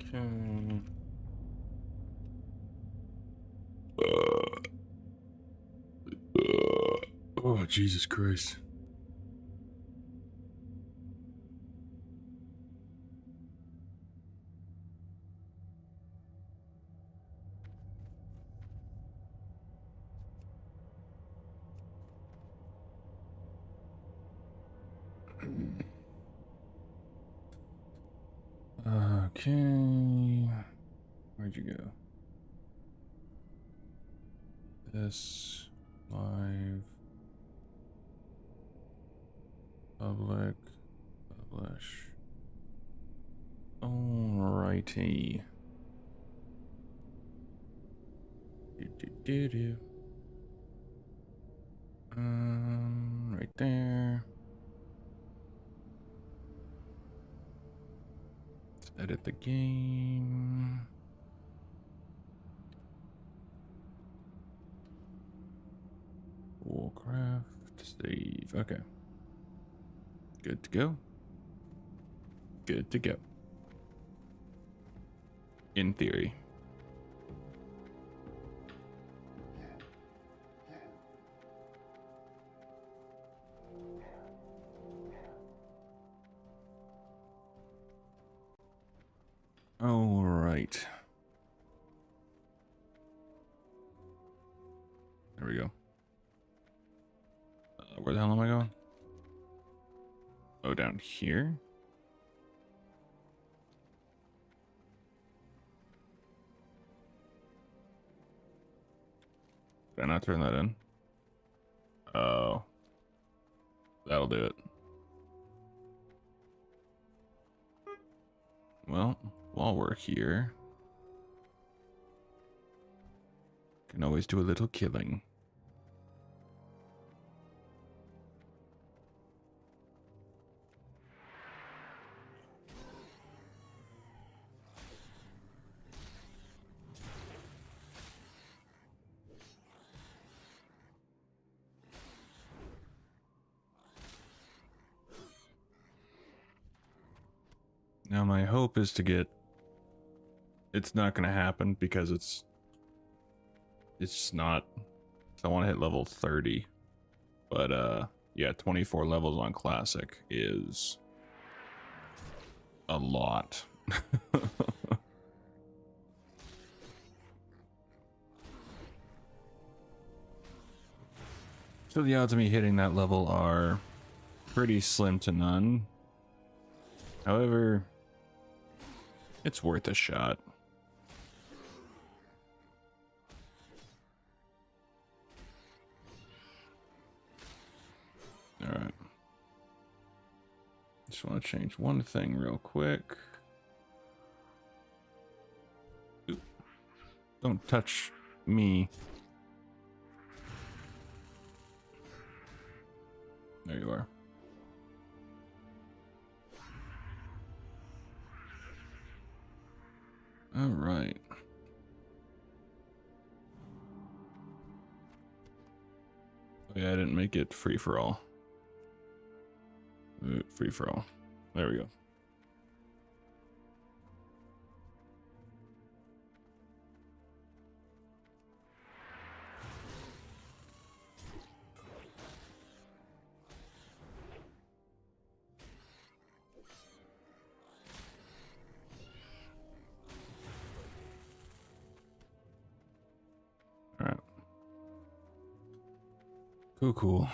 Okay. Oh, Jesus Christ. Okay. Where'd you go? This live public publish. Alrighty. Do. Right there. Let's edit the game. Warcraft save. Okay. Good to go. Good to go. In theory. All right. There we go. Where the hell am I going? Oh, down here? Did I not turn that in? Oh. That'll do it. Well, while we're here, can always do a little killing. Now my hope is to get, it's not going to happen because it's just not, so I want to hit level 30, but yeah, 24 levels on classic is a lot. So the odds of me hitting that level are pretty slim to none. However, it's worth a shot. All right. Just want to change one thing real quick. Ooh. Don't touch me. There you are. All right. Oh, yeah, I didn't make it free for all. Free for all. There we go. All right. Cool.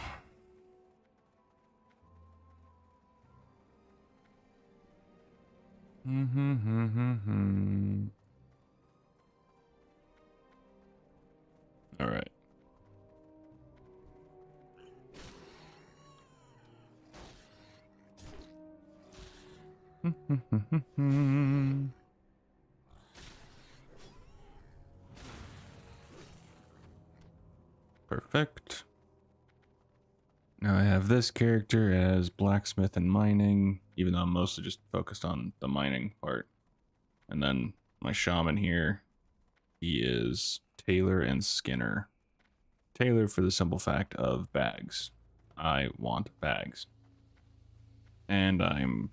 All right. Perfect. Now I have this character as blacksmith and mining, even though I'm mostly just focused on the mining part. And then my shaman here, he is tailor and skinner. Tailor for the simple fact of bags. I want bags. And I'm,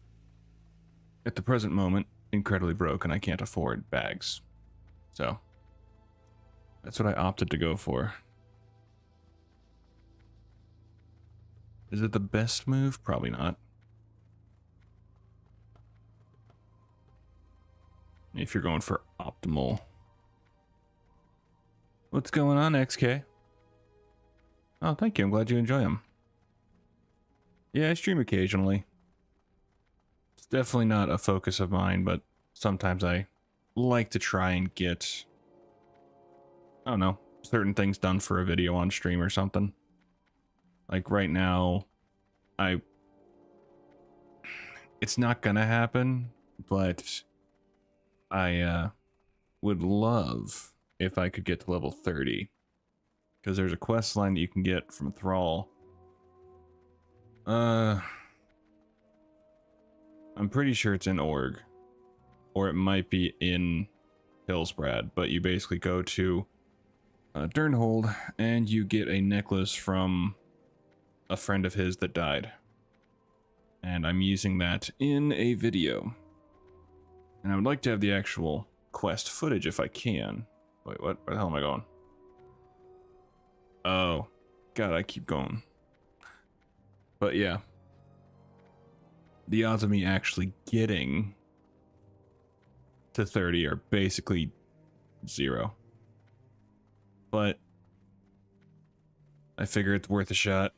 at the present moment, incredibly broke and I can't afford bags. So that's what I opted to go for. Is it the best move? Probably not. If you're going for optimal. What's going on, XK? Oh, thank you. I'm glad you enjoy them. Yeah, I stream occasionally. It's definitely not a focus of mine, but sometimes I like to try and get, I don't know, certain things done for a video on stream or something. Like right now, it's not gonna happen, but I would love if I could get to level 30. Because there's a quest line that you can get from Thrall. I'm pretty sure it's in Org. Or it might be in Hillsbrad, but you basically go to Durnhold and you get a necklace from a friend of his that died. And I'm using that in a video. And I would like to have the actual quest footage if I can. Wait, what? Where the hell am I going? Oh, God, I keep going. But yeah. The odds of me actually getting to 30 are basically 0. But I figure it's worth a shot.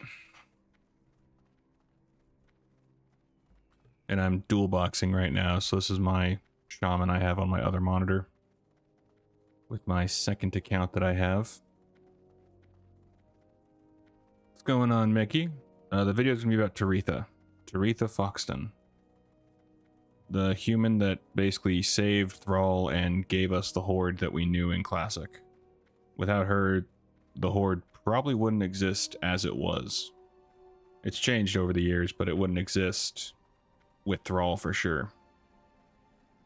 And I'm dual boxing right now, so this is my shaman I have on my other monitor. With my second account that I have. What's going on, Mickey? The video is going to be about Taretha. Taretha Foxton. The human that basically saved Thrall and gave us the Horde that we knew in Classic. Without her, the Horde probably wouldn't exist as it was. It's changed over the years, but it wouldn't exist with Thrall for sure.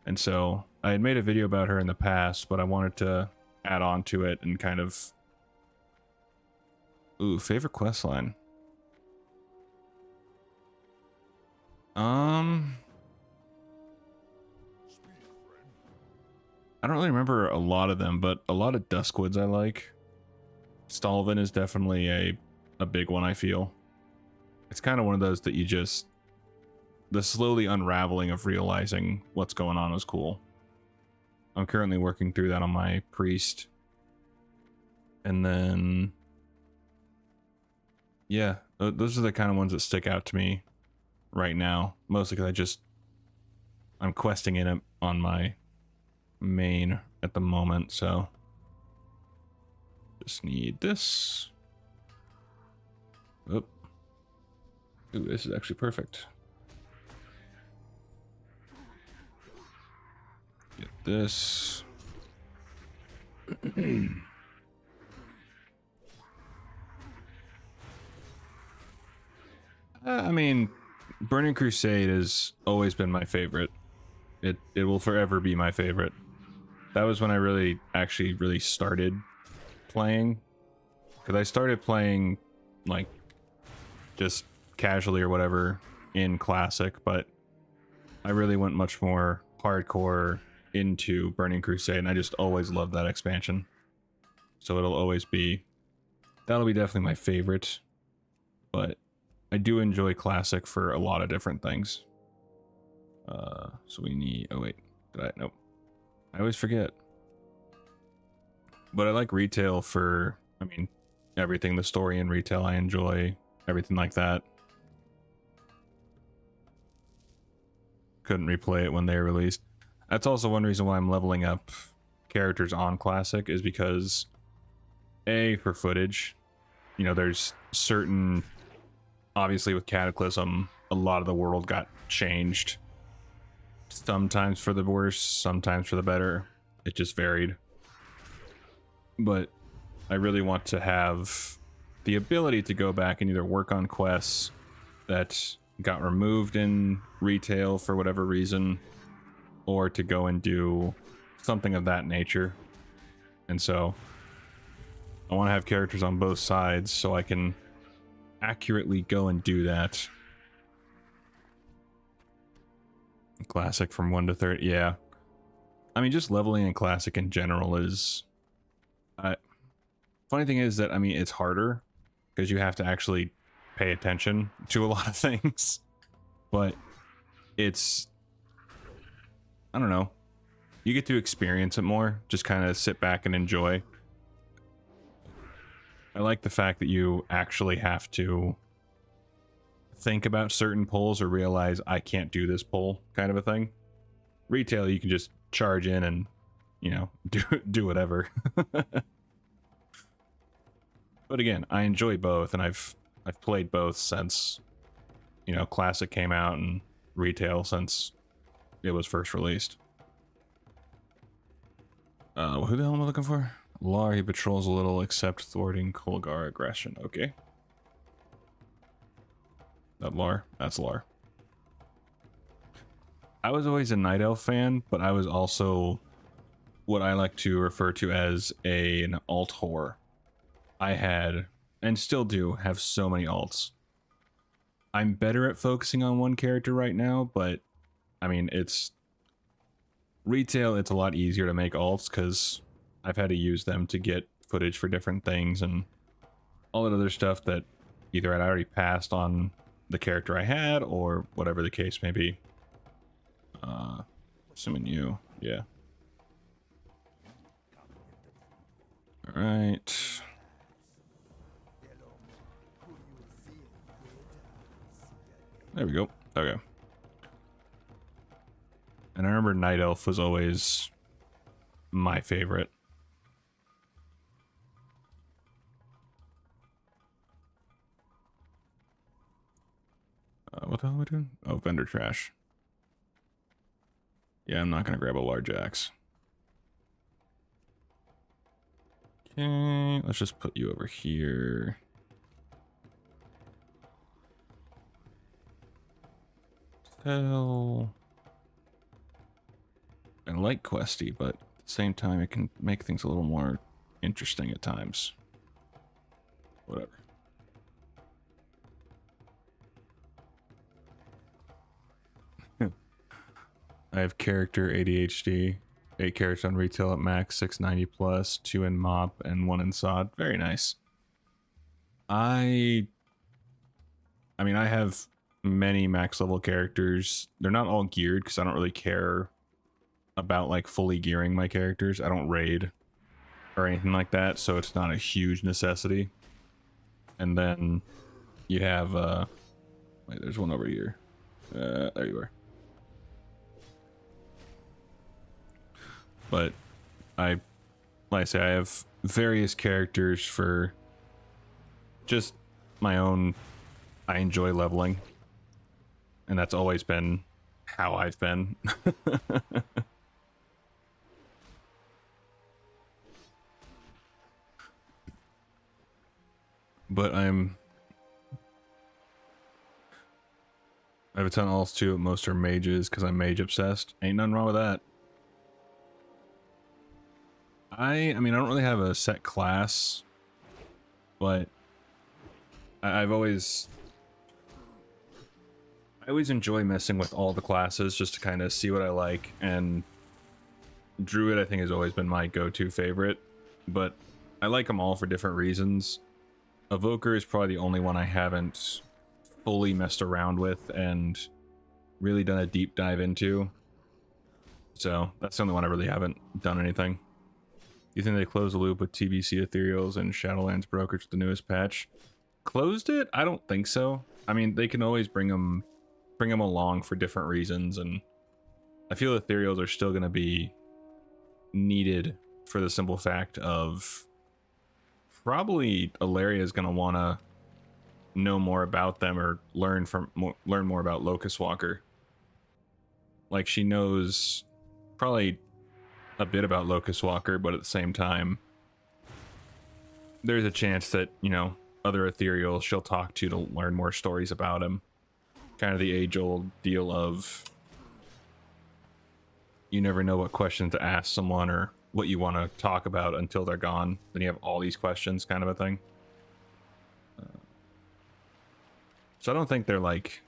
And so, I had made a video about her in the past, but I wanted to add on to it and kind of... Ooh, favorite questline. I don't really remember a lot of them, but a lot of Duskwoods I like. Stalvin is definitely a big one, I feel. It's kind of one of those that you just... The slowly unraveling of realizing what's going on is cool. I'm currently working through that on my priest. And then... Yeah, those are the kind of ones that stick out to me right now. Mostly because I'm questing in it on my main at the moment, so... Just need this. Oop. Ooh, this is actually perfect. Get this. I mean, Burning Crusade has always been my favorite. It will forever be my favorite. That was when I really started playing. Because I started playing, like, just casually or whatever in Classic, but I really went much more hardcore into Burning Crusade, and I just always loved that expansion. So it'll always be... That'll be definitely my favorite. But I do enjoy Classic for a lot of different things. So we need... Oh, wait. Nope. I always forget. But I like retail for... I mean, everything. The story in retail I enjoy. Everything like that. Couldn't replay it when they were released. That's also one reason why I'm leveling up characters on Classic, is because... A, for footage. You know, there's certain... Obviously with Cataclysm, a lot of the world got changed. Sometimes for the worse, sometimes for the better. It just varied. But I really want to have the ability to go back and either work on quests that got removed in retail for whatever reason, or to go and do something of that nature. And so I want to have characters on both sides so I can accurately go and do that. Classic from 1 to 30. Yeah. I mean, just leveling in Classic in general is... funny thing is that, I mean, it's harder because you have to actually pay attention to a lot of things. But it's... I don't know. You get to experience it more. Just kind of sit back and enjoy. I like the fact that you actually have to think about certain pulls or realize I can't do this pull kind of a thing. Retail, you can just charge in and, you know, do whatever. But again, I enjoy both, and I've played both since, you know, Classic came out, and Retail since it was first released. Who the hell am I looking for? Lar, he patrols a little, except thwarting Kolgar aggression. Okay. That Lar? That's Lar. I was always a Night Elf fan, but I was also what I like to refer to as an alt whore. I had, and still do, have so many alts. I'm better at focusing on one character right now, but I mean, it's Retail, it's a lot easier to make alts because I've had to use them to get footage for different things and all that other stuff that either I'd already passed on the character I had or whatever the case may be. Assuming you, yeah. All right. There we go. Okay. And I remember Night Elf was always my favorite. What the hell are we doing? Oh, vendor trash. Yeah, I'm not going to grab a large axe. Okay, let's just put you over here. Hell. I like Questy, but at the same time, it can make things a little more interesting at times. Whatever. I have character ADHD, 8 characters on Retail at max, 690 plus, 2 in Mop, and 1 in Sod. Very nice. I mean, I have many max level characters. They're not all geared because I don't really care about like fully gearing my characters. I don't raid or anything like that, so it's not a huge necessity. And then you have wait, there's one over here. There you are. But like I say, I have various characters for just my own. I enjoy leveling, and that's always been how I've been. But I have a ton of alts too. Most are mages because I'm mage obsessed. Ain't nothing wrong with that. I mean, I don't really have a set class, but I always enjoy messing with all the classes just to kind of see what I like. And Druid, I think, has always been my go-to favorite, but I like them all for different reasons. Evoker is probably the only one I haven't fully messed around with and really done a deep dive into. So that's the only one I really haven't done anything. Do you think they closed the loop with TBC Ethereals and Shadowlands Brokerage with the newest patch? Closed it? I don't think so. I mean, they can always bring them along for different reasons, and I feel Ethereals are still going to be needed for the simple fact of probably Ilaria is going to want to know more about them or learn more about Locust Walker. Like, she knows probably a bit about Locust Walker, but at the same time, there's a chance that, you know, other Ethereals she'll talk to learn more stories about him. Kind of the age-old deal of you never know what questions to ask someone or what you want to talk about until they're gone. Then you have all these questions, kind of a thing. So I don't think they're like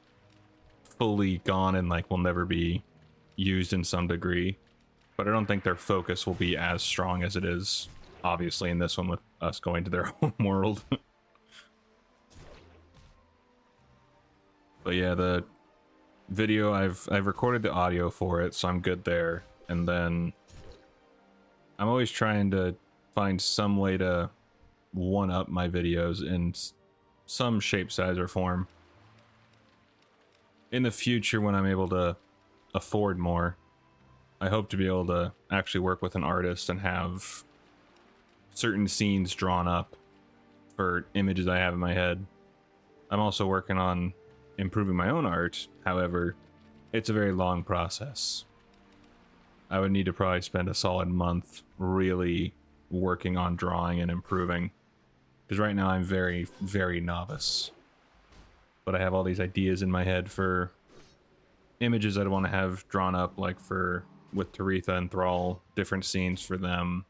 fully gone and like will never be used in some degree, but I don't think their focus will be as strong as it is, obviously, in this one with us going to their home world. But yeah, the video, I've recorded the audio for it, so I'm good there. And then I'm always trying to find some way to one up my videos in some shape, size, or form. In the future, when I'm able to afford more, I hope to be able to actually work with an artist and have certain scenes drawn up for images I have in my head. I'm also working on improving my own art. However, it's a very long process. I would need to probably spend a solid month really working on drawing and improving, because right now I'm very, very novice. But I have all these ideas in my head for images I'd want to have drawn up, like for with Taritha and Thrall, different scenes for them.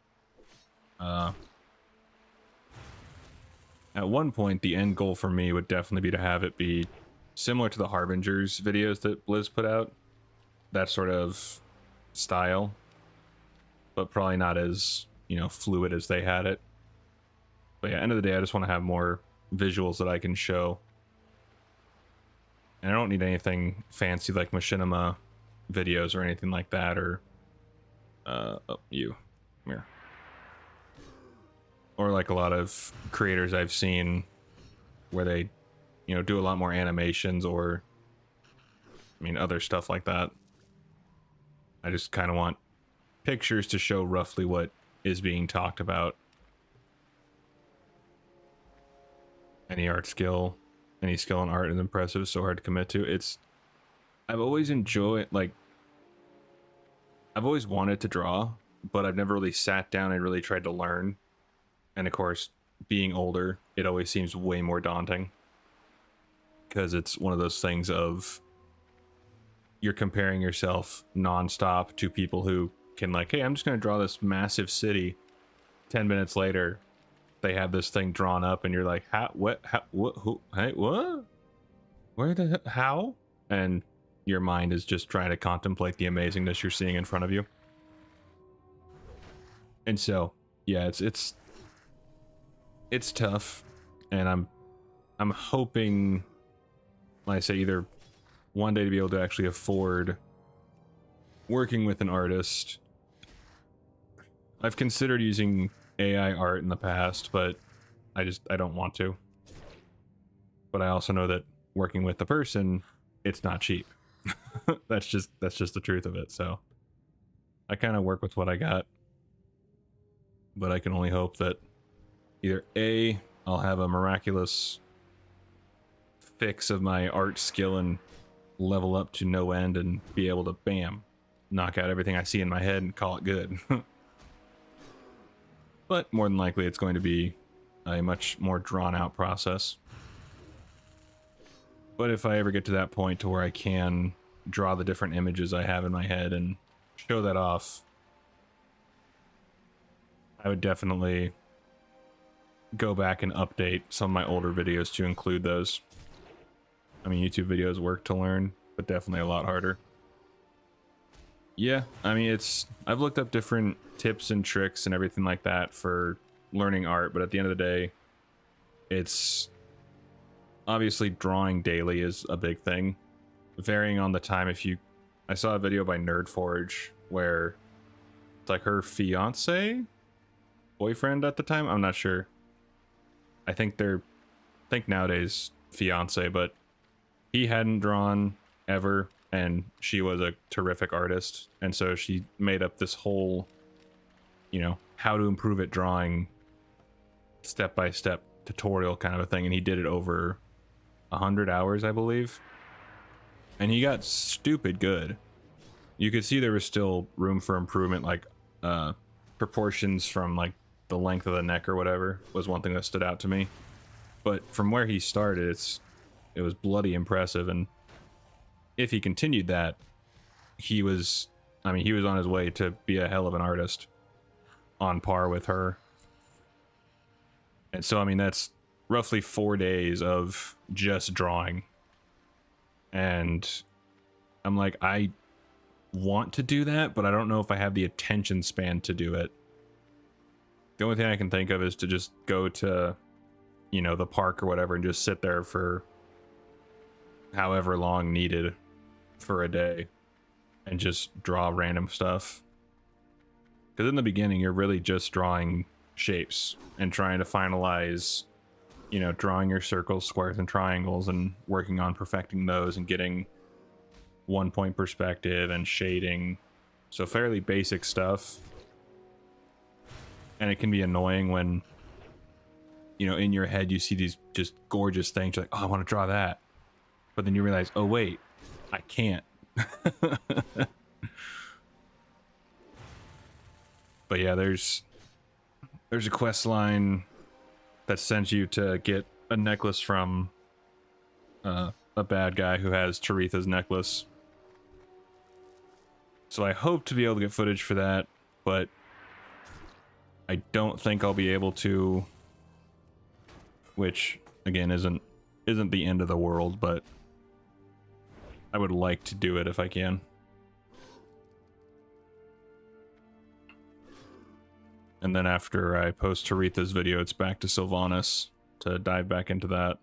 At one point, the end goal for me would definitely be to have it be similar to the Harbingers videos that Blizz put out. That sort of style, but probably not as, you know, fluid as they had it. But yeah, end of the day, I just want to have more visuals that I can show. And I don't need anything fancy like machinima videos or anything like that, or oh, you, come here. Or like a lot of creators I've seen where they, you know, do a lot more animations, or I mean other stuff like that. I just kind of want pictures to show roughly what is being talked about. Any art skill, any skill in art is impressive, so hard to commit to. I've always enjoyed, like, I've always wanted to draw, but I've never really sat down and really tried to learn. And of course, being older, it always seems way more daunting, because it's one of those things of you're comparing yourself nonstop to people who can, like, hey, I'm just going to draw this massive city. 10 minutes later, they have this thing drawn up, and you're like, how, what, how, what, who, hey, what? Where the, how? And your mind is just trying to contemplate the amazingness you're seeing in front of you. And so, yeah, it's tough, and I'm hoping, like I say, either one day to be able to actually afford working with an artist. I've considered using AI art in the past, but I don't want to. But I also know that working with the person, it's not cheap. that's just the truth of it. So I kind of work with what I got, but I can only hope that either A, I'll have a miraculous fix of my art skill and level up to no end and be able to, bam, knock out everything I see in my head and call it good. But more than likely, it's going to be a much more drawn out process. But if I ever get to that point to where I can draw the different images I have in my head and show that off, I would definitely go back and update some of my older videos to include those. I mean, YouTube videos work to learn, but definitely a lot harder. Yeah, I mean, I've looked up different tips and tricks and everything like that for learning art, but at the end of the day, it's obviously drawing daily is a big thing. Varying on the time. I saw a video by Nerdforge where it's like her boyfriend at the time, I'm not sure. I think nowadays fiance, but he hadn't drawn ever, and she was a terrific artist, and so she made up this whole, you know, how to improve at drawing step-by-step tutorial kind of a thing, and he did it over 100 hours, I believe, and he got stupid good. You could see there was still room for improvement, like proportions from like the length of the neck or whatever was one thing that stood out to me, but from where he started, it was bloody impressive. And if he continued that, he was on his way to be a hell of an artist on par with her. And so, I mean, that's roughly 4 days of just drawing. And I'm like, I want to do that, but I don't know if I have the attention span to do it. The only thing I can think of is to just go to, you know, the park or whatever and just sit there for however long needed for a day and just draw random stuff. Because in the beginning, you're really just drawing shapes and trying to finalize, you know, drawing your circles, squares, and triangles and working on perfecting those and getting 1-point perspective and shading. So fairly basic stuff. And it can be annoying when, you know, in your head you see these just gorgeous things. You're like, oh, I want to draw that. But then you realize, oh, wait, I can't. But yeah, there's a quest line that sends you to get a necklace from a bad guy who has Taritha's necklace. So I hope to be able to get footage for that, but I don't think I'll be able to, which again isn't the end of the world, but I would like to do it if I can. And then after I post Taritha's video, it's back to Sylvanas to dive back into that,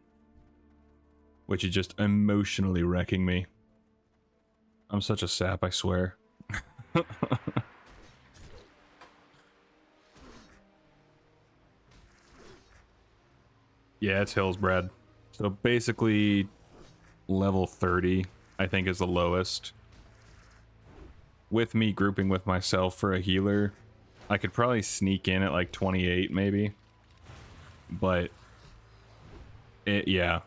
which is just emotionally wrecking me. I'm such a sap, I swear. Yeah, it's hills, Brad. So basically, level 30, I think, is the lowest. With me grouping with myself for a healer, I could probably sneak in at like 28, maybe. But, yeah.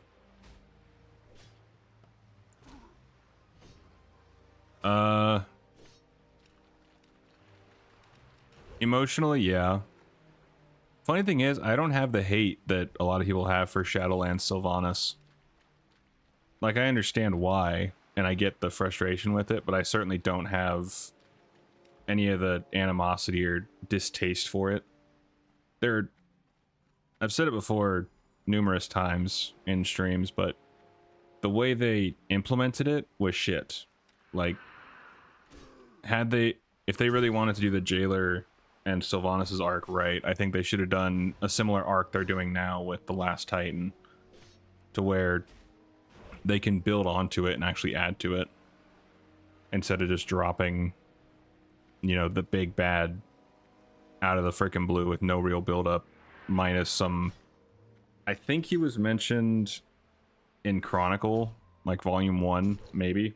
Emotionally, yeah. Funny thing is, I don't have the hate that a lot of people have for Shadowlands Sylvanas. Like, I understand why, and I get the frustration with it, but I certainly don't have any of the animosity or distaste for it. I've said it before numerous times in streams, but the way they implemented it was shit. Like, if they really wanted to do the Jailer and Sylvanas' arc right, I think they should have done a similar arc they're doing now with the Last Titan, to where they can build onto it and actually add to it, instead of just dropping, you know, the big bad out of the frickin' blue with no real build up, minus some. I think he was mentioned in Chronicle, like Volume 1, maybe.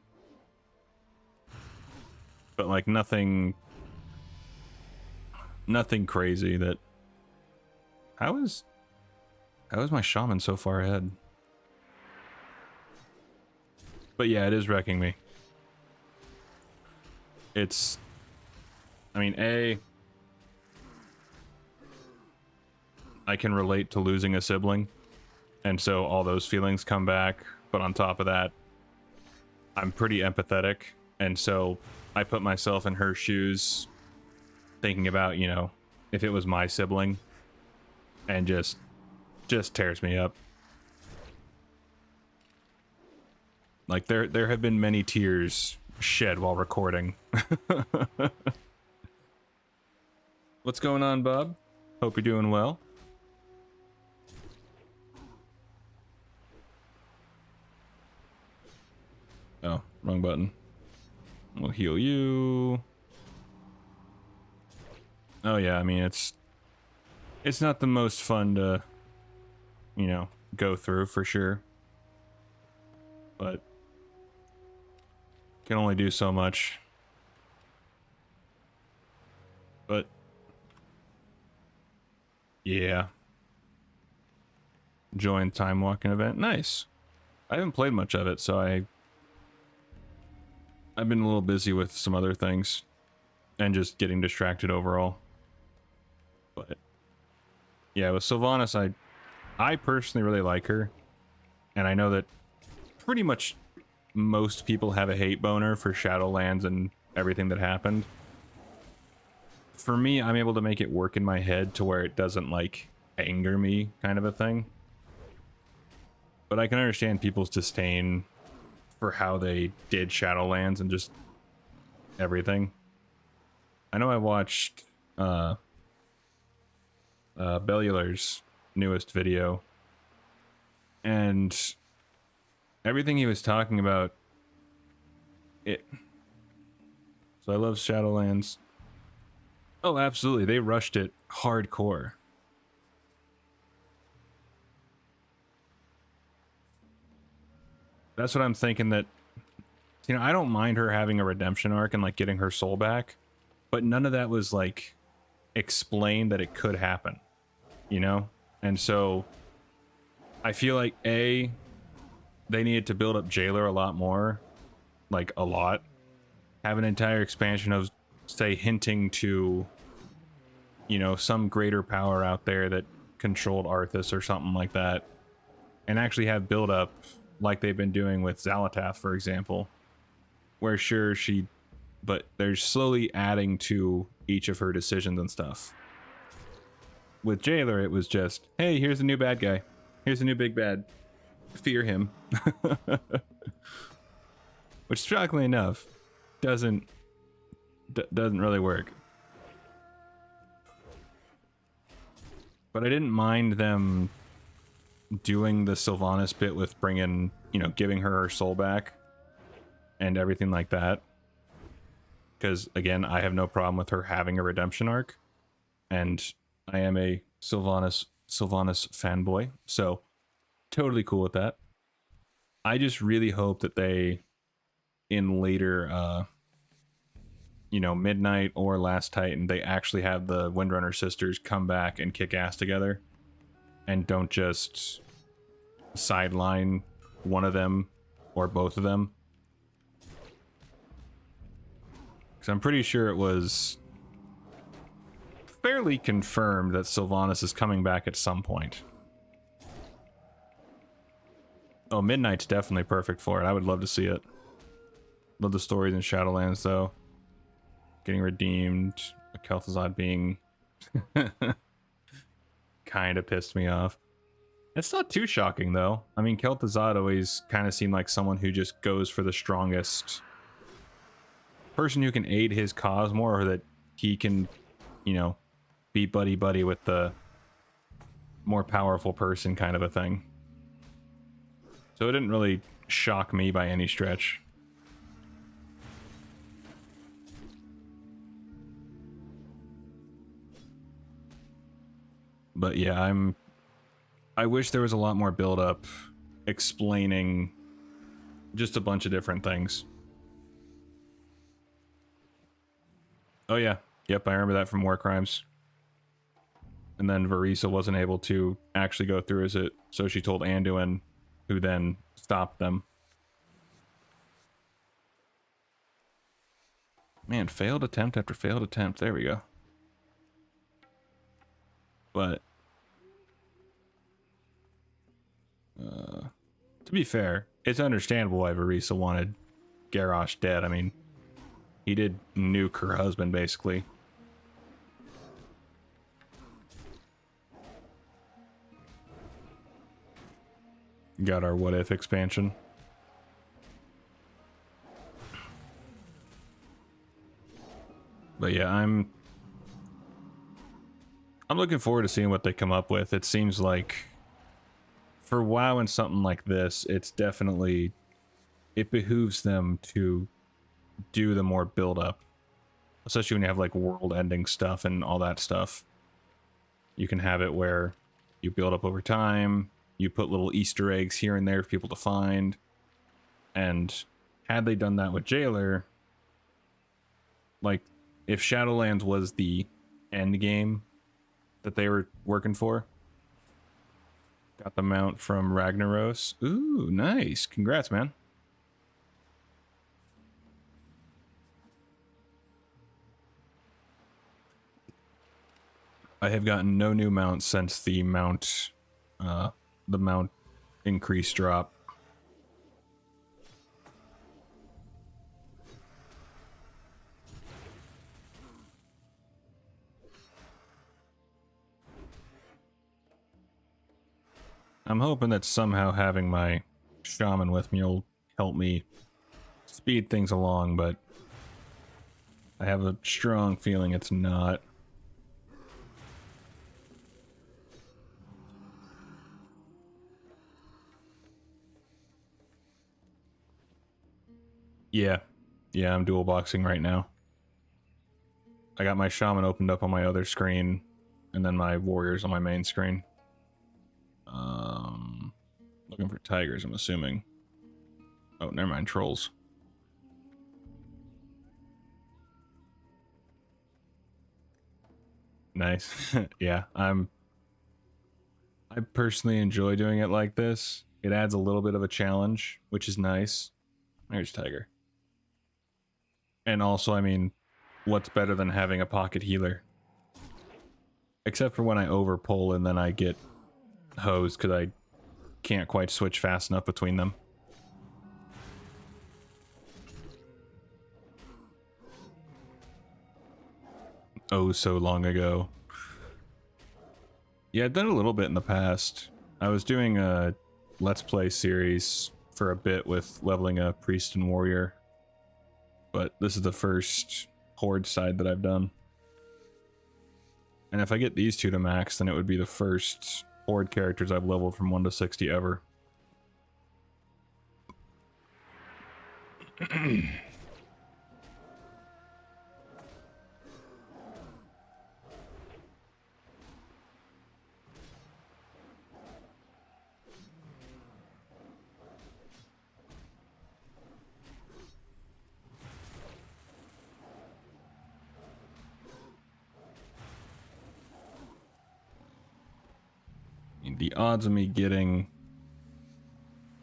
But like nothing crazy that. How is my shaman so far ahead? But yeah, it is wrecking me. It's, I mean, I can relate to losing a sibling, and so all those feelings come back, but on top of that, I'm pretty empathetic, and so I put myself in her shoes, thinking about, you know, if it was my sibling, and just tears me up. Like, there have been many tears shed while recording. What's going on, Bob? Hope you're doing well. Oh, wrong button. We'll heal you. Oh yeah, I mean, it's not the most fun to, you know, go through for sure. But can only do so much. But yeah. Join time walking event. Nice. I haven't played much of it, so I've been a little busy with some other things and just getting distracted overall. But yeah, with Sylvanas, I personally really like her, and I know that pretty much most people have a hate boner for Shadowlands and everything that happened. For me, I'm able to make it work in my head to where it doesn't like anger me, kind of a thing. But I can understand people's disdain for how they did Shadowlands and just everything. I know I watched Bellular's newest video, and everything he was talking about, it. So I love Shadowlands. Oh, absolutely. They rushed it hardcore. That's what I'm thinking, that, you know, I don't mind her having a redemption arc and like getting her soul back, but none of that was like explained that it could happen, you know? And so I feel like they needed to build up Jailer a lot more, like a lot. Have an entire expansion of, say, hinting to, you know, some greater power out there that controlled Arthas or something like that, and actually have build up like they've been doing with Xalatath, for example, where sure but they're slowly adding to each of her decisions and stuff. With Jailer, it was just, hey, here's a new bad guy. Here's a new big bad. Fear him. Which, shockingly enough, doesn't really work. But I didn't mind them doing the Sylvanas bit with bringing, you know, giving her soul back and everything like that. Because, again, I have no problem with her having a redemption arc. And I am a Sylvanas fanboy. So, totally cool with that. I just really hope that they, in later, you know, Midnight or Last Titan, they actually have the Windrunner sisters come back and kick ass together. And don't just sideline one of them or both of them. Because I'm pretty sure it was fairly confirmed that Sylvanas is coming back at some point. Oh, Midnight's definitely perfect for it. I would love to see it. Love the stories in Shadowlands, though. Getting redeemed, Kel'Thuzad being kind of pissed me off. It's not too shocking, though. I mean, Kel'Thuzad always kind of seemed like someone who just goes for the strongest person who can aid his cause more, or that he can, you know, be buddy-buddy with the more powerful person kind of a thing. So it didn't really shock me by any stretch. But yeah, I wish there was a lot more build up explaining just a bunch of different things. Oh yeah, yep, I remember that from War Crimes. And then Varisa wasn't able to actually go through as it, so she told Anduin, who then stopped them. Man, failed attempt after failed attempt. There we go. But to be fair, it's understandable why Varisa wanted Garrosh dead. I mean, he did nuke her husband, basically. Got our what if expansion. But yeah, I'm looking forward to seeing what they come up with. It seems like for WoW and something like this, it's definitely, it behooves them to do the more build up, especially when you have like world ending stuff and all that stuff. You can have it where you build up over time, you put little Easter eggs here and there for people to find. And had they done that with Jailer, like if Shadowlands was the end game that they were working for. Got the mount from Ragnaros. Ooh, nice. Congrats, man. I have gotten no new mounts since the mount increase drop. I'm hoping that somehow having my shaman with me will help me speed things along, but I have a strong feeling it's not. Yeah. Yeah, I'm dual boxing right now. I got my shaman opened up on my other screen, and then my warriors on my main screen. Looking for tigers, I'm assuming. Oh, never mind, trolls. Nice. Yeah, I personally enjoy doing it like this. It adds a little bit of a challenge, which is nice. There's tiger. And also, I mean, what's better than having a pocket healer? Except for when I overpull and then I get hosed because I can't quite switch fast enough between them. Oh, so long ago. Yeah, I've done it a little bit in the past. I was doing a Let's Play series for a bit with leveling a priest and warrior. But this is the first Horde side that I've done. And if I get these two to max, then it would be the first Horde characters I've leveled from 1 to 60 ever. The odds of me getting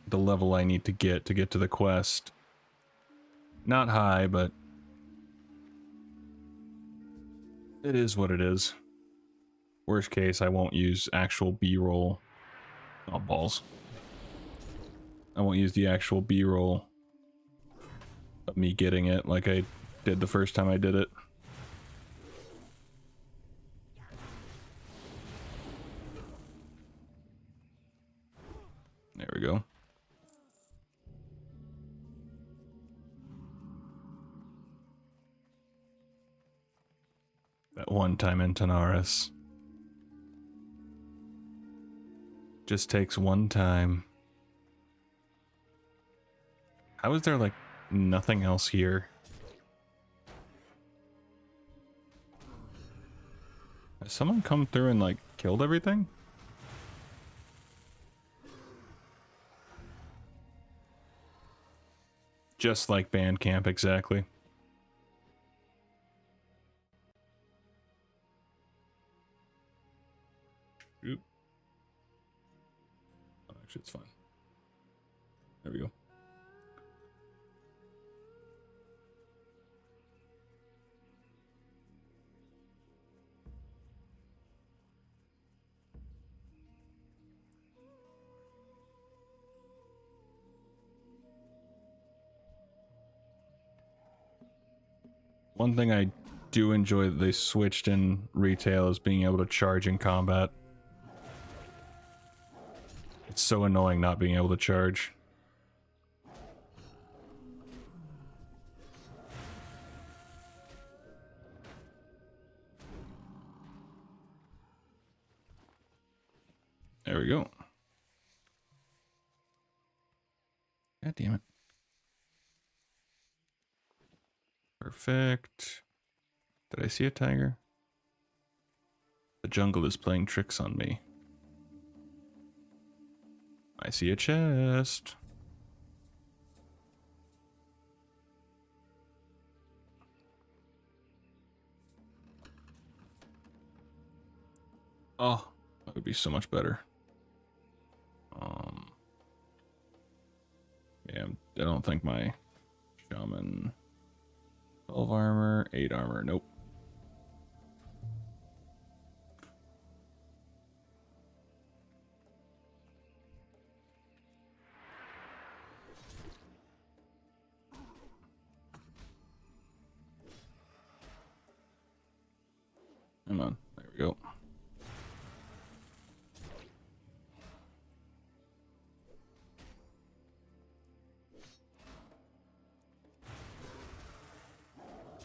the level I need to get to the quest, not high, but it is what it is. Worst case, I won't use actual B-roll. Oh, balls. I won't use the actual B-roll of me getting it like I did the first time I did it. There we go. That one time in Tanaris. Just takes one time. How is there like nothing else here? Has someone come through and like killed everything? Just like Bandcamp, exactly. Oop. Oh, actually, it's fine. There we go. One thing I do enjoy that they switched in retail is being able to charge in combat. It's so annoying not being able to charge. There we go. God damn it. Perfect. Did I see a tiger? The jungle is playing tricks on me. I see a chest. Oh, that would be so much better. Yeah, I don't think my shaman 12 armor, 8 armor, nope. Come on, there we go.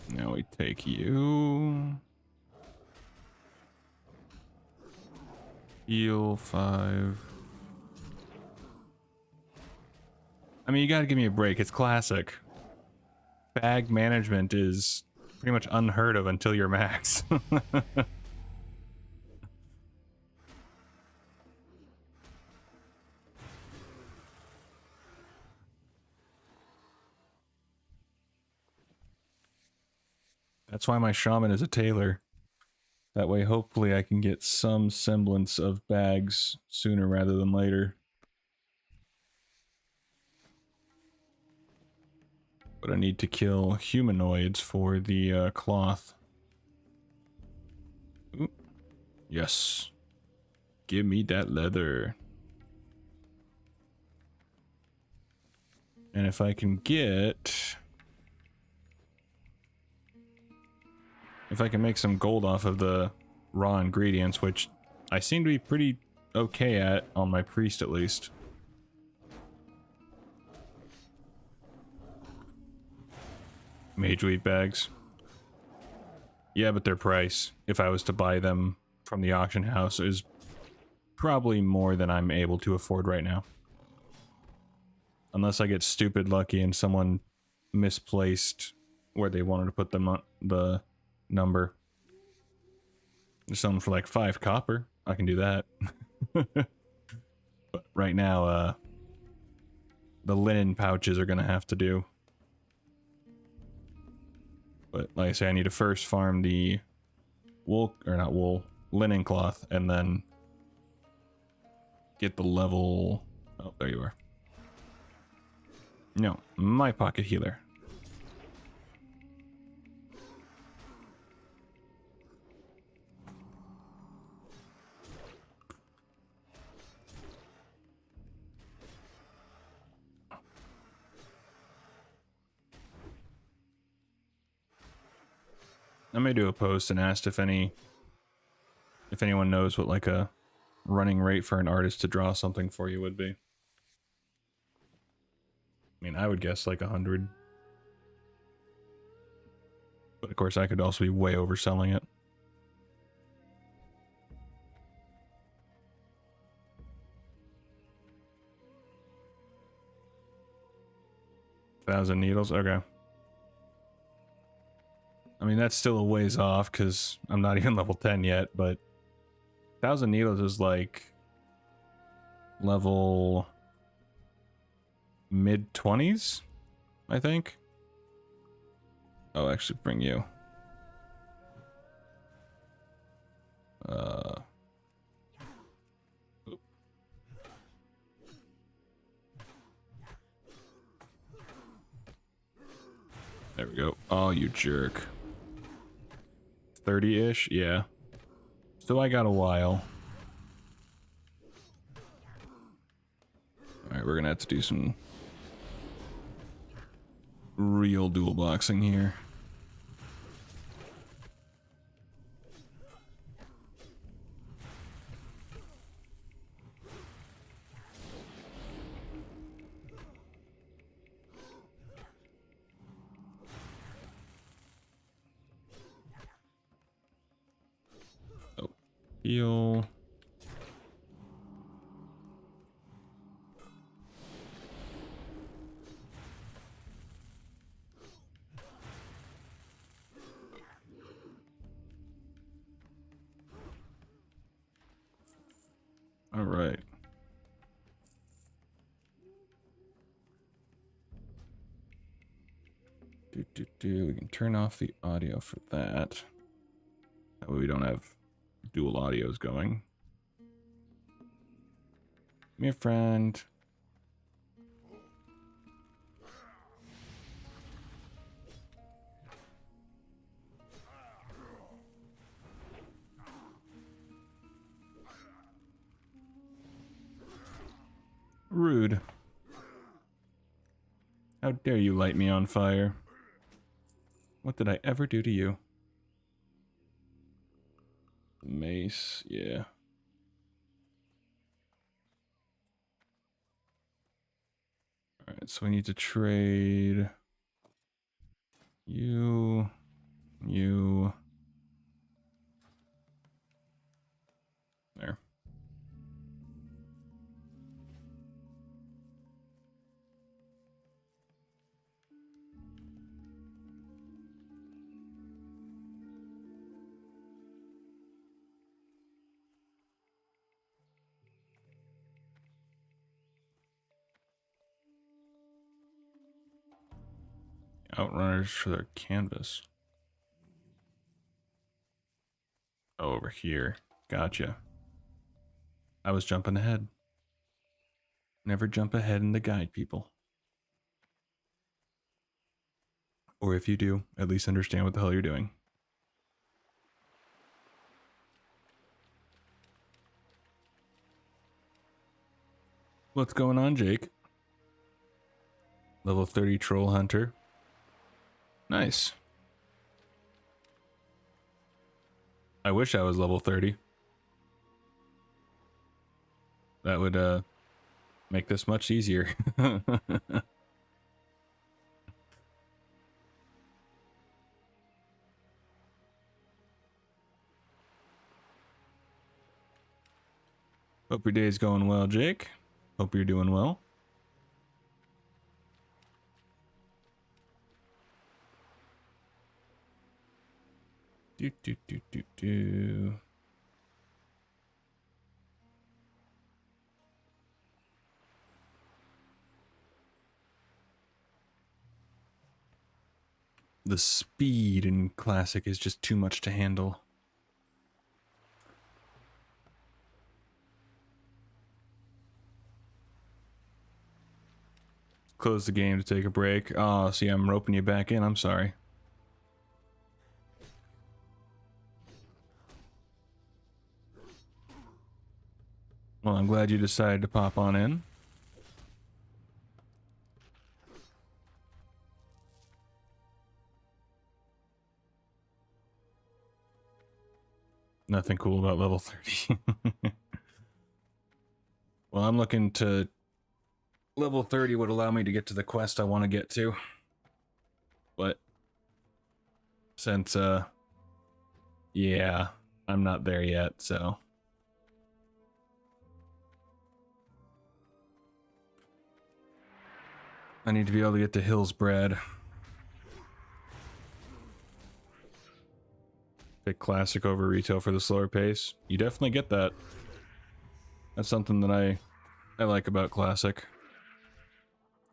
Now we take take you. Heal 5. I mean, you gotta give me a break. It's classic. Bag management is pretty much unheard of until you're max. That's why my shaman is a tailor. That way, hopefully, I can get some semblance of bags sooner rather than later. But I need to kill humanoids for the cloth. Ooh. Yes. Give me that leather. And if I can get... If I can make some gold off of the raw ingredients, which I seem to be pretty okay at, on my priest at least. Mage wheat bags. Yeah, but their price, if I was to buy them from the auction house, is probably more than I'm able to afford right now. Unless I get stupid lucky and someone misplaced where they wanted to put the number. There's something for like 5 copper. I can do that. But right now, the linen pouches are gonna have to do. But like I say, I need to first farm the wool, or not wool, linen cloth, and then get the level... Oh, there you are. No, my pocket healer. I may do a post and ask if anyone knows what like a running rate for an artist to draw something for you would be. I mean, I would guess like 100. But of course, I could also be way overselling it. Thousand needles, okay. I mean, that's still a ways off because I'm not even level 10 yet, but 1,000 needles is like level mid-20s, I think. I'll actually bring you. There we go. Oh, you jerk. 30-ish? Yeah. So I got a while. Alright, we're gonna have to do some real dual boxing here. Oh, heal. All right. We can turn off the audio for that. That way we don't have dual audios going. Me a friend. Rude. How dare you light me on fire? What did I ever do to you? Mace, yeah. Alright, so we need to trade you You... There. Outrunners for their canvas. Oh, over here. Gotcha. I was jumping ahead. Never jump ahead in the guide, people. Or if you do, at least understand what the hell you're doing. What's going on, Jake? Level 30 Troll Hunter. Nice. I wish I was level 30. That would make this much easier. Hope your day's going well, Jake. Hope you're doing well. Do. The speed in Classic is just too much to handle. Close the game to take a break. Oh, see, I'm roping you back in. I'm sorry. Well, I'm glad you decided to pop on in. Nothing cool about level 30. Well, I'm looking to... Level 30 would allow me to get to the quest I want to get to. But... Since, yeah, I'm not there yet, so... I need to be able to get to Hillsbrad. Pick Classic over Retail for the slower pace. You definitely get that. That's something that I like about Classic.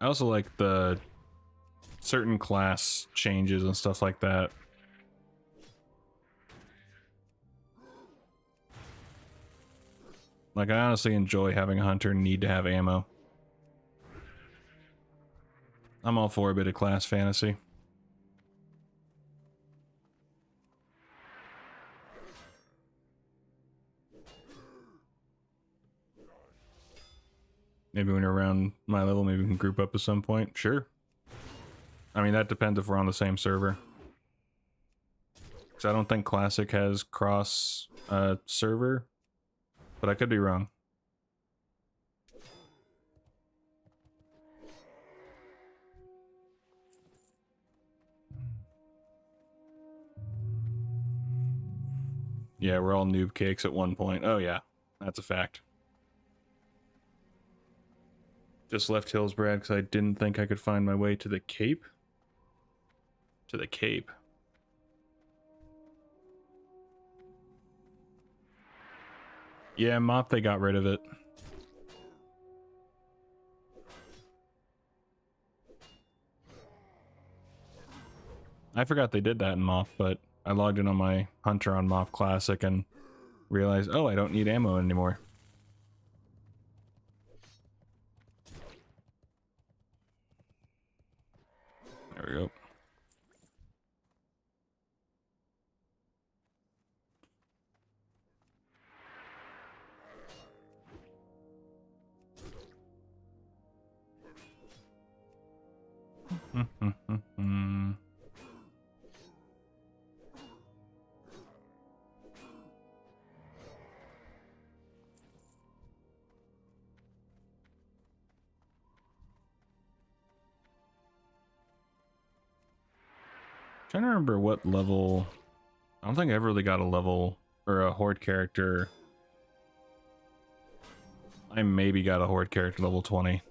I also like the certain class changes and stuff like that. Like, I honestly enjoy having a hunter need to have ammo. I'm all for a bit of class fantasy. Maybe when you're around my level, maybe we can group up at some point. Sure. I mean, that depends if we're on the same server. Because I don't think Classic has cross server, but I could be wrong. Yeah, we're all noob cakes at one point. Oh yeah, that's a fact. Just left Hillsbrad because I didn't think I could find my way to the Cape. To the Cape. Yeah, Mop, they got rid of it. I forgot they did that in Mop, but I logged in on my Hunter on Mop Classic and realized, oh, I don't need ammo anymore. There we go. Trying to remember what level. I don't think I ever really got a level or a Horde character. I maybe got a Horde character level 20.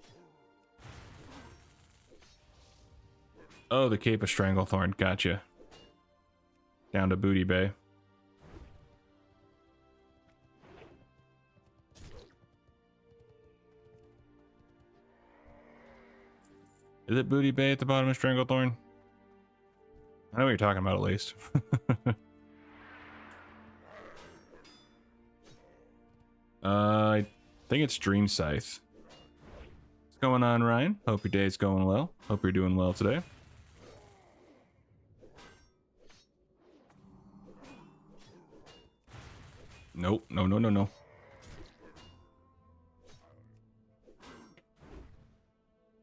Oh, the Cape of Stranglethorn. Gotcha. Down to Booty Bay. Is it Booty Bay at the bottom of Stranglethorn? I know what you're talking about at least. I think it's Dream Scythe. What's going on, Ryan? Hope your day's going well. Hope you're doing well today. Nope, no, no, no, no.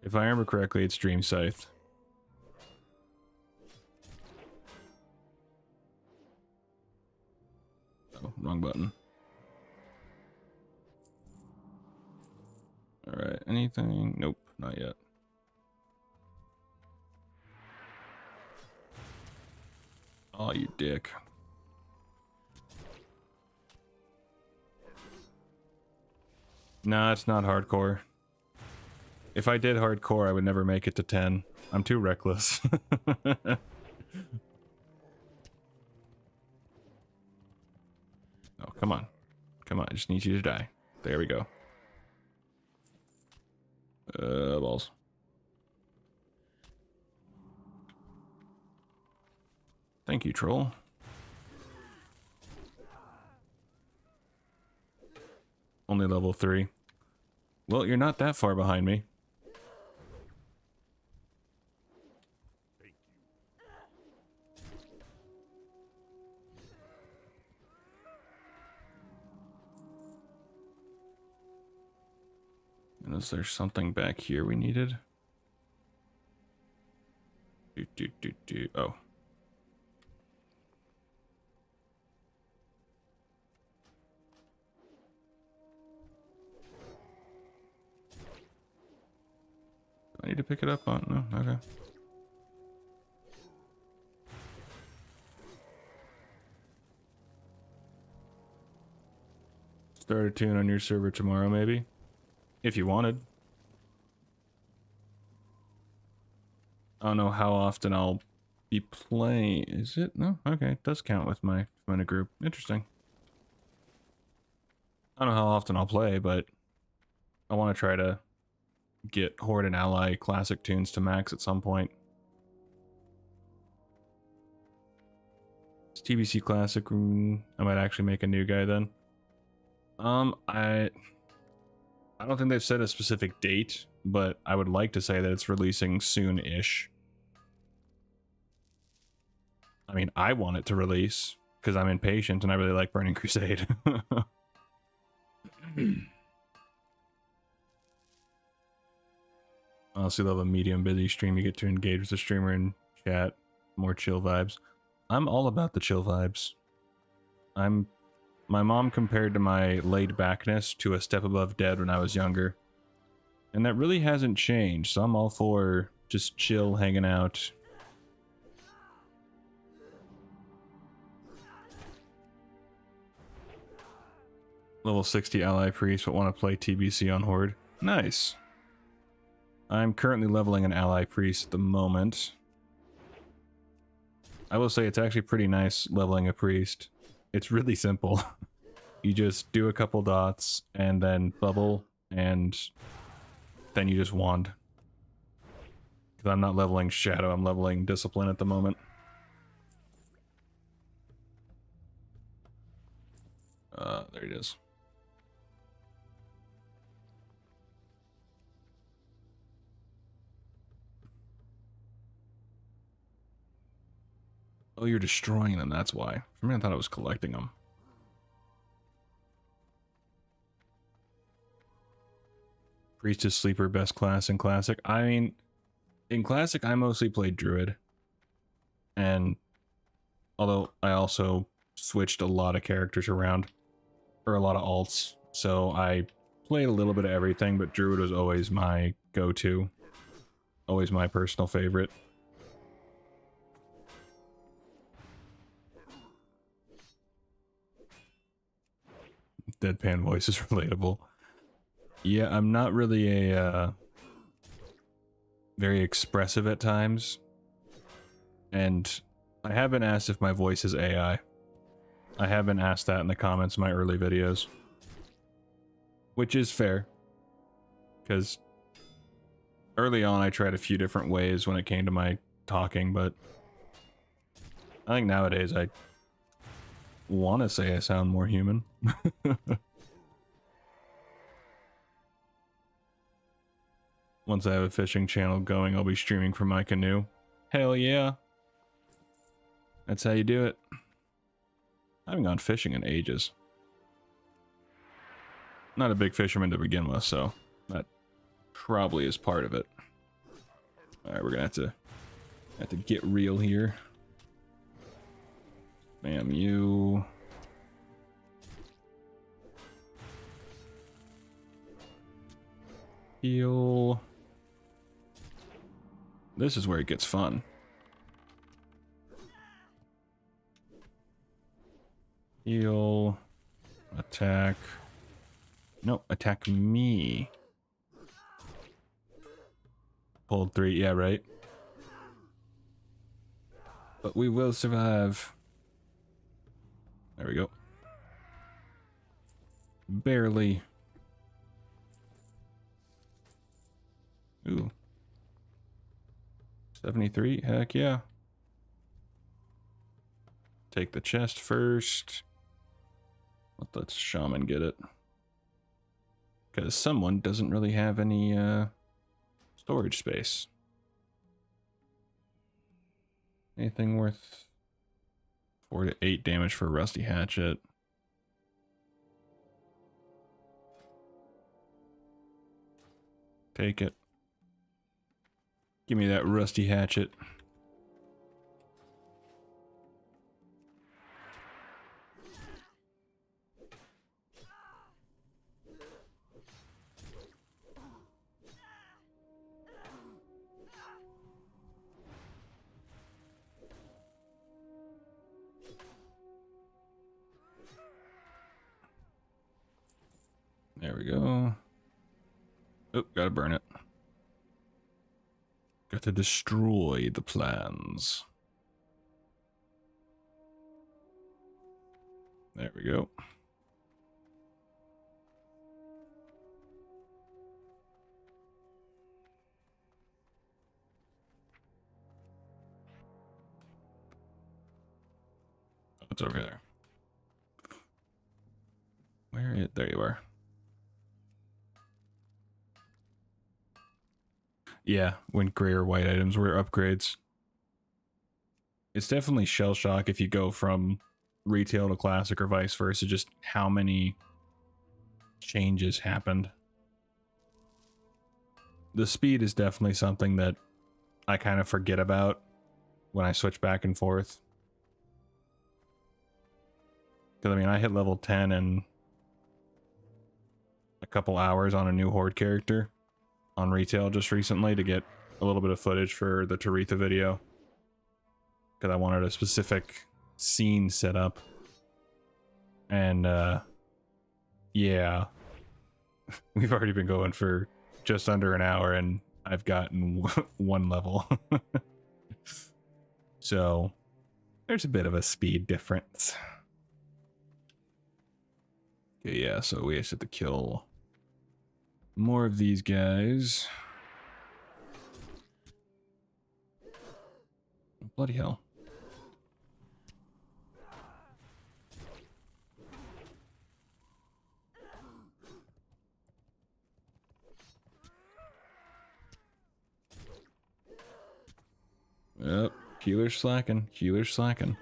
If I remember correctly, it's Dream Scythe. Oh, wrong button. Alright, anything? Nope, not yet. Oh, you dick. Nah, it's not hardcore. If I did hardcore, I would never make it to 10. I'm too reckless. Oh, come on. Come on, I just need you to die. There we go. Balls. Thank you, troll. Only level 3. Well, you're not that far behind me. And is there something back here we needed? Oh. Do I need to pick it up on? No, okay. Start a tune on your server tomorrow, maybe? If you wanted. I don't know how often I'll be playing. Is it? No? Okay, it does count with my group. Interesting. I don't know how often I'll play, but I want to try to get Horde and Ally classic tunes to max at some point. It's TBC classic. I might actually make a new guy then. I don't think they've set a specific date, but I would like to say that it's releasing soon-ish. I mean, I want it to release because I'm impatient and I really like Burning Crusade. Honestly, love a medium busy stream. You get to engage with the streamer and chat. More chill vibes. I'm all about the chill vibes. My mom compared to my laid backness to a step above dead when I was younger. And that really hasn't changed, so I'm all for just chill, hanging out. Level 60 ally priest, but want to play TBC on Horde. Nice. I'm currently leveling an ally priest at the moment. I will say it's actually pretty nice leveling a priest. It's really simple. You just do a couple dots and then bubble and then you just wand. Because I'm not leveling Shadow, I'm leveling Discipline at the moment. There it is. Oh, you're destroying them, that's why. For me, I thought I was collecting them. Priestess Sleeper, best class in Classic. I mean, in Classic, I mostly played Druid. And although I also switched a lot of characters around, or a lot of alts, so I played a little bit of everything, but Druid was always my go-to. Always my personal favorite. Deadpan voice is relatable. Yeah, I'm not really a very expressive at times. And I have been asked if my voice is AI. I have been asked that in the comments of my early videos. Which is fair. Because early on I tried a few different ways when it came to my talking, but I think nowadays I want to say I sound more human. Once I have a fishing channel going, I'll be streaming from my canoe. Hell yeah. That's how you do it. I haven't gone fishing in ages. Not a big fisherman to begin with, so that probably is part of it. Alright, we're gonna have to get real here. Bam, you. Heal. This is where it gets fun. Heal. Attack. No, attack me. Pulled 3, yeah, right. But we will survive. There we go. Barely. Ooh. 73, heck yeah. Take the chest first. Let's shaman get it. Because someone doesn't really have any storage space. Anything worth 4 to 8 damage for a rusty hatchet. Take it. Give me that rusty hatchet. There we go. Oh, gotta burn it. Got to destroy the plans. There we go. Oh, it's over there. Where is it? There you are. Yeah, when gray or white items were upgrades. It's definitely shell shock if you go from retail to classic or vice versa, just how many changes happened. The speed is definitely something that I kind of forget about when I switch back and forth. Because, I mean, I hit level 10 in a couple hours on a new Horde character on retail just recently to get a little bit of footage for the Taritha video. Because I wanted a specific scene set up. And, yeah. We've already been going for just under an hour and I've gotten one level. So, there's a bit of a speed difference. Okay, yeah, so we just have to kill more of these guys. Bloody hell. Yep, healer's slacking. Healer's slacking.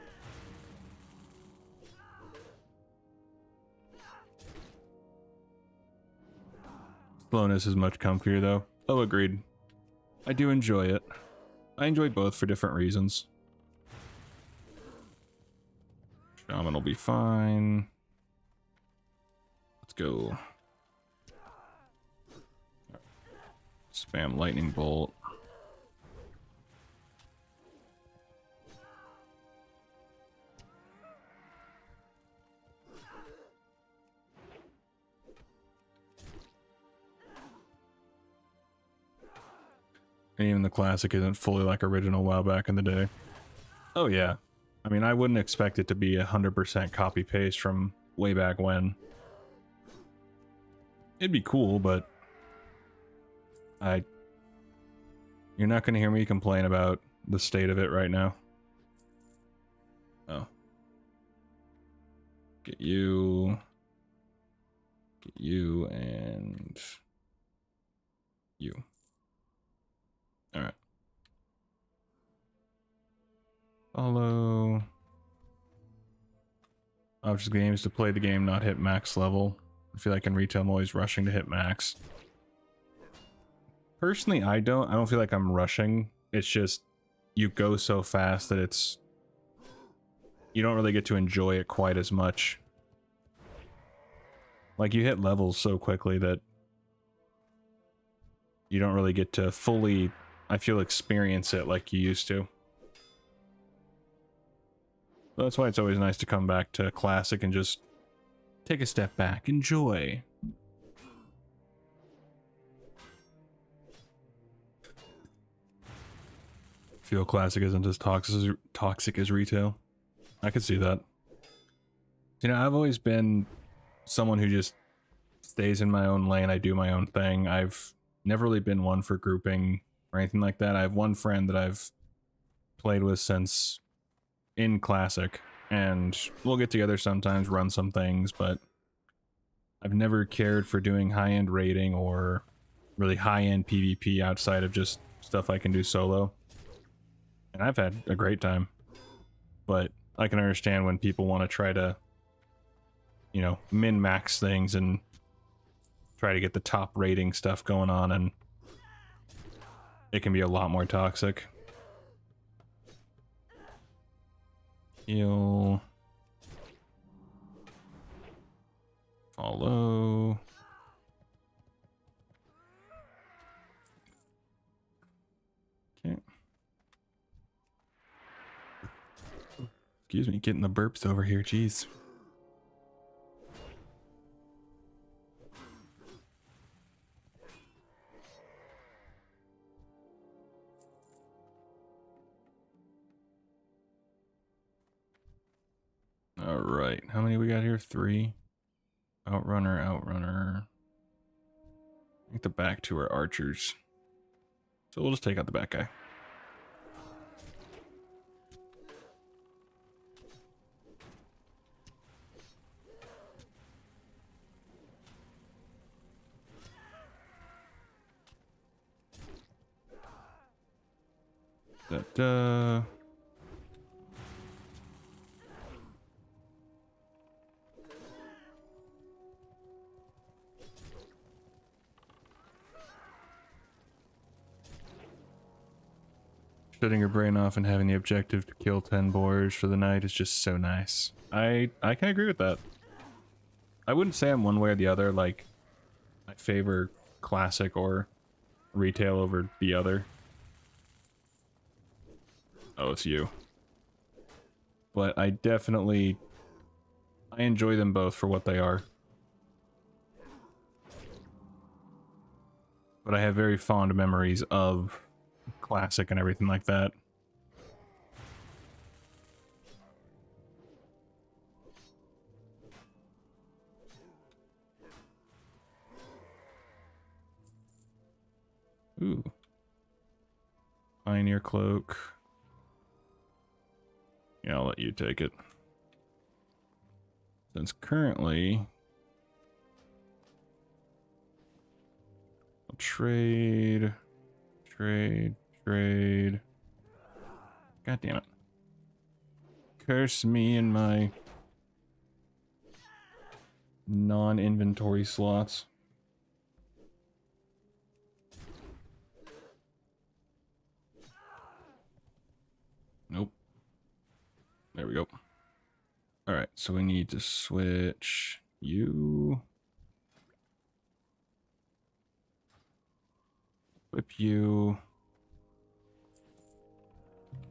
Sylvanas is much comfier though. Oh, agreed. I do enjoy it. I enjoy both for different reasons. Shaman will be fine. Let's go. Spam lightning bolt. And even the classic isn't fully like original WoW back in the day. Oh yeah. I mean, I wouldn't expect it to be 100% copy paste from way back when. It'd be cool, but you're not going to hear me complain about the state of it right now. Oh. Get you, and you. All right. Follow. Object games to play the game, not hit max level. I feel like in retail I'm always rushing to hit max. Personally, I don't feel like I'm rushing. It's just you go so fast that you don't really get to enjoy it quite as much. Like you hit levels so quickly that you don't really get to fully, I feel, experience it like you used to. But that's why it's always nice to come back to Classic and just take a step back, enjoy. Feel Classic isn't as toxic as retail. I could see that. You know, I've always been someone who just stays in my own lane. I do my own thing. I've never really been one for grouping or anything like that. I have one friend that I've played with since in Classic, and we'll get together sometimes, run some things, but I've never cared for doing high-end raiding or really high-end PvP outside of just stuff I can do solo. And I've had a great time, but I can understand when people want to try to, you know, min-max things and try to get the top rating stuff going on, and it can be a lot more toxic. Heal. Follow. Okay. Excuse me, getting the burps over here, jeez. All right, how many we got here? 3. Outrunner. I think the back 2 are archers. So we'll just take out the back guy. Da-da. Shutting your brain off and having the objective to kill 10 boars for the night is just so nice. I can agree with that. I wouldn't say I'm one way or the other, like I favor Classic or retail over the other. Oh, it's you. But I enjoy them both for what they are. But I have very fond memories of Classic and everything like that. Ooh. Pioneer cloak. Yeah, I'll let you take it. Since currently... I'll trade... God damn it. Curse me and my non-inventory slots. Nope. There we go. Alright, so we need to switch you. Whip you.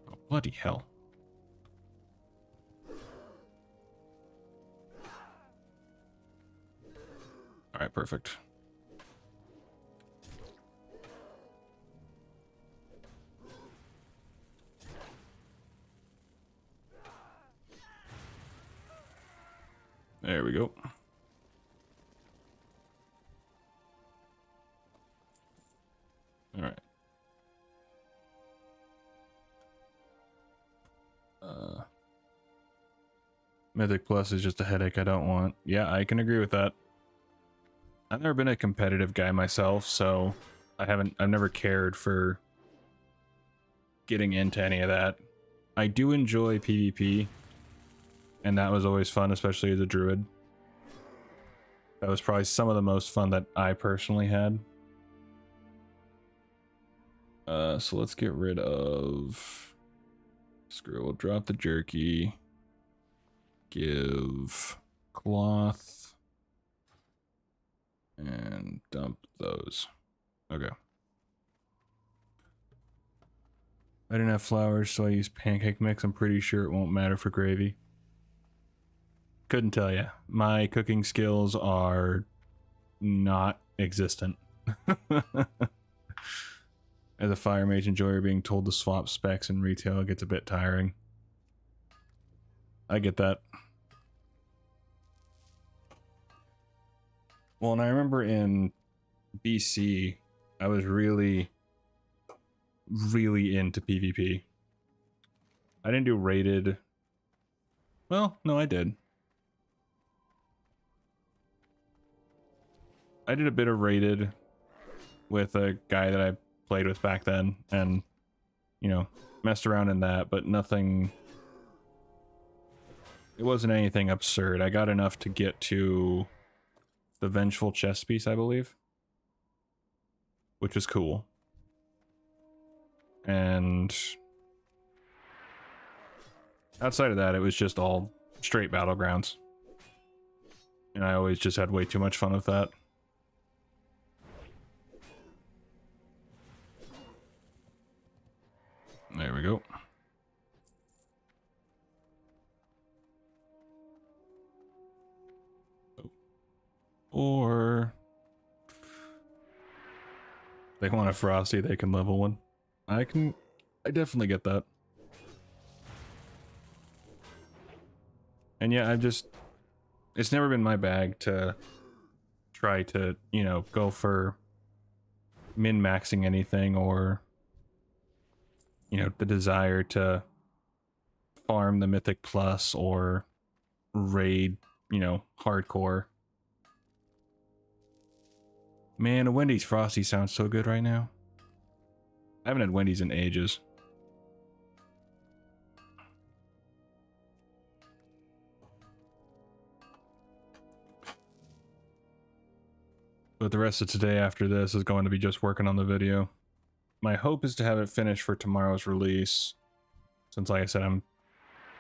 Oh, bloody hell. Alright, perfect. There we go. All right. Mythic Plus is just a headache I don't want. Yeah, I can agree with that. I've never been a competitive guy myself, so I've never cared for getting into any of that. I do enjoy PvP, and that was always fun, especially as a druid. That was probably some of the most fun that I personally had. So let's get rid of... Screw it, we'll drop the jerky. Give cloth. And dump those. Okay. I didn't have flours, so I used pancake mix. I'm pretty sure it won't matter for gravy. Couldn't tell you. My cooking skills are not existent. As a fire mage enjoyer, being told to swap specs in retail gets a bit tiring. I get that. Well, and I remember in BC, I was really into PvP. I didn't do rated. Well, no, I did. I did a bit of rated with a guy that I played with back then, and, you know, messed around in that, but nothing... It wasn't anything absurd. I got enough to get to the Vengeful chest piece, I believe, which was cool. And outside of that, it was just all straight battlegrounds. And I always just had way too much fun with that. There we go. Or they want a Frosty, they can level one. I definitely get that. And yeah, it's never been my bag to try to, you know, go for min-maxing anything, or, you know, the desire to farm the Mythic Plus or raid, you know, hardcore. Man, a Wendy's Frosty sounds so good right now. I haven't had Wendy's in ages. But the rest of today after this is going to be just working on the video. My hope is to have it finished for tomorrow's release, since, like I said,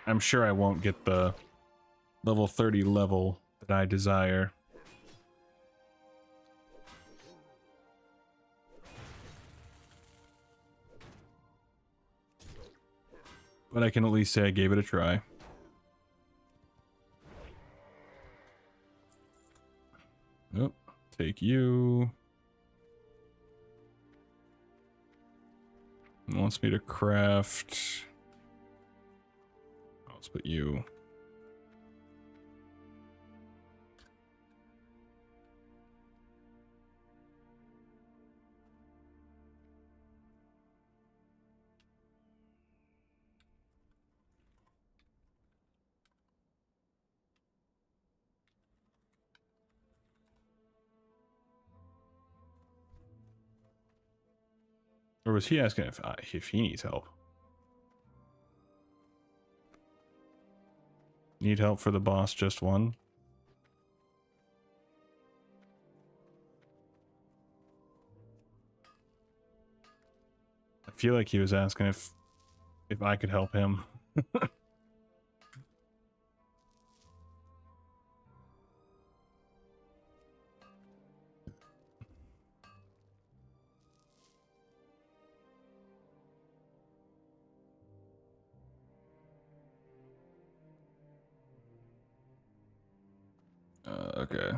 I'm sure I won't get the level 30 level that I desire. But I can at least say I gave it a try. Oh, take you. It wants me to craft. Let's put you. Or was he asking if he needs help? Need help for the boss, just one? I feel like he was asking if I could help him. Okay.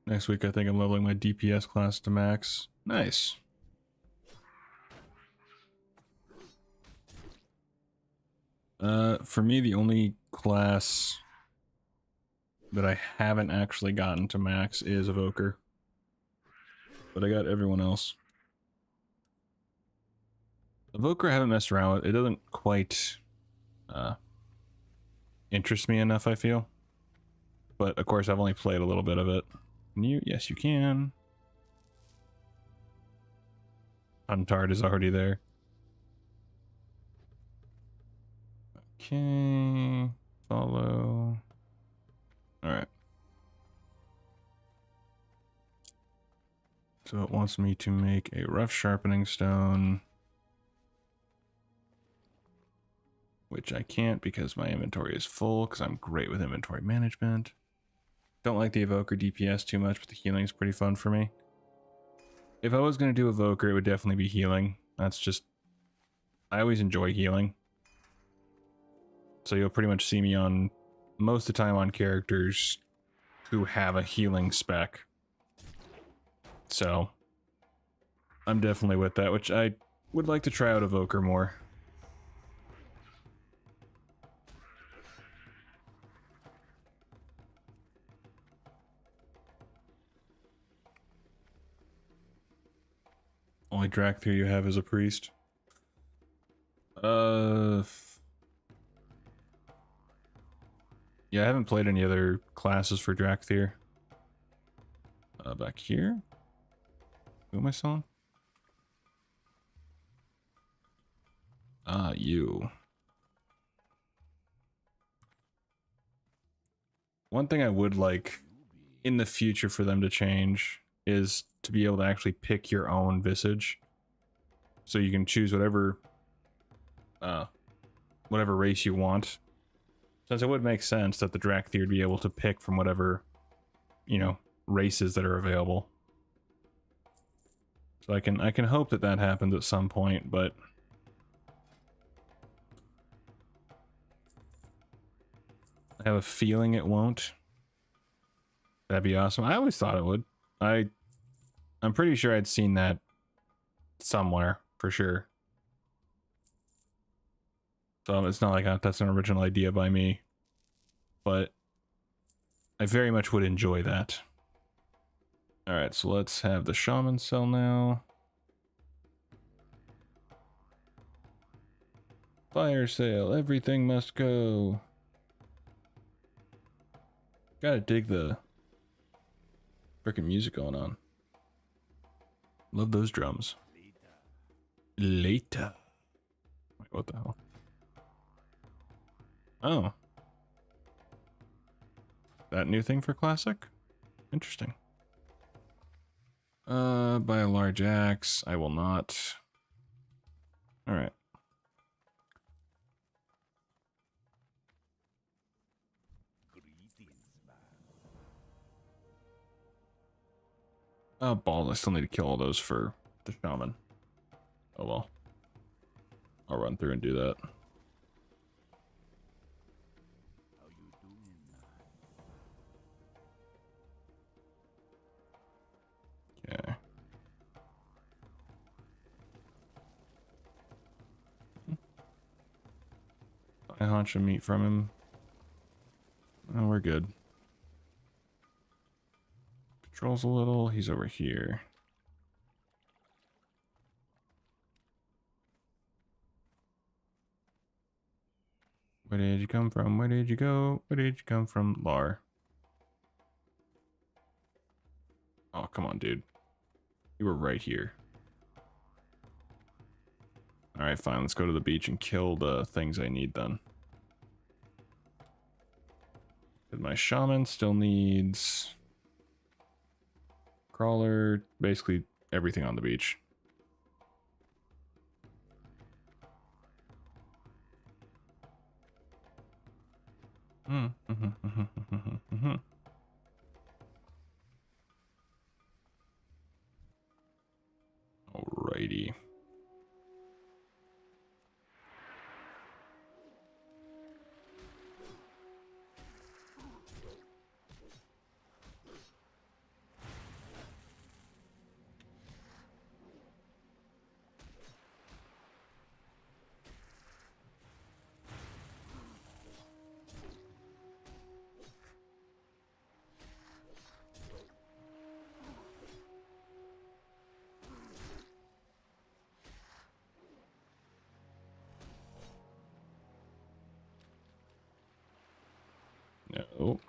Next week, I think I'm leveling my DPS class to max. Nice. For me, the only class that I haven't actually gotten to max is Evoker. But I got everyone else. Evoker I haven't messed around with. It doesn't quite interest me enough, I feel. But of course, I've only played a little bit of it. Can you? Yes, you can. Untard is already there. Okay. Follow. Alright. So it wants me to make a rough sharpening stone. Which I can't because my inventory is full, because I'm great with inventory management. Don't like the Evoker DPS too much, but the healing is pretty fun for me. If I was going to do Evoker, it would definitely be healing. That's just... I always enjoy healing. So you'll pretty much see me on... most of the time on characters who have a healing spec. So... I'm definitely with that, which I would like to try out Evoker more. Only Drakthir you have as a priest. Yeah, I haven't played any other classes for Drakthir. Back here? Who am I selling? Ah, you. One thing I would like in the future for them to change is to be able to actually pick your own visage. So you can choose whatever race you want. Since it would make sense that the Drakthir would be able to pick from whatever, you know, races that are available. So I can hope that that happens at some point, but I have a feeling it won't. That'd be awesome. I always thought it would. I'm pretty sure I'd seen that somewhere for sure. So it's not like that's an original idea by me, but I very much would enjoy that. All right, so let's have the shaman cell now. Fire sale, everything must go. Gotta dig the freaking music going on. Love those drums. Later. Wait, what the hell? Oh. That new thing for Classic? Interesting. Buy a large axe. I will not. Alright. Balls. I still need to kill all those for the shaman. Oh well. I'll run through and do that. Okay. I hunch some meat from him. Oh, we're good. Patrols a little. He's over here. Where did you come from? Where did you go? Where did you come from? Lar. Oh, come on, dude. You were right here. Alright, fine. Let's go to the beach and kill the things I need then. My shaman still needs... crawler. Basically everything on the beach. Alrighty. No.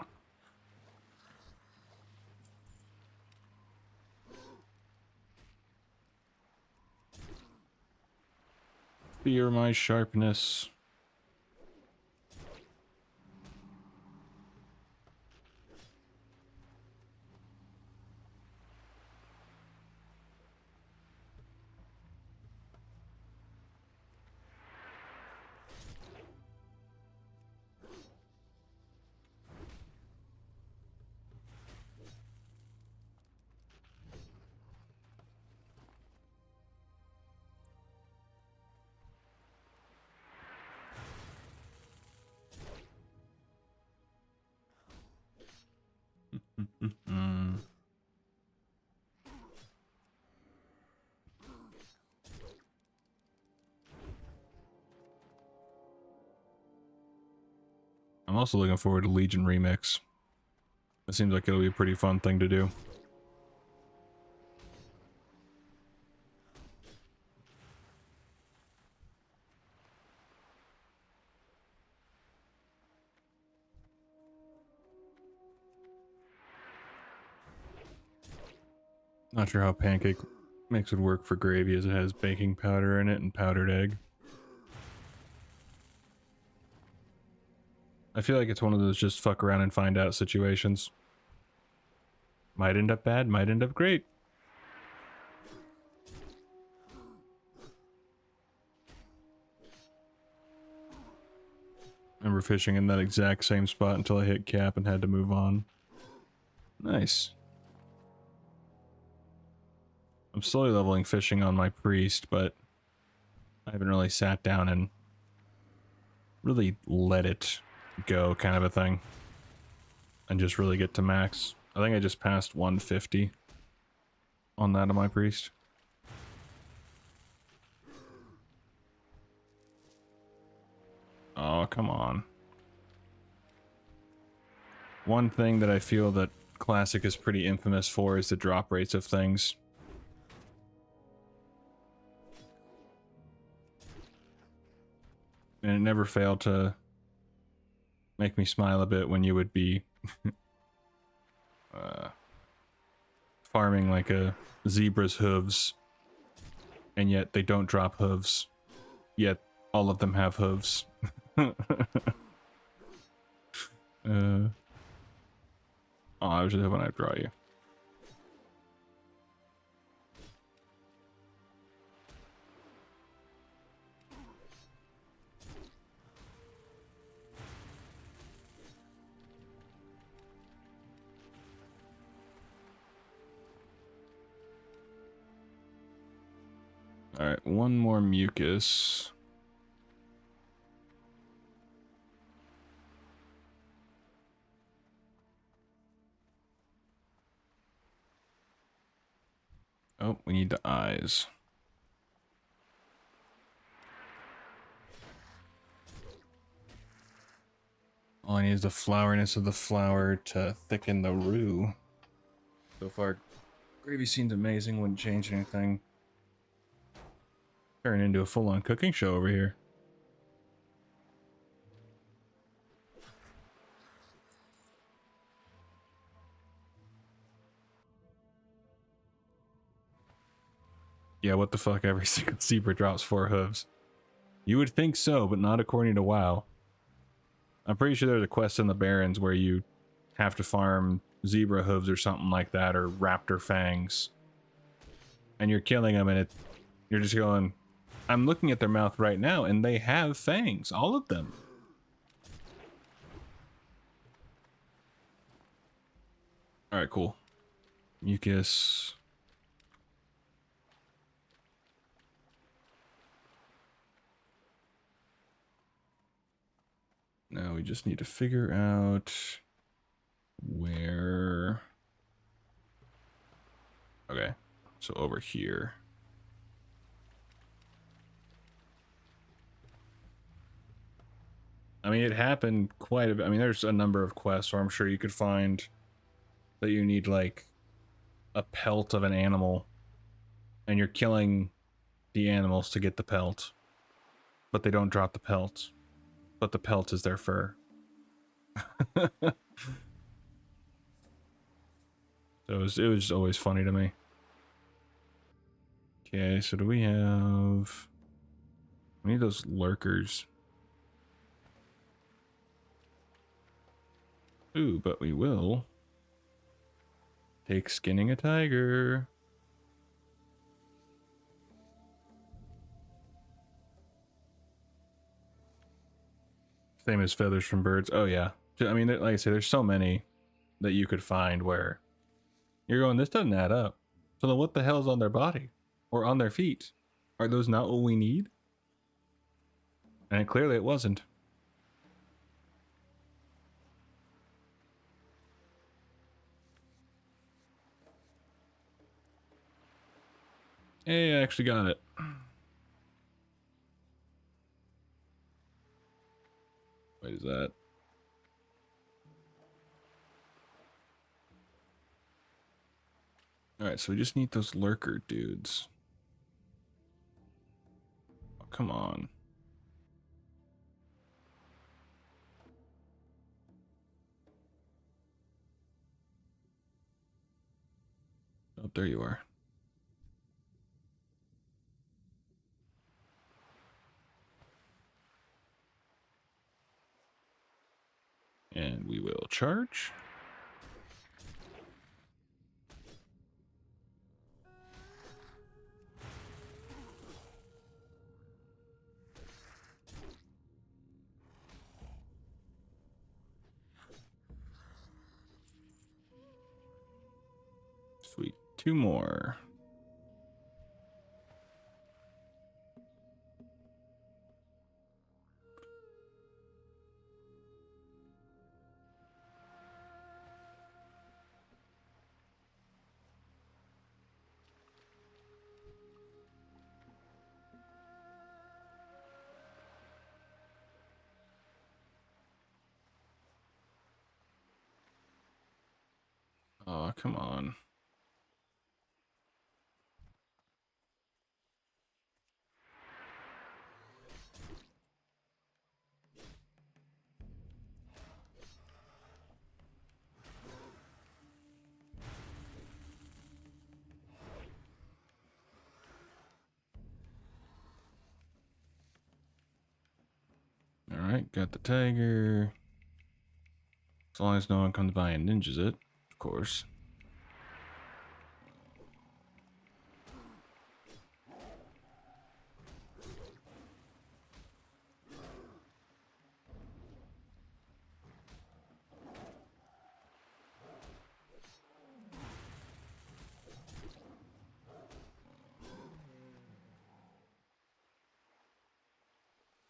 Fear my sharpness. I'm also looking forward to Legion Remix. It seems like it'll be a pretty fun thing to do. Not sure how pancake mix would work for gravy, as it has baking powder in it and powdered egg. I feel like it's one of those just fuck around and find out situations. Might end up bad, might end up great. I remember fishing in that exact same spot until I hit cap and had to move on. Nice. I'm slowly leveling fishing on my priest, but I haven't really sat down and really let it go, kind of a thing. And just really get to max. I think I just passed 150 on that of my priest. Oh, come on. One thing that I feel that Classic is pretty infamous for is the drop rates of things. And it never failed to make me smile a bit when you would be farming like a zebra's hooves, and yet they don't drop hooves, yet all of them have hooves. Oh, I was just hoping I'd draw you. Alright, one more mucus. Oh, we need the eyes. All I need is the floweriness of the flower to thicken the roux. So far, gravy seems amazing, wouldn't change anything. Turn into a full-on cooking show over here. Yeah, what the fuck, every single zebra drops 4 hooves. You would think so, but not according to WoW. I'm pretty sure there's a quest in the Barrens where you have to farm zebra hooves or something like that, or raptor fangs. And you're killing them, and you're just going, I'm looking at their mouth right now, and they have fangs, all of them. Alright, cool. Mucus. Now we just need to figure out where... Okay, so over here. I mean, it happened quite a bit. I mean, there's a number of quests where I'm sure you could find that you need, like, a pelt of an animal, and you're killing the animals to get the pelt, but they don't drop the pelt, but the pelt is their fur. So it was always funny to me. Okay, so do we have... We need those lurkers. Ooh, but we will take skinning a tiger. Same as feathers from birds. Oh yeah. I mean, like I say, there's so many that you could find where you're going, this doesn't add up. So then what the hell's on their body? Or on their feet? Are those not what we need? And clearly it wasn't. Hey, I actually got it. What is that? Alright, so we just need those lurker dudes. Oh, come on. Oh, there you are. And we will charge. Sweet. 2 more. Oh, come on. Alright, got the tiger. As long as no one comes by and ninjas it, of course.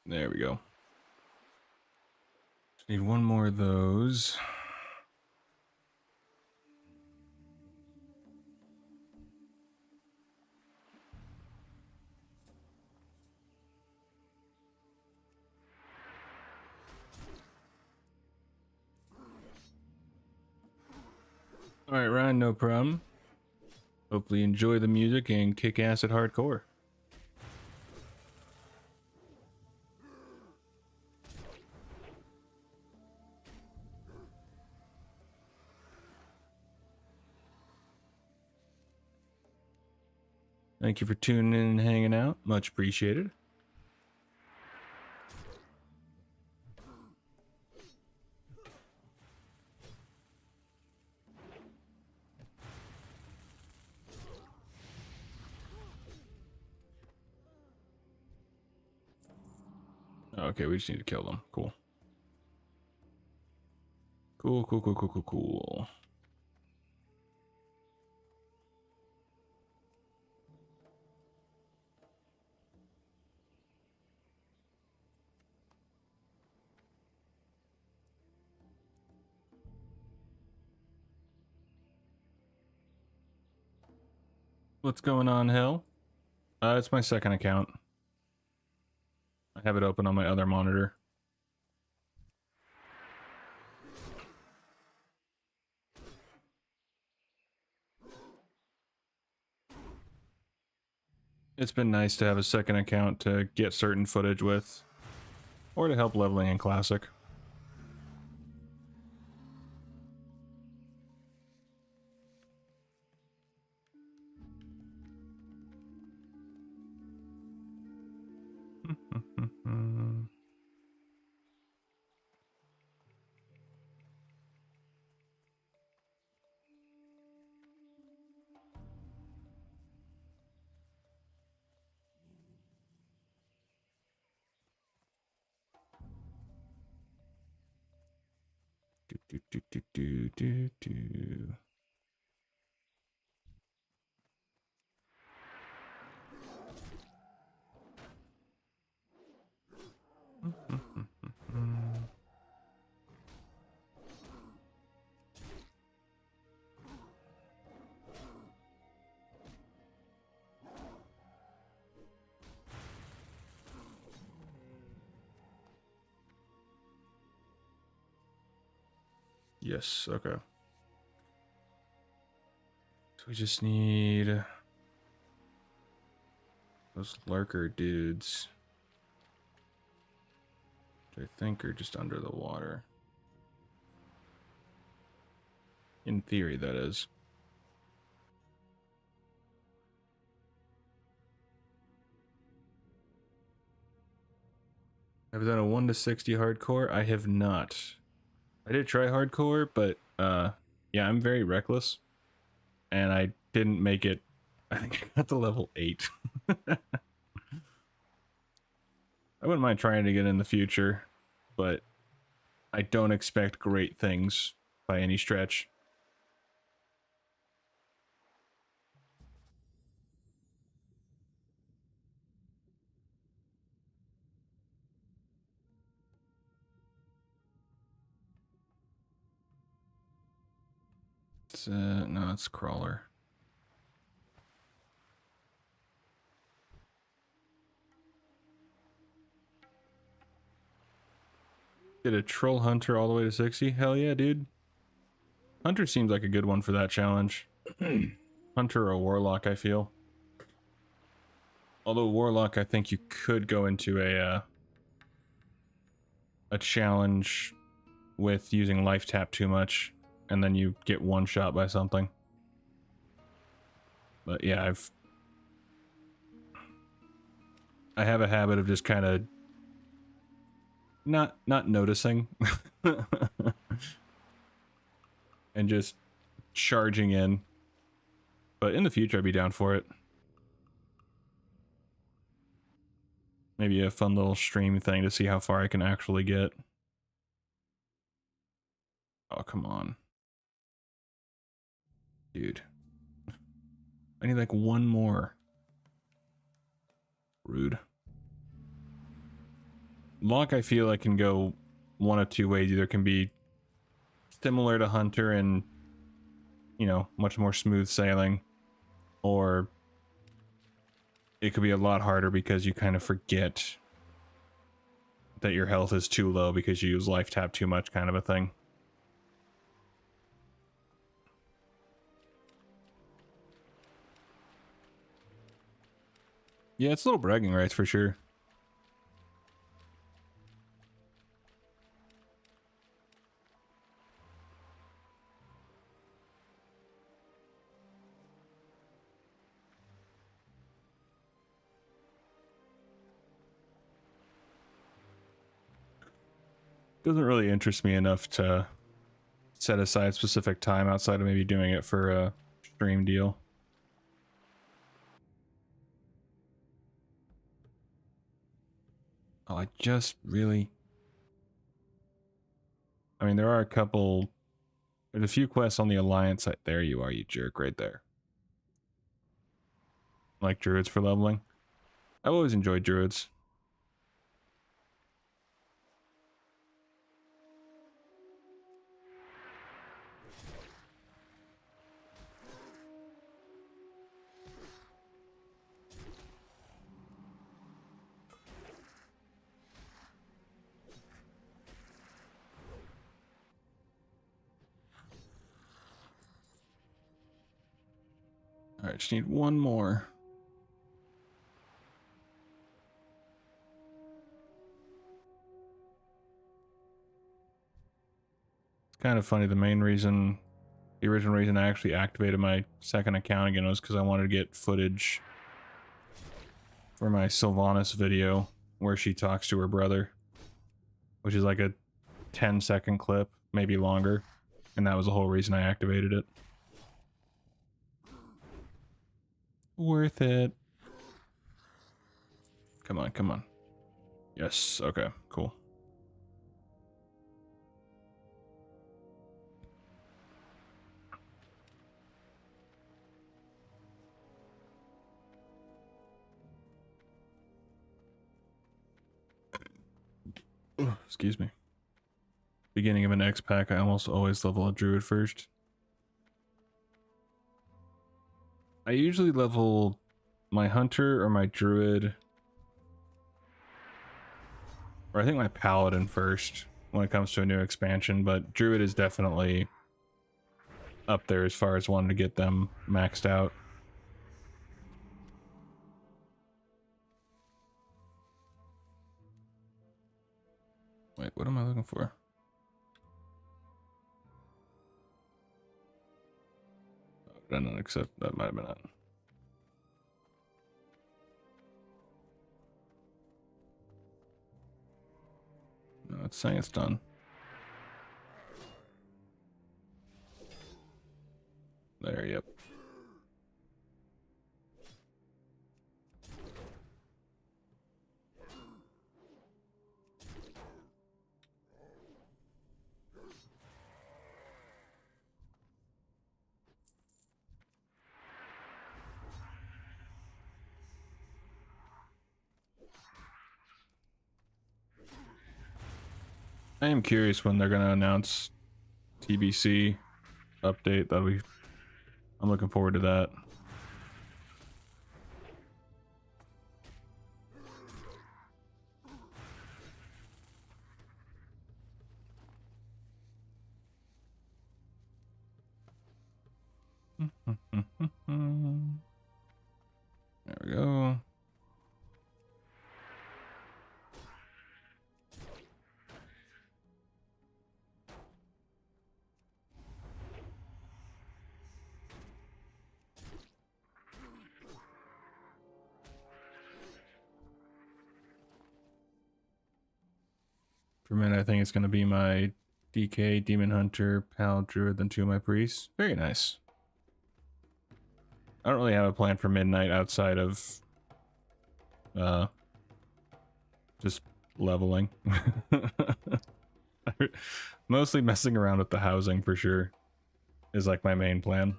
There we go. Just need 1 more of those. Alright, Ryan, no problem. Hopefully you enjoy the music and kick ass at hardcore. Thank you for tuning in and hanging out. Much appreciated. Okay, we just need to kill them. Cool. Cool, cool, cool, cool, cool, cool. What's going on, Hell? It's my second account. I have it open on my other monitor. It's been nice to have a second account to get certain footage with, or to help leveling in Classic. Do, do, do, do, do, do. Yes, okay. So we just need those lurker dudes, which I think are just under the water. In theory, that is. I've done a 1 to 60 hardcore. I have not. I did try hardcore, but yeah, I'm very reckless. And I didn't make it. I think I got to level 8. I wouldn't mind trying it again in the future, but I don't expect great things by any stretch. It's, no, it's crawler. Did a troll hunter all the way to 60? Hell yeah, dude. Hunter seems like a good one for that challenge. Hunter or warlock, I feel. Although warlock, I think you could go into a challenge with using life tap too much, and then you get one shot by something. But yeah, I have a habit of just kind of not noticing and just charging in. But in the future, I'd be down for it. Maybe a fun little stream thing to see how far I can actually get. Oh, come on. Dude. I need like one more. Rude. Lock, I feel like can go one of two ways. Either can be similar to Hunter and, you know, much more smooth sailing, or it could be a lot harder because you kind of forget that your health is too low because you use life tap too much, kind of a thing. Yeah, it's little bragging rights for sure. Doesn't really interest me enough to set aside specific time outside of maybe doing it for a stream deal. Oh, I just really... I mean, there are a couple... There's a few quests on the Alliance site. There you are, you jerk, right there. Like druids for leveling. I've always enjoyed druids. Alright, just need one more. It's kind of funny, the original reason I actually activated my second account again was because I wanted to get footage for my Sylvanas video where she talks to her brother, which is like a 10-second clip, maybe longer, and that was the whole reason I activated it. Worth it. Come on, come on. Yes, okay, cool. Excuse me. Beginning of an X pack, I almost always level a druid first. I usually level my hunter or my druid, or I think my paladin first when it comes to a new expansion, but druid is definitely up there as far as wanting to get them maxed out. Wait, what am I looking for? Did I not accept? That might have been it. No, it's saying it's done. There, yep. I am curious when they're gonna announce TBC update. I'm looking forward to that. There we go. For a minute, I think it's going to be my DK, Demon Hunter, Pal, Druid, then 2 of my priests. Very nice. I don't really have a plan for midnight outside of just leveling. Mostly messing around with the housing for sure is like my main plan.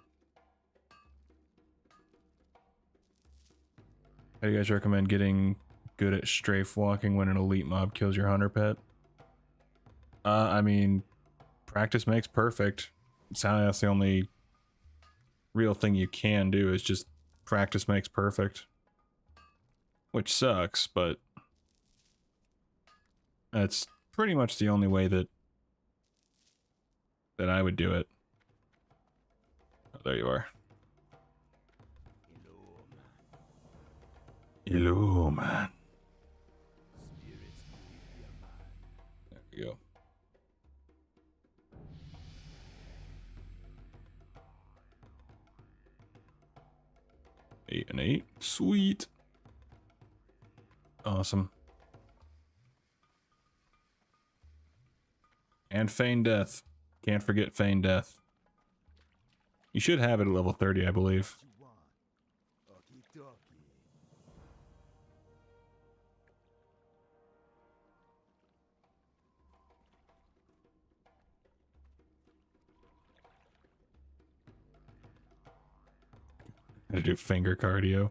How do you guys recommend getting good at strafe walking when an elite mob kills your hunter pet? I mean, practice makes perfect. Sounding that's the only real thing you can do is just practice makes perfect. Which sucks, but that's pretty much the only way that I would do it. Oh, there you are. Hello, man. There we go. 8 and 8. Sweet. Awesome. And Feign Death. Can't forget Feign Death. You should have it at level 30, I believe. Gotta do finger cardio.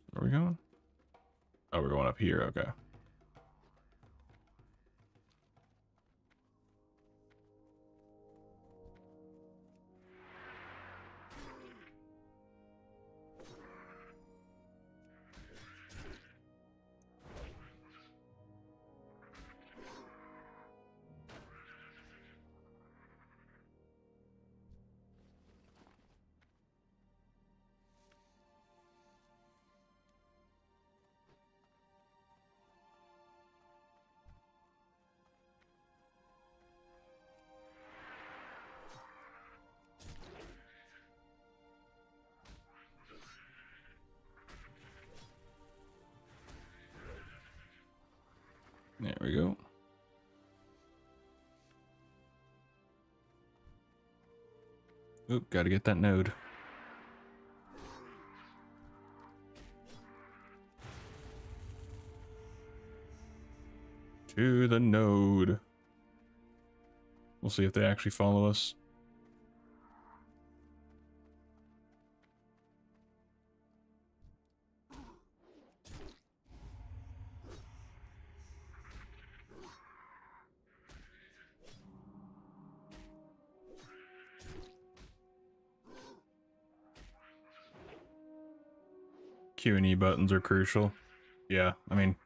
Where are we going? Oh, we're going up here, okay. There we go. Oop, gotta get that node. To the node. We'll see if they actually follow us. Q and E buttons are crucial. Yeah, I mean,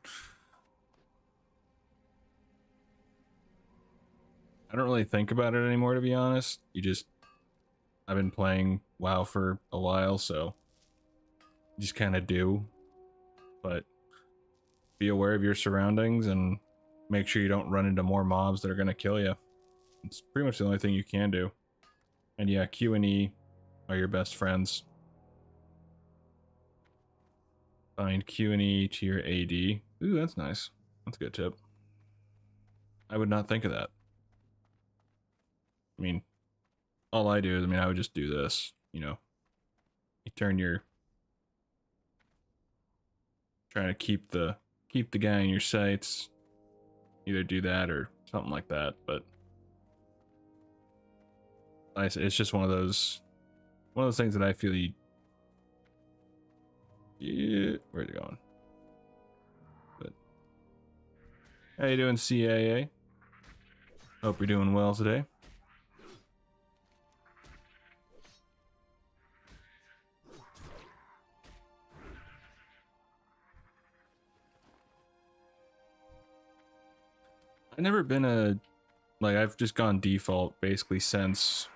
I don't really think about it anymore, to be honest. I've been playing WoW for a while, so you just kind of do. But be aware of your surroundings and make sure you don't run into more mobs that are going to kill you. It's pretty much the only thing you can do. And yeah, Q and E are your best friends. Find Q and E to your AD. Ooh, that's nice. That's a good tip. I would not think of that. I mean, all I do is, I would just do this, you know. You turn your... Trying to keep the guy in your sights. Either do that or something like that, but... It's just one of those things that I feel you... Yeah, where's it going? But how you doing, CAA? Hope you're doing well today. I've never been a... Like, I've just gone default basically since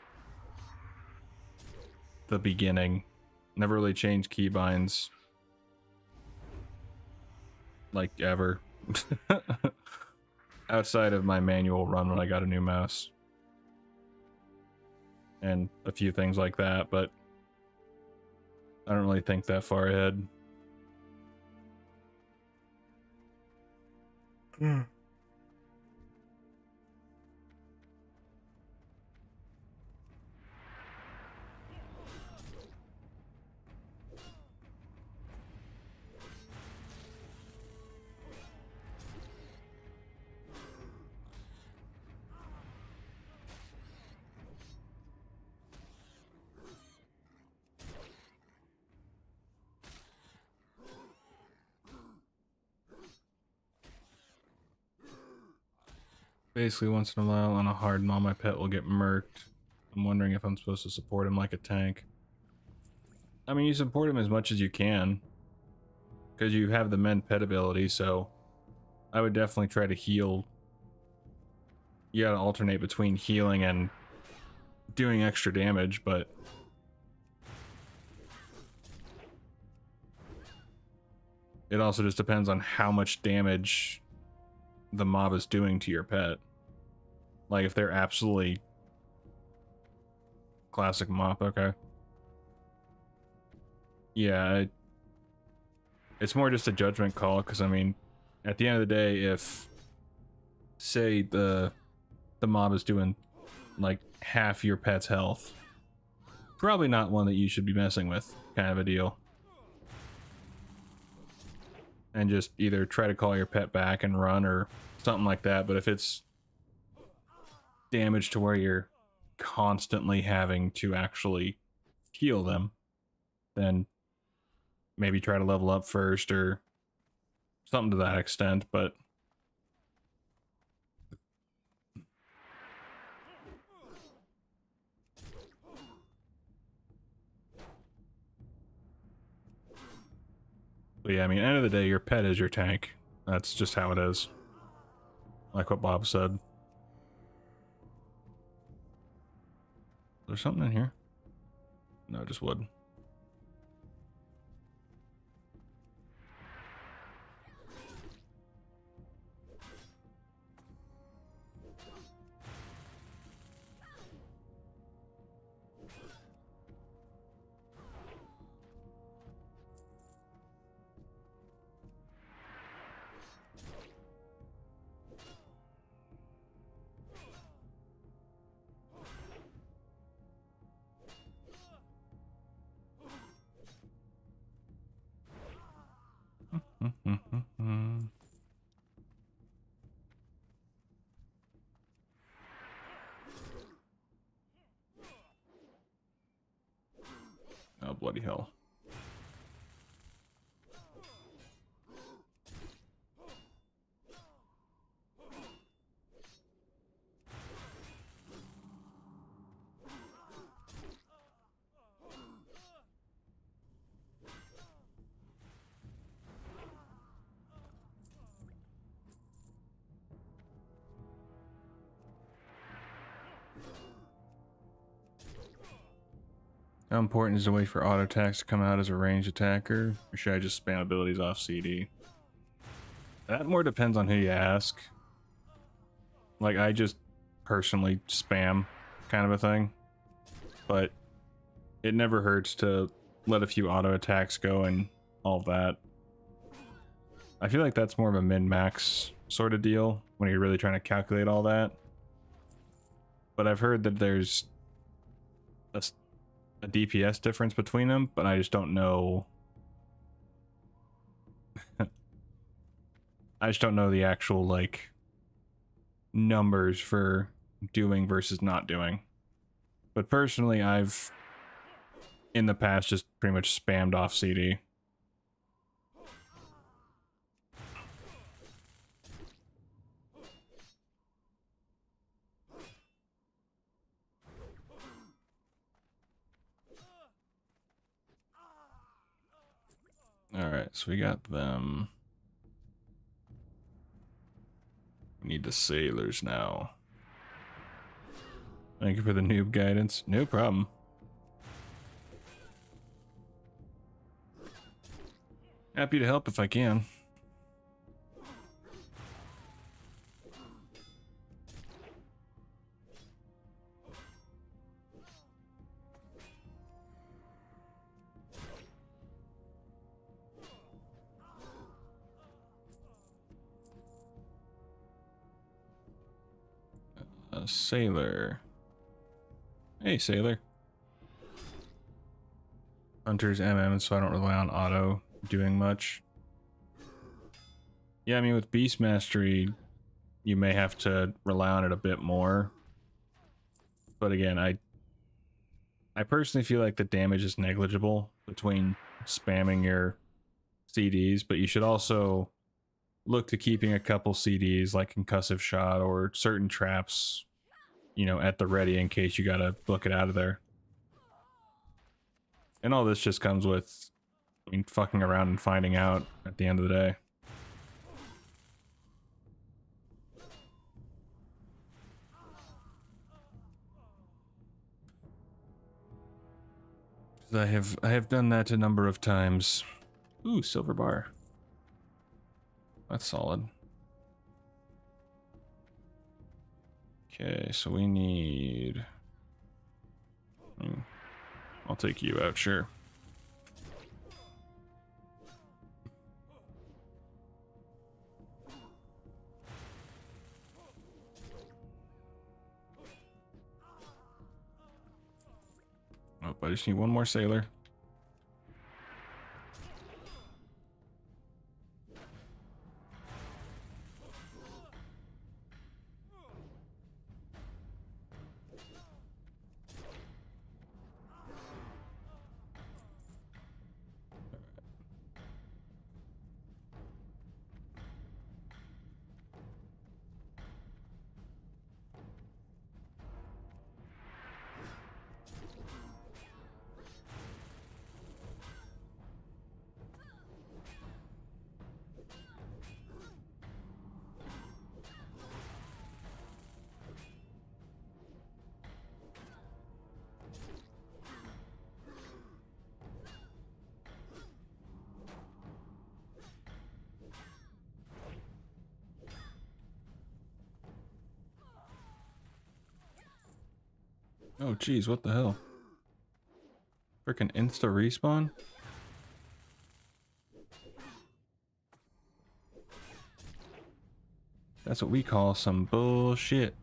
the beginning. Never really changed keybinds. Like, ever. Outside of my manual run when I got a new mouse. And a few things like that, but I don't really think that far ahead. Basically, once in a while on a hard mall, my pet will get murked. I'm wondering if I'm supposed to support him like a tank. I mean, you support him as much as you can. Because you have the mend pet ability, so... I would definitely try to heal. You gotta alternate between healing and doing extra damage, but... It also just depends on how much damage the mob is doing to your pet. Like, if they're absolutely... Classic mop, okay. Yeah, it's more just a judgment call, because, I mean, at the end of the day, if... Say the mob is doing, like, half your pet's health, probably not one that you should be messing with, kind of a deal. And just either try to call your pet back and run or something like that. But if it's damage to where you're constantly having to actually heal them, then maybe try to level up first or something to that extent. But yeah, I mean, end of the day, your pet is your tank. That's just how it is. Like what Bob said. There's something in here? No, just wood. Oh, bloody hell. How important is the wait for auto attacks to come out as a ranged attacker? Or should I just spam abilities off CD? That more depends on who you ask. Like, I just personally spam kind of a thing. But it never hurts to let a few auto attacks go and all that. I feel like that's more of a min-max sort of deal when you're really trying to calculate all that. But I've heard that there's a DPS difference between them, but I just don't know. I just don't know the actual, like, numbers for doing versus not doing. But personally, I've in the past just pretty much spammed off CD. Alright, so we got them. We need the sailors now. Thank you for the noob guidance. No problem. Happy to help if I can. A sailor. Hey, sailor. Hunter's MM, so I don't rely on auto doing much. Yeah, I mean, with Beast Mastery, you may have to rely on it a bit more. But again, I personally feel like the damage is negligible between spamming your CDs, but you should also look to keeping a couple CDs like Concussive Shot or certain traps, you know, at the ready in case you gotta book it out of there. And all this just comes with, I mean, fucking around and finding out at the end of the day. I have done that a number of times. Ooh, silver bar. That's solid. Okay, so we need... I'll take you out, sure. Oh, I just need one more sailor. Oh, geez, what the hell? Freaking insta respawn? That's what we call some bullshit.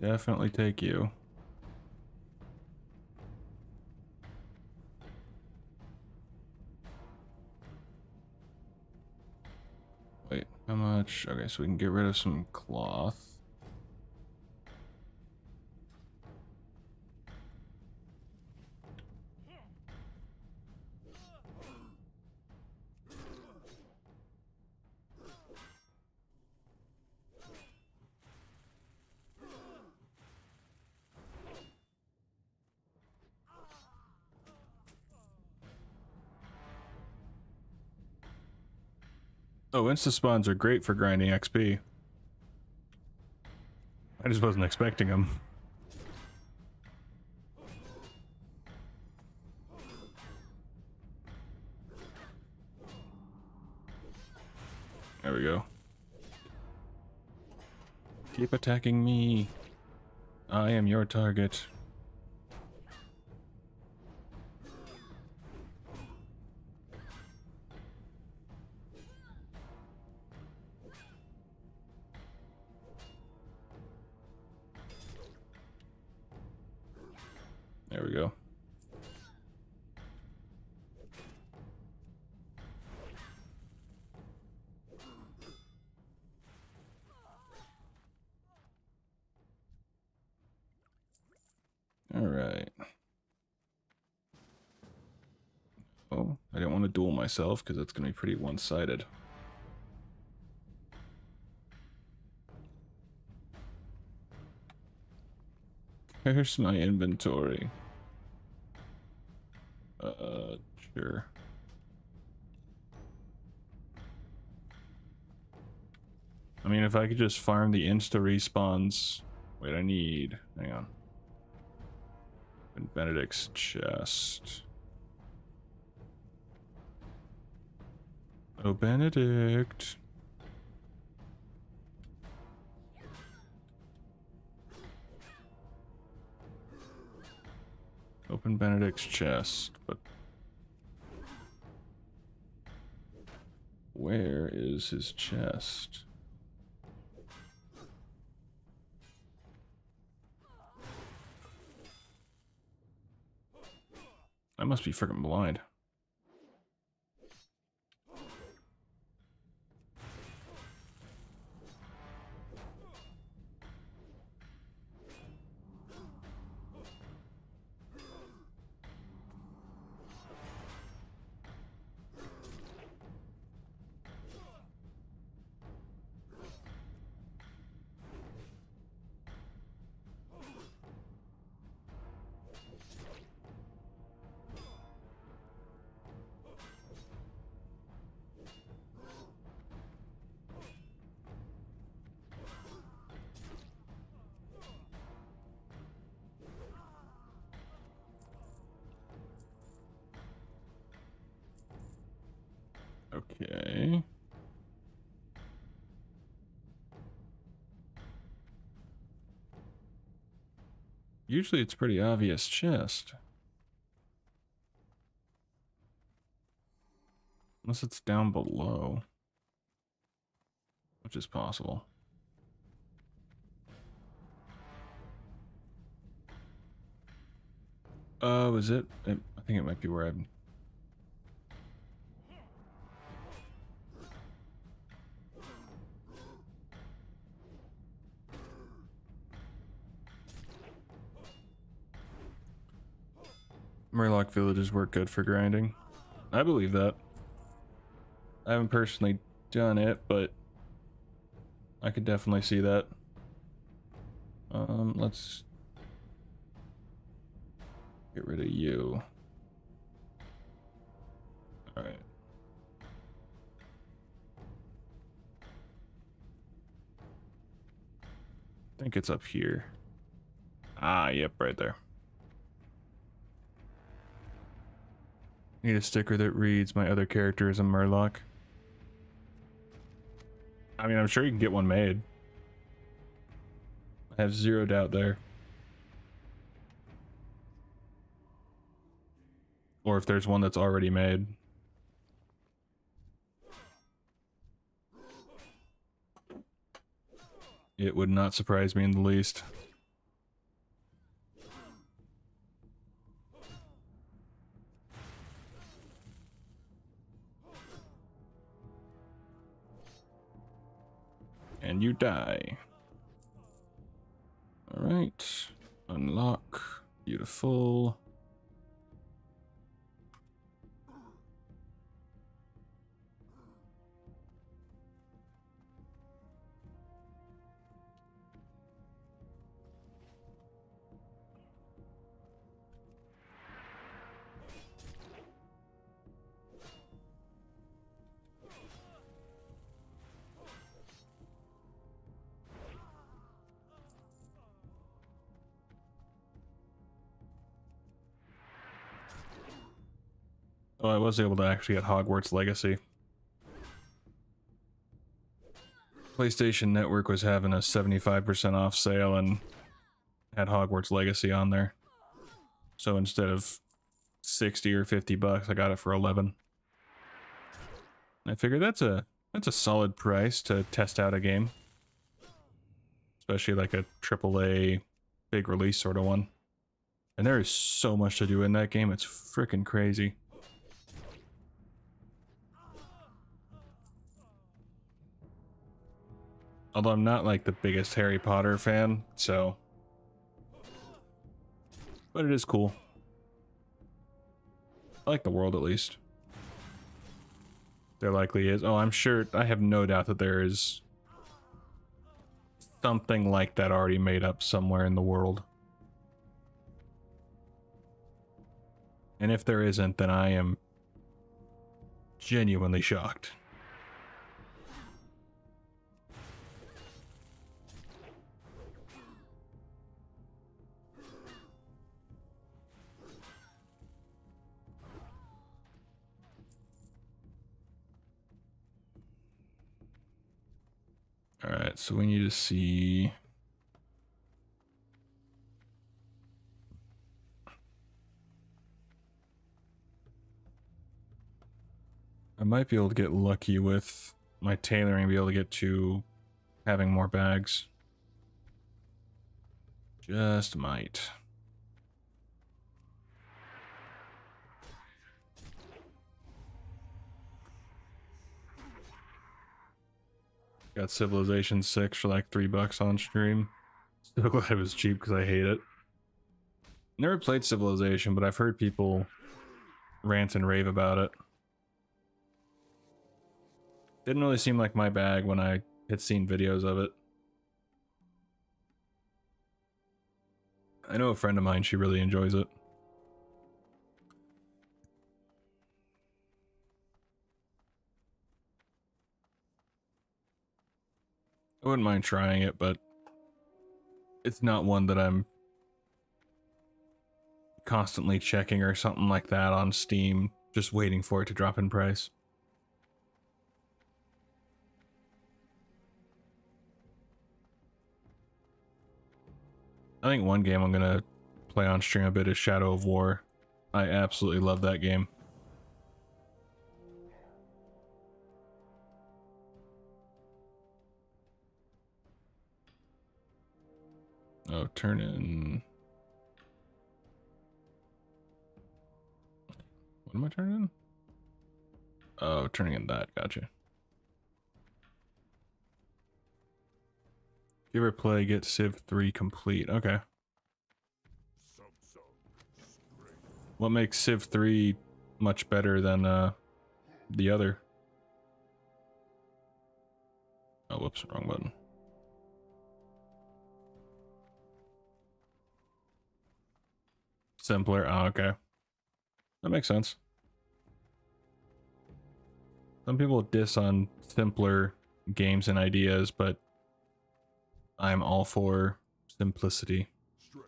Definitely take you. Wait, how much? Okay, so we can get rid of some cloth. Oh, insta spawns are great for grinding XP. I just wasn't expecting them. There we go. Keep attacking me. I am your target. There we go. All right. Oh, I didn't want to duel myself because that's going to be pretty one-sided. Here's my inventory. Sure. I mean, if I could just farm the insta respawns. Wait, hang on. Benedict's chest. Oh, Benedict. Open Benedict's chest, but where is his chest? I must be freaking blind. Okay. Usually it's pretty obvious chest. Unless it's down below. Which is possible. Oh, is it? I think it might be where I'm... Murloc villages work good for grinding. I believe that. I haven't personally done it, but I could definitely see that. Let's get rid of you. Alright. I think it's up here. Ah, yep, right there. Need a sticker that reads my other character is a Murloc. I mean, I'm sure you can get one made. I have zero doubt there. Or if there's one that's already made. It would not surprise me in the least. And you die. Alright. Unlock. Beautiful. Oh, I was able to actually get Hogwarts Legacy. PlayStation Network was having a 75% off sale and had Hogwarts Legacy on there. So instead of 60 or 50 bucks, I got it for 11. I figured that's a solid price to test out a game. Especially like a AAA big release sort of one. And there is so much to do in that game, it's freaking crazy. Although I'm not like the biggest Harry Potter fan, so... But it is cool. I like the world at least. There likely is. Oh, I'm sure, I have no doubt that there is something like that already made up somewhere in the world. And if there isn't, then I am genuinely shocked. Alright, so we need to see... I might be able to get lucky with my tailoring, be able to get to having more bags. Just might. Got Civilization 6 for like $3 on stream. So glad it was cheap because I hate it. Never played Civilization, but I've heard people rant and rave about it. Didn't really seem like my bag when I had seen videos of it. I know a friend of mine, she really enjoys it. I wouldn't mind trying it, but it's not one that I'm constantly checking or something like that on Steam, just waiting for it to drop in price. I think one game I'm gonna play on stream a bit is Shadow of War. I absolutely love that game. Oh, turn in... What am I turning in? Oh, turning in that, gotcha. You ever play Get Civ 3 complete? Okay. What makes Civ 3 much better than the other? Oh, whoops, wrong button. Simpler. Oh, okay. That makes sense. Some people diss on simpler games and ideas, but I'm all for simplicity. For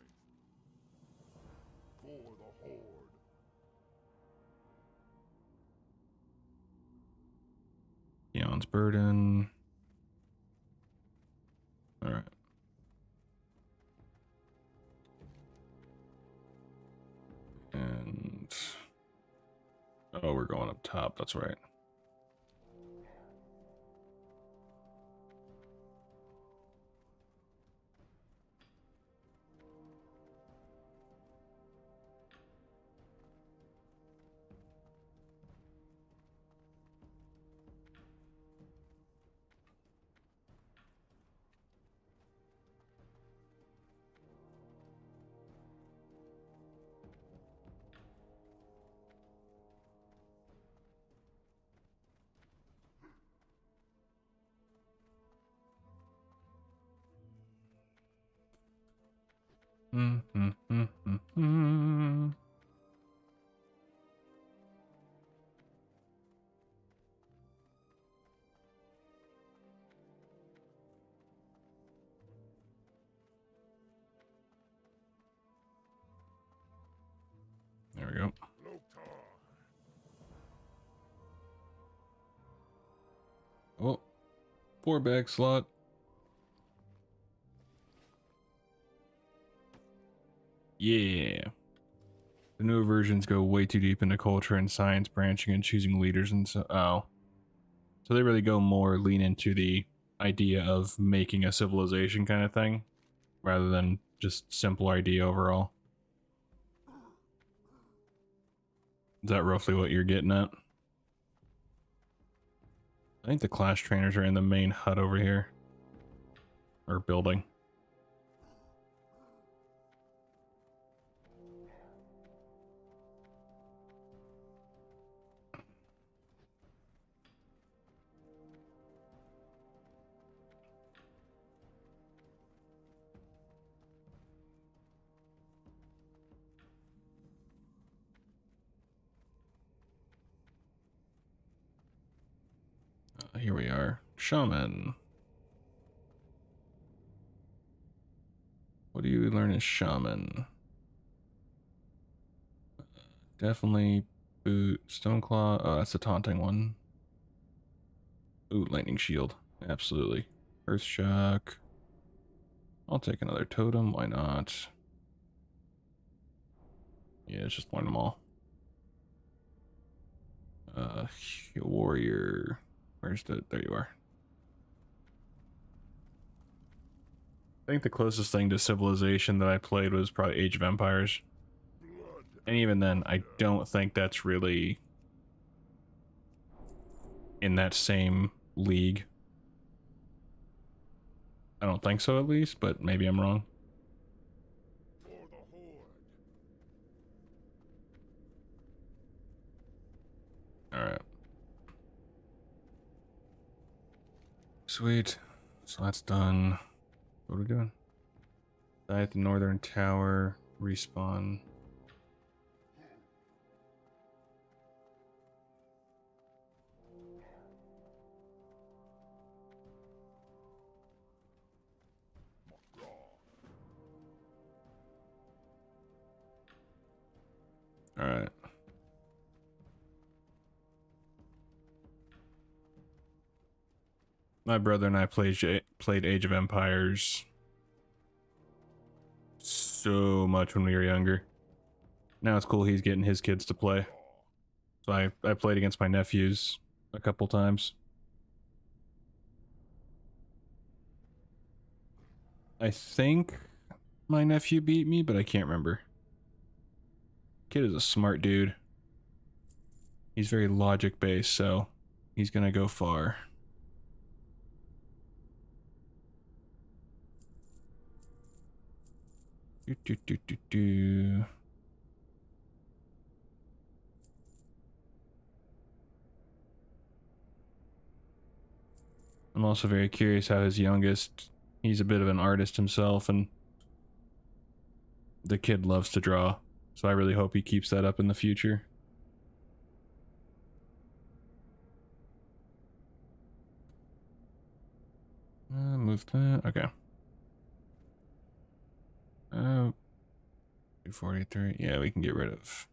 the Horde. Eon's Burden. Alright. And... Oh, we're going up top, that's right. There we go. Poor bag slot. Yeah. The newer versions go way too deep into culture and science branching and choosing leaders and so. Oh. So they really go more lean into the idea of making a civilization kind of thing rather than just simple idea overall. Is that roughly what you're getting at? I think the class trainers are in the main hut over here. Or building. Here we are. Shaman. What do you learn as Shaman? Definitely boot. Stoneclaw. Oh, that's the taunting one. Ooh, lightning shield. Absolutely. Earth shock. I'll take another totem. Why not? Yeah, just learn them all. Warrior. Where's the... There you are. I think the closest thing to Civilization that I played was probably Age of Empires. And even then, I don't think that's really in that same league. I don't think so, at least, but maybe I'm wrong. For the Horde. Alright. Sweet. So that's done. What are we doing? Die at the northern tower. Respawn. Alright. My brother and I played Age of Empires so much when we were younger. Now it's cool he's getting his kids to play. So I played against my nephews a couple times. I think my nephew beat me, but I can't remember. Kid is a smart dude. He's very logic based, so he's gonna go far. Do. I'm also very curious how his youngest, he's a bit of an artist himself, and the kid loves to draw. So I really hope he keeps that up in the future. Move that. Okay. 243. Yeah, we can get rid of.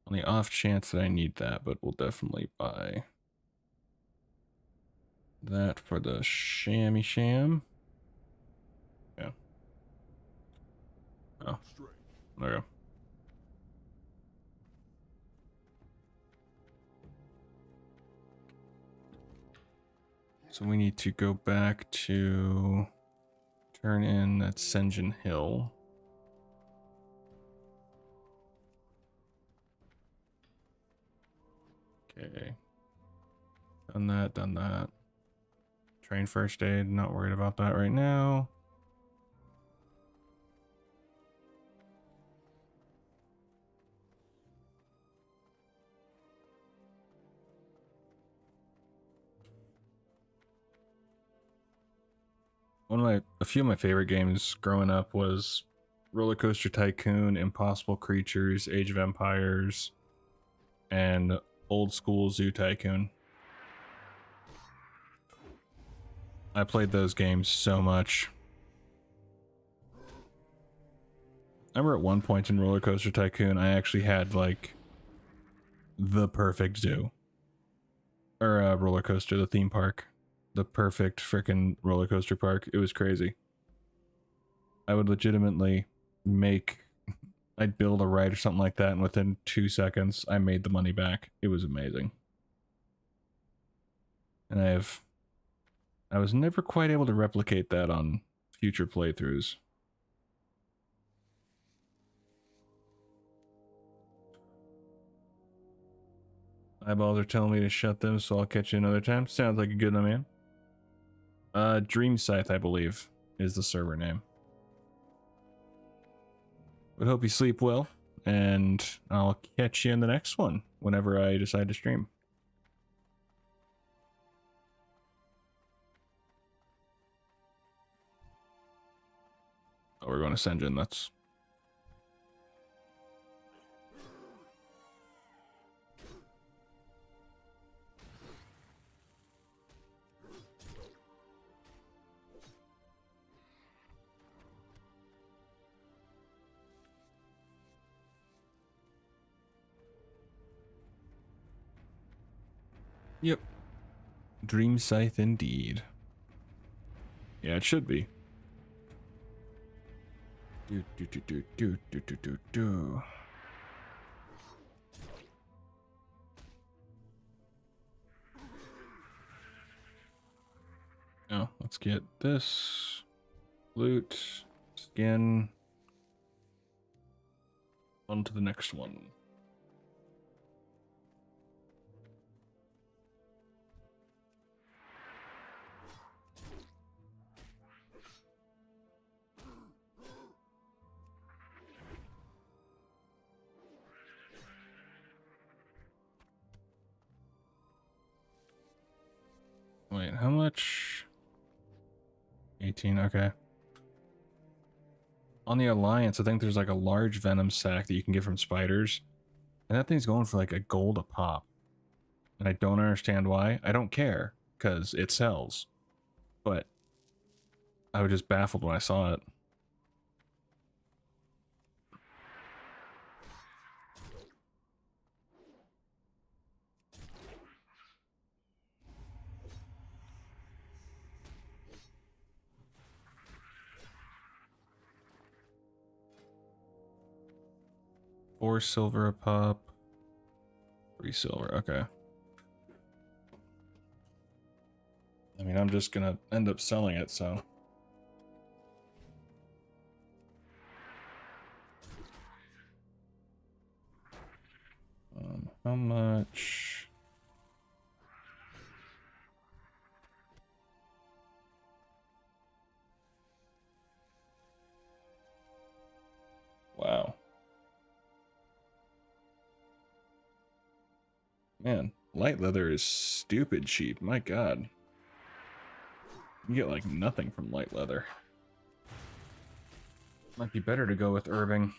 On the off chance that I need that, but we'll definitely buy that for the shammy sham. Yeah. Oh. There we go. So we need to go back to turn in that Senjin Hill. Okay. Done that, done that. Train first aid, not worried about that right now. A few of my favorite games growing up was Roller Coaster Tycoon, Impossible Creatures, Age of Empires, and old school Zoo Tycoon. I played those games so much. I remember at one point in Roller Coaster Tycoon, I actually had like the perfect zoo. or roller coaster, the theme park, the perfect freaking roller coaster park. It was crazy. I would legitimately make, I'd build a ride or something like that, and within 2 seconds, I made the money back. It was amazing. And I was never quite able to replicate that on future playthroughs. Eyeballs are telling me to shut them, so I'll catch you another time. Sounds like a good one, man. Dream Scythe, I believe, is the server name. But hope you sleep well, and I'll catch you in the next one whenever I decide to stream. Oh, we're going to Senjin, that's... Yep. Dream Scythe indeed. Yeah, it should be. Do. Oh, let's get this. Loot. Skin. On to the next one. Wait, how much? 18, okay. On the Alliance, I think there's like a large venom sac that you can get from spiders. And that thing's going for like a gold a pop. And I don't understand why. I don't care, because it sells. But I was just baffled when I saw it. $4 silver a pop. 3 silver, okay. I mean, I'm just gonna end up selling it, so. How much? Wow. Man, light leather is stupid cheap, my god. You get like nothing from light leather. Might be better to go with herbing.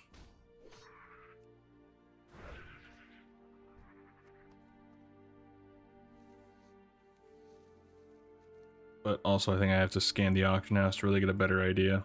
But also I think I have to scan the auction house to really get a better idea.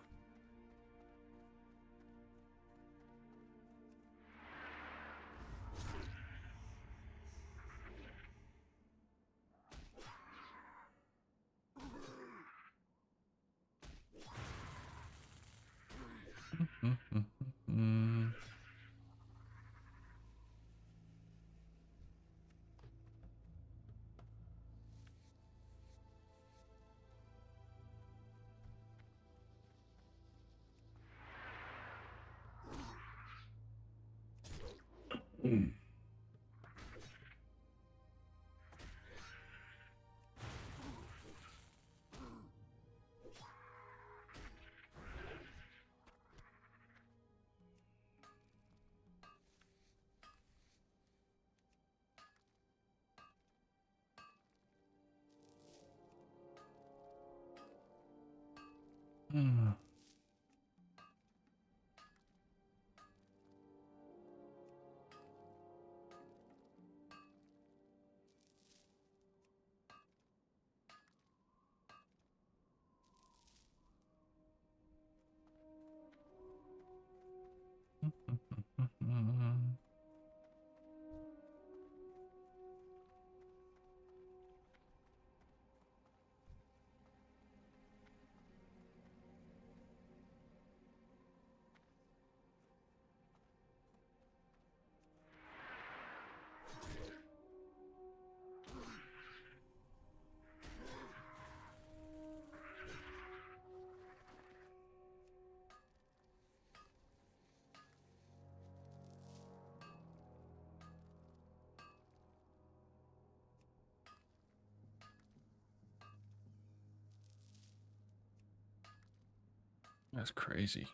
That's crazy.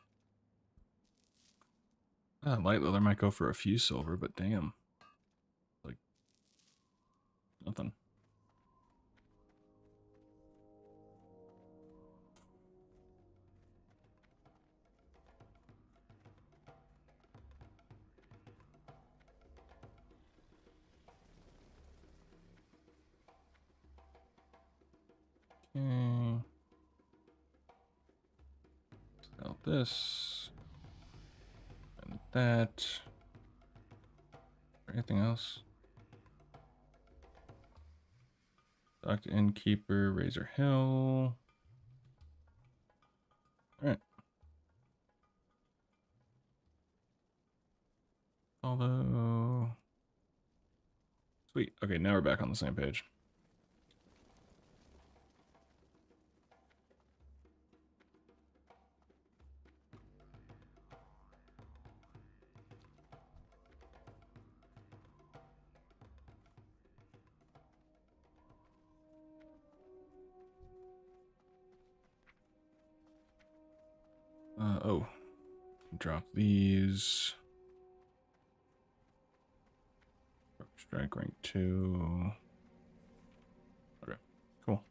Light leather might go for a few silver, but damn. Like, nothing. Okay. Sell this. And that. Anything else? Dr. Innkeeper, Razor Hill. Alright. Although. Sweet. Okay, now we're back on the same page. Oh. Drop these. Strike rank 2. Okay, cool.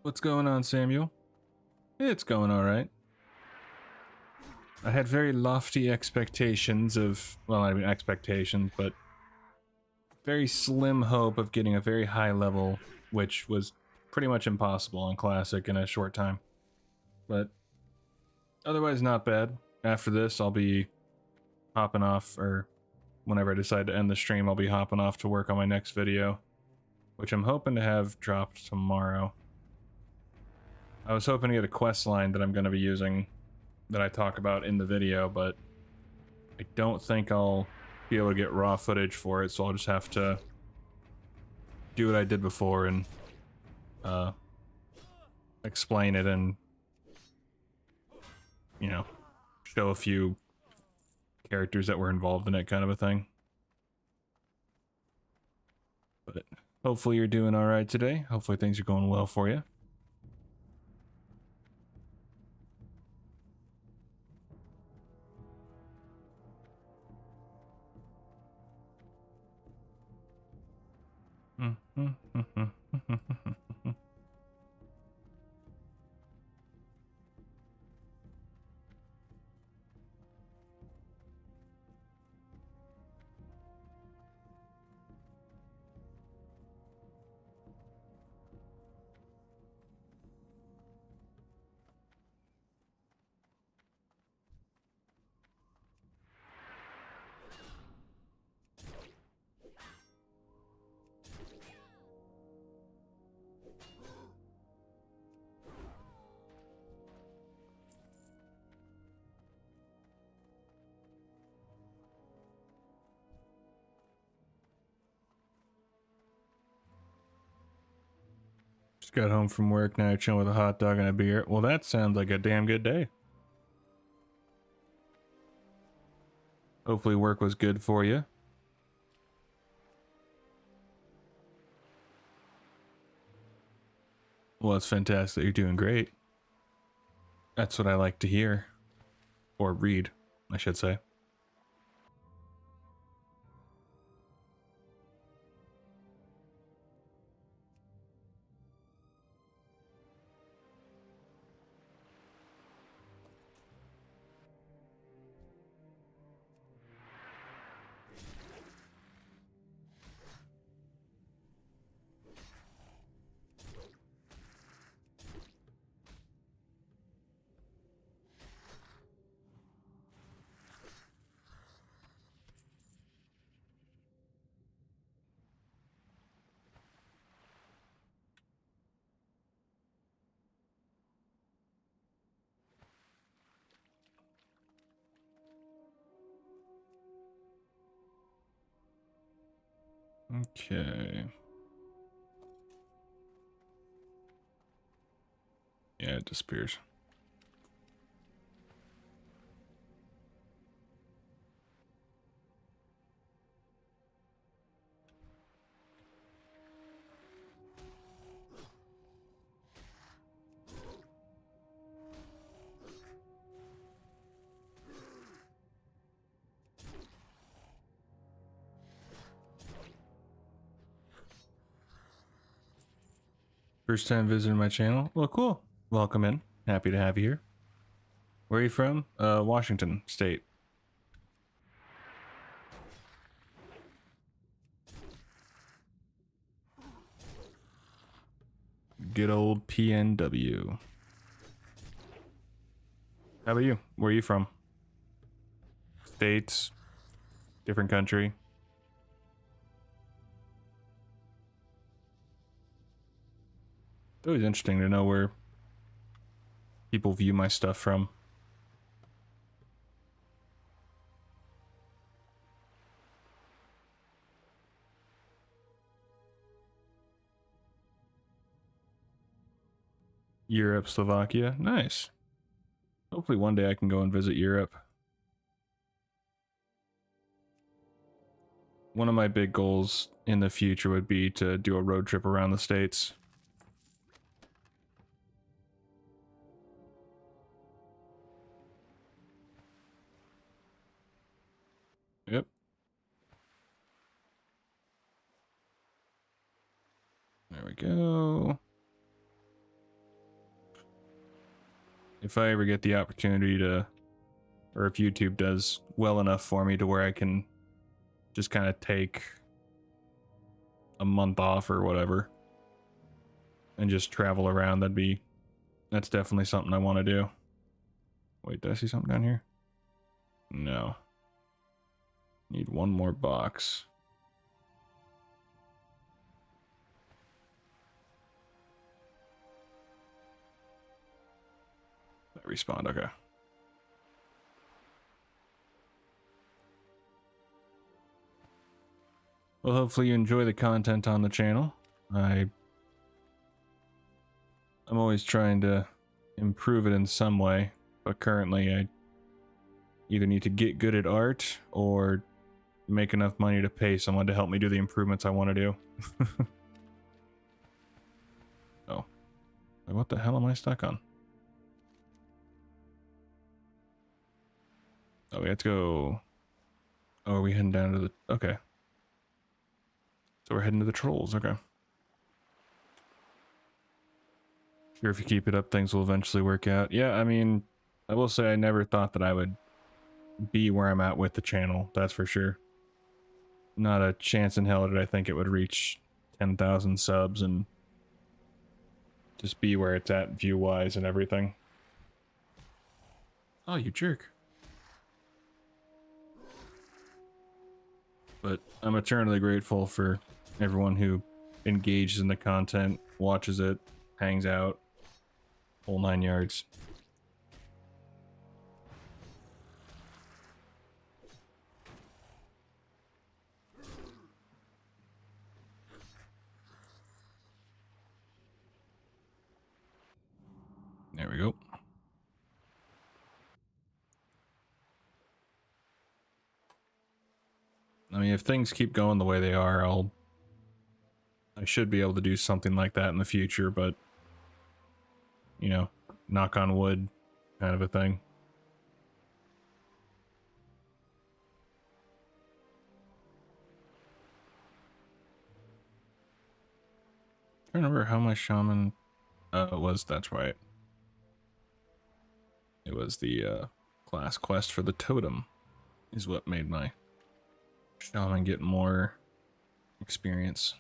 What's going on, Samuel? It's going all right. I had very lofty expectations of, well, I mean expectations, but very slim hope of getting a very high level, which was pretty much impossible on Classic in a short time. But otherwise not bad. After this, I'll be hopping off, or whenever I decide to end the stream, I'll be hopping off to work on my next video, which I'm hoping to have dropped tomorrow. I was hoping to get a quest line that I'm going to be using that I talk about in the video, but I don't think I'll be able to get raw footage for it, so I'll just have to do what I did before and explain it and, you know, show a few characters that were involved in it, kind of a thing. But hopefully you're doing all right today. Hopefully things are going well for you. Just got home from work, now chilling with a hot dog and a beer. Well, that sounds like a damn good day. Hopefully work was good for you. Well, it's fantastic. You're doing great. That's what I like to hear. Or read, I should say. Okay. Yeah, it disappears. First time visiting my channel? Well, cool. Welcome in. Happy to have you here. Where are you from? Washington State. Good old PNW. How about you? Where are you from? States? Different country? It's always interesting to know where people view my stuff from. Europe, Slovakia. Nice. Hopefully one day I can go and visit Europe. One of my big goals in the future would be to do a road trip around the States. Yep. There we go. If I ever get the opportunity to, or if YouTube does well enough for me to where I can just kind of take a month off or whatever and just travel around, that's definitely something I want to do. Wait, did I see something down here? No. Need one more box. That respawned, okay. Well, hopefully you enjoy the content on the channel. I'm always trying to improve it in some way, but currently I either need to get good at art or make enough money to pay someone to help me do the improvements I want to do. Oh. What the hell am I stuck on? Oh, we have to go... Oh, are we heading down to the... Okay. So we're heading to the trolls, okay. Sure, if you keep it up, things will eventually work out. Yeah, I mean, I will say I never thought that I would be where I'm at with the channel, that's for sure. Not a chance in hell did I think it would reach 10,000 subs and just be where it's at view-wise and everything. Oh, you jerk. But I'm eternally grateful for everyone who engages in the content, watches it, hangs out, whole 9 yards. There we go. I mean, if things keep going the way they are, I should be able to do something like that in the future, but, you know, knock on wood, kind of a thing. I don't remember how my shaman was. That's right. It was the class quest for the totem is what made my shaman get more experience.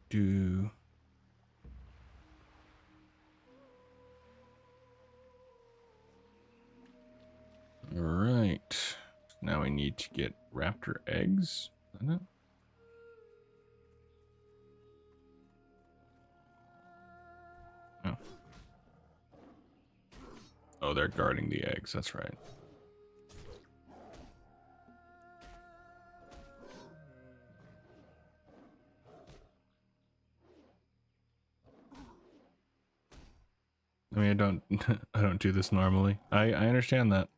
Do. All right. Now we need to get raptor eggs. Is that it? Oh. Oh, they're guarding the eggs. That's right. I mean, I don't, I don't do this normally. I understand that.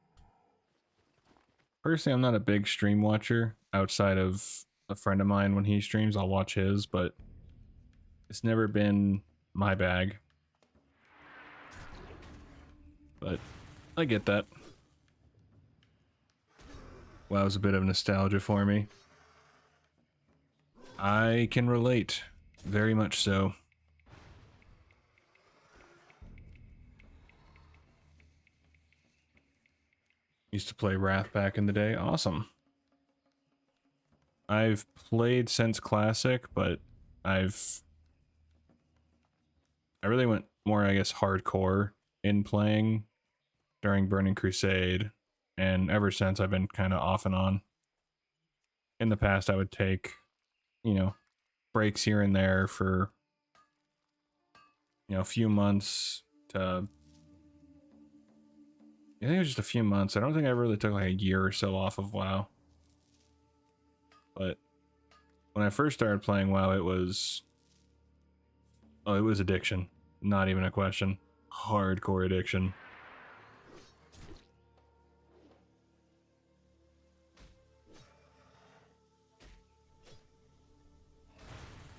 Personally, I'm not a big stream watcher outside of a friend of mine. When he streams, I'll watch his, but it's never been my bag. But I get that. WoW was a bit of nostalgia for me. I can relate. Very much so. Used to play Wrath back in the day. Awesome. I've played since Classic, but I really went more, I guess, hardcore in playing during Burning Crusade, and ever since I've been kind of off and on. In the past, I would take, you know, breaks here and there for, you know, a few months to, I think it was just a few months. I don't think I really took like a year or so off of WoW. But when I first started playing WoW, it was addiction. Not even a question. Hardcore addiction.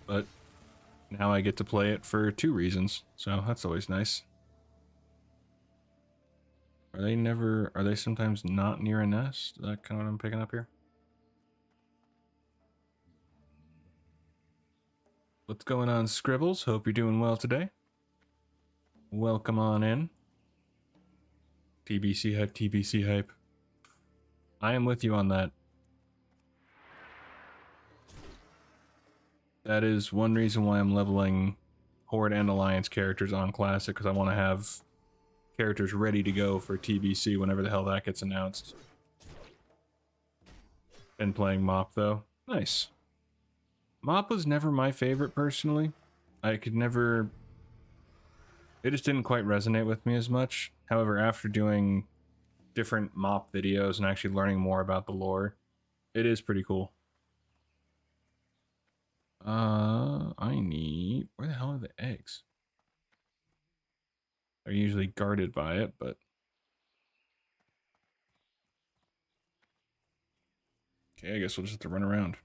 But now I get to play it for 2 reasons, so that's always nice. Are they sometimes not near a nest? Is that kind of what I'm picking up here? What's going on, Scribbles? Hope you're doing well today. Welcome on in. TBC hype, TBC hype. I am with you on that. That is one reason why I'm leveling Horde and Alliance characters on Classic, because I want to have characters ready to go for TBC whenever the hell that gets announced. Been playing Mop though. Nice. Mop was never my favorite personally. I could never... It just didn't quite resonate with me as much. However, after doing different Mop videos and actually learning more about the lore, it is pretty cool. I need... Where the hell are the eggs? They're usually guarded by it, but... Okay, I guess we'll just have to run around.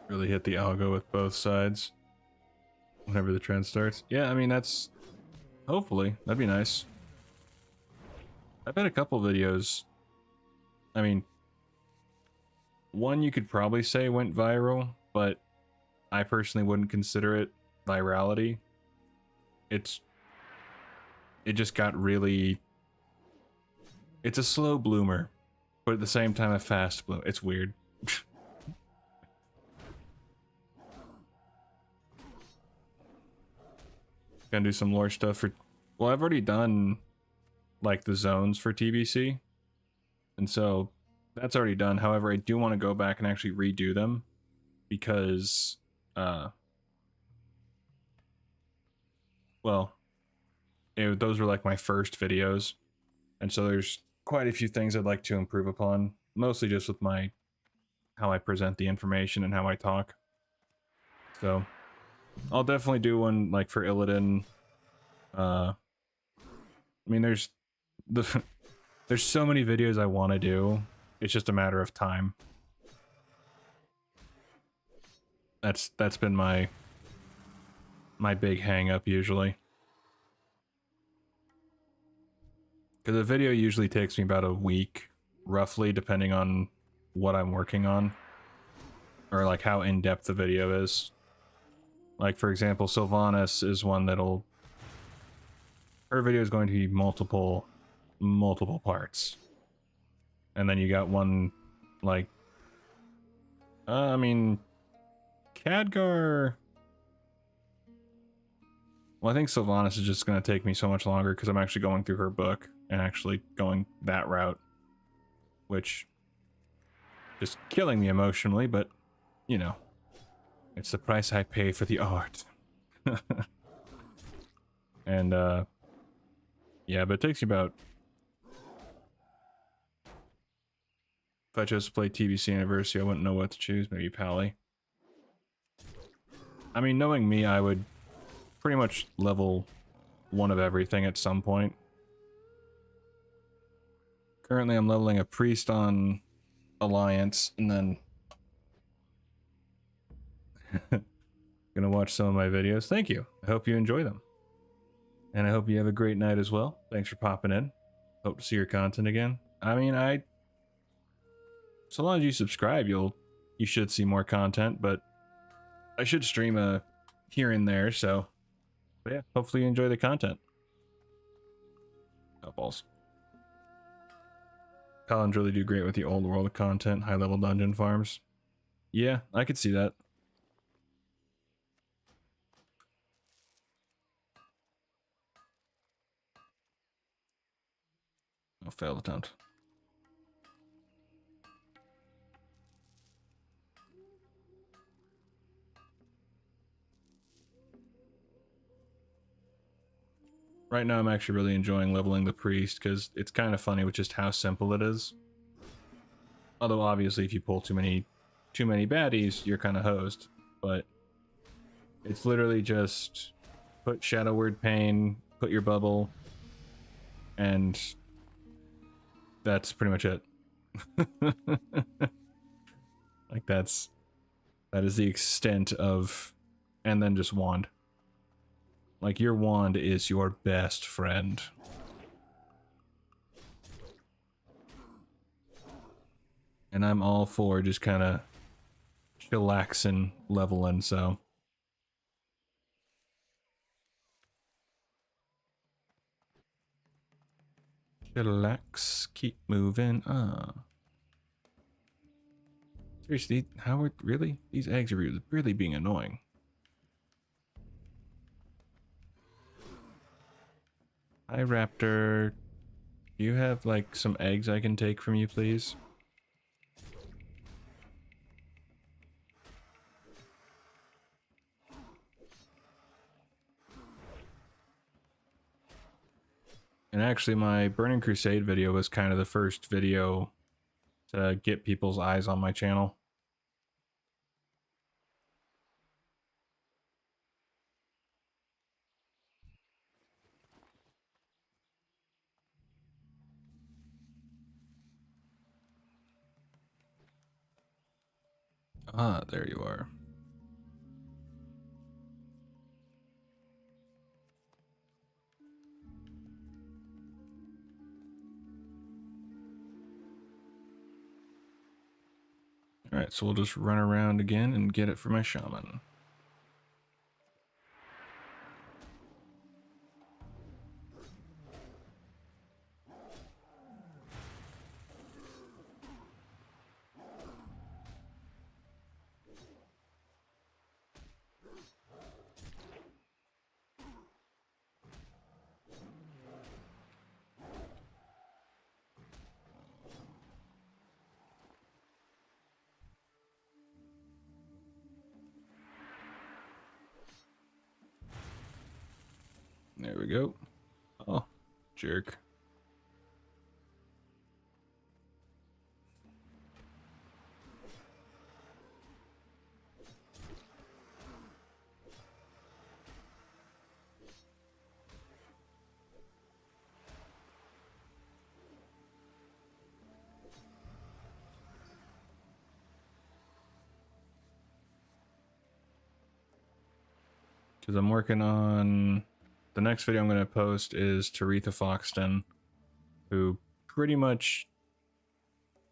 Really hit the algo with both sides whenever the trend starts. Yeah, I mean, that's... Hopefully. That'd be nice. I've had a couple videos. I mean... One you could probably say went viral, but I personally wouldn't consider it virality. It just got really... It's a slow bloomer, but at the same time a fast bloom. It's weird. Gonna do some lore stuff for... Well, I've already done, like, the zones for TBC. And so, that's already done. However, I do want to go back and actually redo them. Because, well... those were like my first videos, and so there's quite a few things I'd like to improve upon, mostly just with my how I present the information and how I talk. So I'll definitely do one like for Illidan. I mean, the there's so many videos I want to do. It's just a matter of time. That's been my big hang up usually. Because a video usually takes me about a week, roughly, depending on what I'm working on. Or like how in-depth the video is. Like for example, Sylvanas is one that'll... Her video is going to be multiple parts. And then you got one, like... I mean... Khadgar... Well, I think Sylvanas is just going to take me so much longer because I'm actually going through her book and actually going that route. Which... just killing me emotionally, but, you know, it's the price I pay for the art. And, yeah, but it takes you about... If I chose to play TBC Anniversary, I wouldn't know what to choose. Maybe Pally. I mean, knowing me, I would pretty much level one of everything at some point. Currently, I'm leveling a priest on Alliance, and then gonna watch some of my videos. Thank you. I hope you enjoy them. And I hope you have a great night as well. Thanks for popping in. Hope to see your content again. I mean, so long as you subscribe, you should see more content, but I should stream here and there, so but yeah, hopefully you enjoy the content. Oh, balls. Paladins really do great with the old world content, high level dungeon farms. Yeah, I could see that. Oh, failed attempt. Right now I'm actually really enjoying leveling the priest because it's kind of funny with just how simple it is. Although obviously if you pull too many baddies, you're kind of hosed. But it's literally just put Shadow Word Pain, put your bubble, and that's pretty much it. Like that is the extent of, and then just wand. Like your wand is your best friend. And I'm all for just kind of chillaxing, leveling, so. Chillax, keep moving. Seriously, Howard, really? These eggs are really being annoying. Hi, Raptor. Do you have, like, some eggs I can take from you, please? And actually, my Burning Crusade video was kind of the first video to get people's eyes on my channel. Ah, there you are. Alright, so we'll just run around again and get it for my shaman. There we go. Jerk. Because I'm working on the next video I'm going to post is Taretha Foxton, who pretty much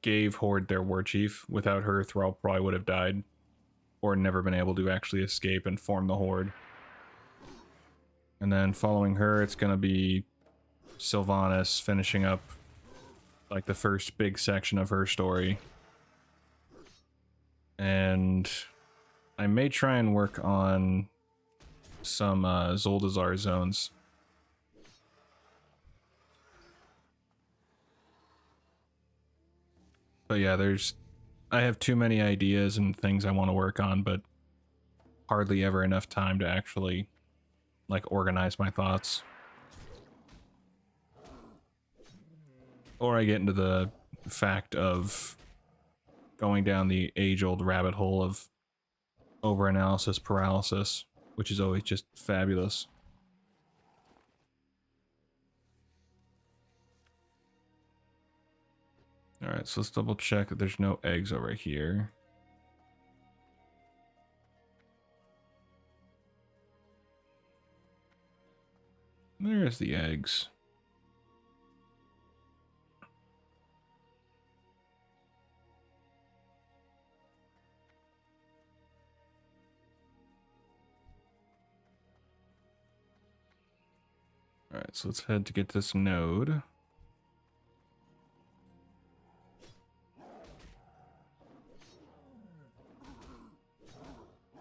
gave Horde their war chief. Without her, Thrall probably would have died or never been able to actually escape and form the Horde. And then following her, it's going to be Sylvanas finishing up like the first big section of her story. And I may try and work on some Zoldazar zones. But yeah, I have too many ideas and things I want to work on, but hardly ever enough time to actually like organize my thoughts. Or I get into the fact of going down the age-old rabbit hole of overanalysis paralysis, which is always just fabulous. Alright, so let's double check that there's no eggs over here. There's the eggs. Alright, so let's head to get this node.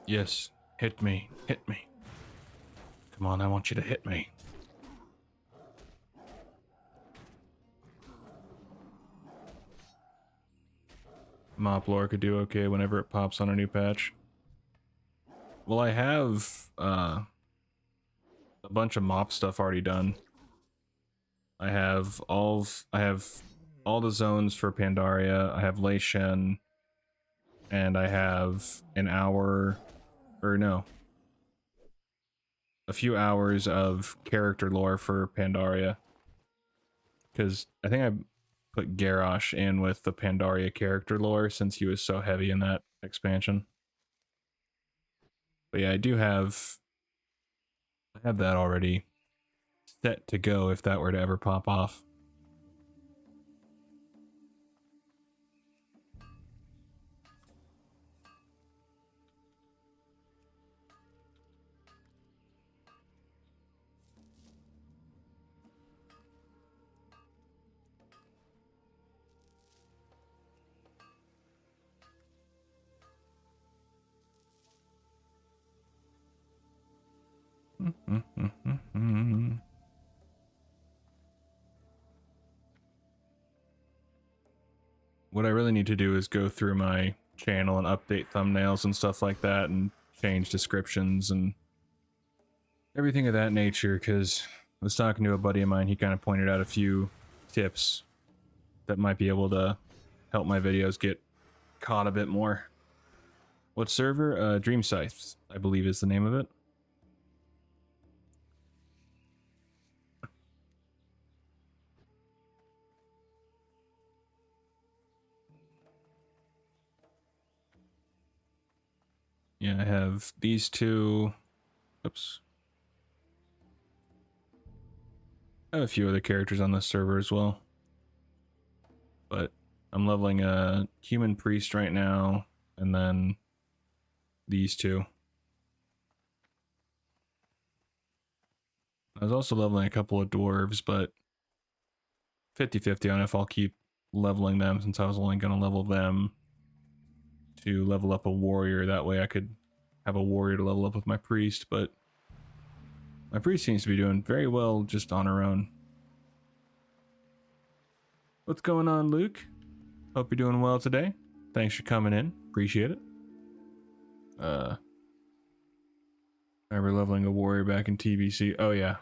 Yes, hit me, hit me. Come on, I want you to hit me. Mop lore could do okay whenever it pops on a new patch. Well, I have a bunch of mop stuff already done. I have all the zones for Pandaria. I have Lei Shen, and I have an hour, or no, a few hours of character lore for Pandaria. Because I think I put Garrosh in with the Pandaria character lore since he was so heavy in that expansion. But yeah, I have that already set to go if that were to ever pop off. What I really need to do is go through my channel and update thumbnails and stuff like that and change descriptions and everything of that nature, because I was talking to a buddy of mine, he kind of pointed out a few tips that might be able to help my videos get caught a bit more. What server? Dream Scythe, I believe is the name of it. Yeah, I have these two. Oops. I have a few other characters on this server as well. But I'm leveling a human priest right now, and then these two. I was also leveling a couple of dwarves, but 50-50 on if I'll keep leveling them, since I was only going to level them to level up a warrior. That way I could have a warrior to level up with my priest, but my priest seems to be doing very well just on her own. What's going on, Luke? Hope you're doing well today. Thanks for coming in. Appreciate it. I remember leveling a warrior back in TBC. Oh yeah.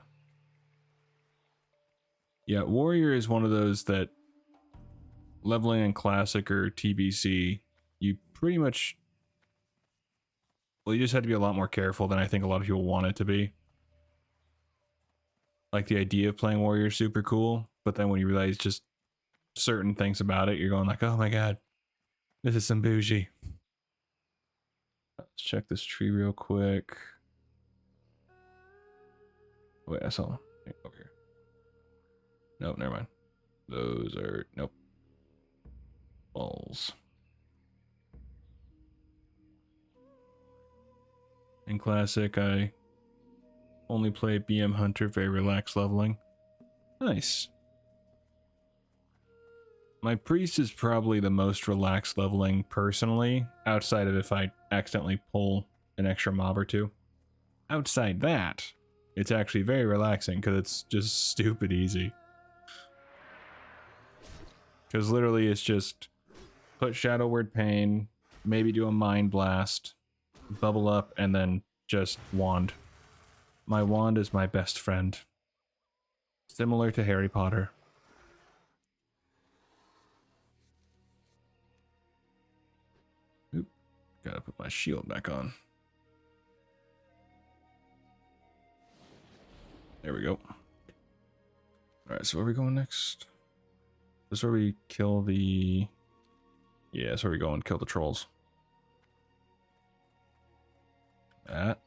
Yeah, Warrior is one of those that leveling in Classic or TBC, you pretty much, well, you just had to be a lot more careful than I think a lot of people want it to be. Like, the idea of playing Warrior is super cool, but then when you realize just certain things about it, you're going like, oh my god, this is some bougie. Let's check this tree real quick. Wait, I saw over here. Nope, never mind. Those are, nope. Balls. In Classic, I only play BM Hunter, very relaxed leveling. Nice. My priest is probably the most relaxed leveling personally, outside of if I accidentally pull an extra mob or two. Outside that, it's actually very relaxing because it's just stupid easy. Because literally it's just put Shadow Word Pain, maybe do a Mind Blast, bubble up, and then just wand. My wand is my best friend. Similar to Harry Potter. Oop, gotta put my shield back on. There we go. Alright, so where are we going next? This is where we kill the... Yeah, that's where we go and kill the trolls. That.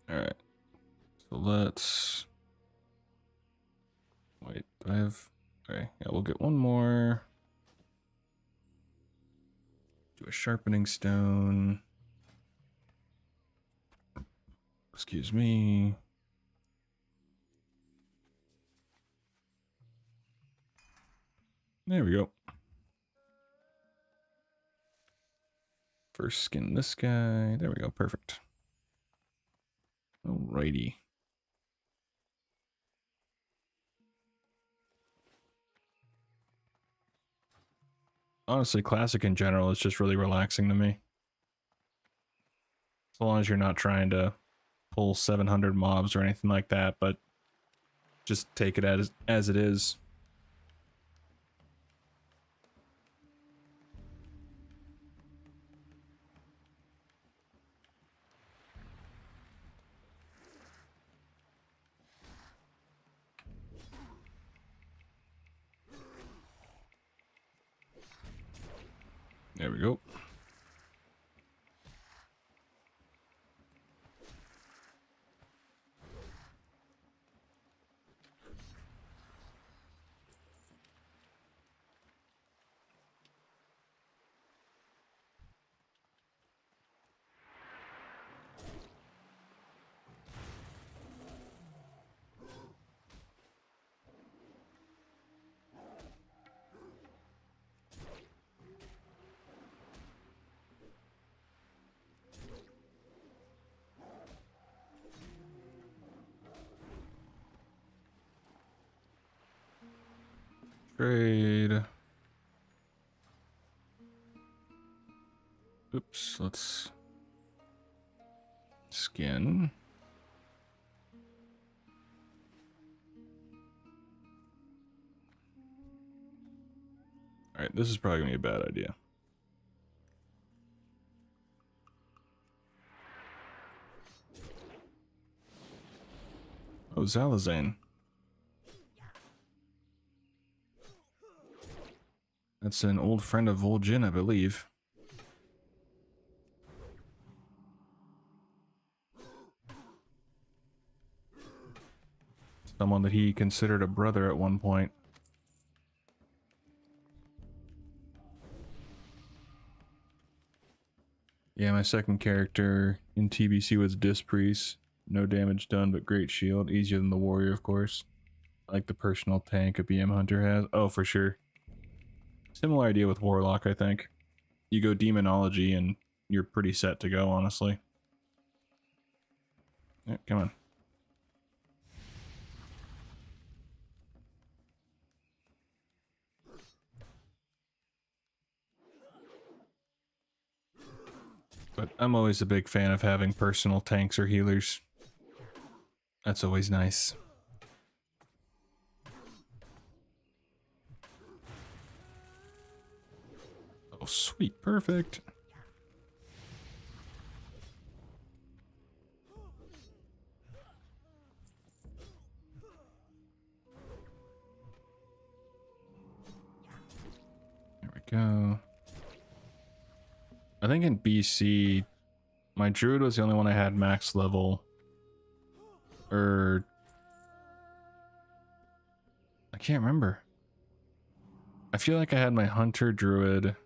Alright. So let's... Wait, do I have... Okay, yeah, we'll get one more. Do a sharpening stone. Excuse me. There we go. First skin this guy. There we go, perfect. Alrighty. Honestly, Classic in general is just really relaxing to me. As long as you're not trying to pull 700 mobs or anything like that, but just take it as it is. There we go. Trade. Oops, let's skin. Alright, this is probably gonna be a bad idea. Oh, Zalazane. That's an old friend of Vol'jin, I believe. Someone that he considered a brother at one point. Yeah, my second character in TBC was Disc Priest. No damage done, but great shield. Easier than the warrior, of course. Like the personal tank a BM Hunter has. Oh, for sure. Similar idea with Warlock, I think. You go Demonology and you're pretty set to go, honestly. Yeah, come on. But I'm always a big fan of having personal tanks or healers. That's always nice. Oh, sweet. Perfect. There we go. I think in BC, my druid was the only one I had max level. Or I can't remember. I feel like I had my hunter druid,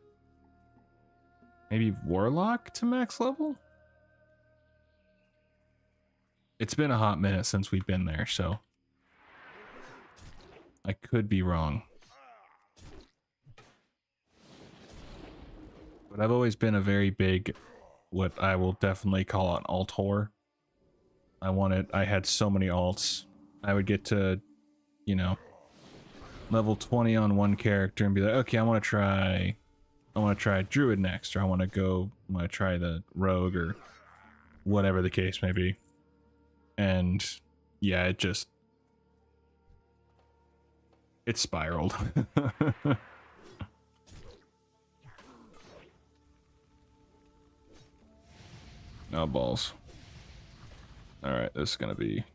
maybe warlock to max level. It's been a hot minute since we've been there, so I could be wrong. But I've always been a very big, what I will definitely call an alt whore. I had so many alts. I would get to, you know, level 20 on one character and be like, okay, I want to try druid next, or I want to try the rogue, or whatever the case may be. And yeah, it spiraled. No balls. All right, this is gonna be.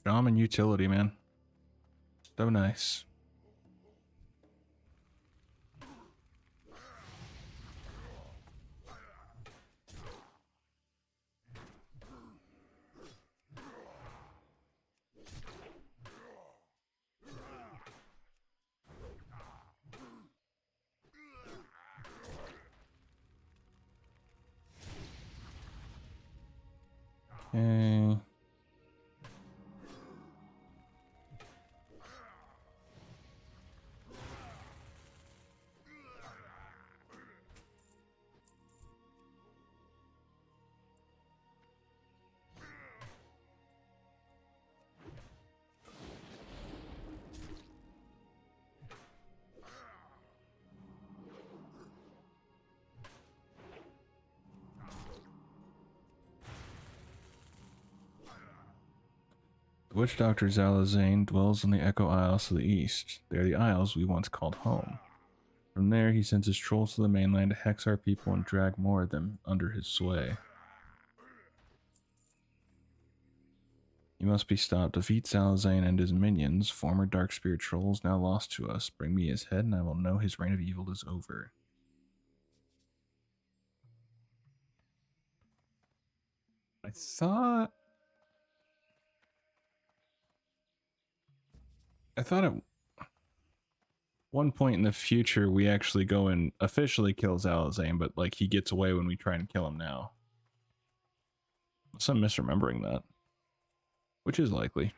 Shaman utility, man. So nice. Okay. 'The Witch Doctor Zalazane dwells in the Echo Isles to the east. They are the isles we once called home. From there, he sends his trolls to the mainland to hex our people and drag more of them under his sway. You must be stopped. Defeat Zalazane and his minions, former dark spirit trolls now lost to us. Bring me his head and I will know his reign of evil is over. I thought at one point in the future we actually go and officially kill Zalazane, but like he gets away when we try and kill him now. Unless I'm misremembering that, which is likely.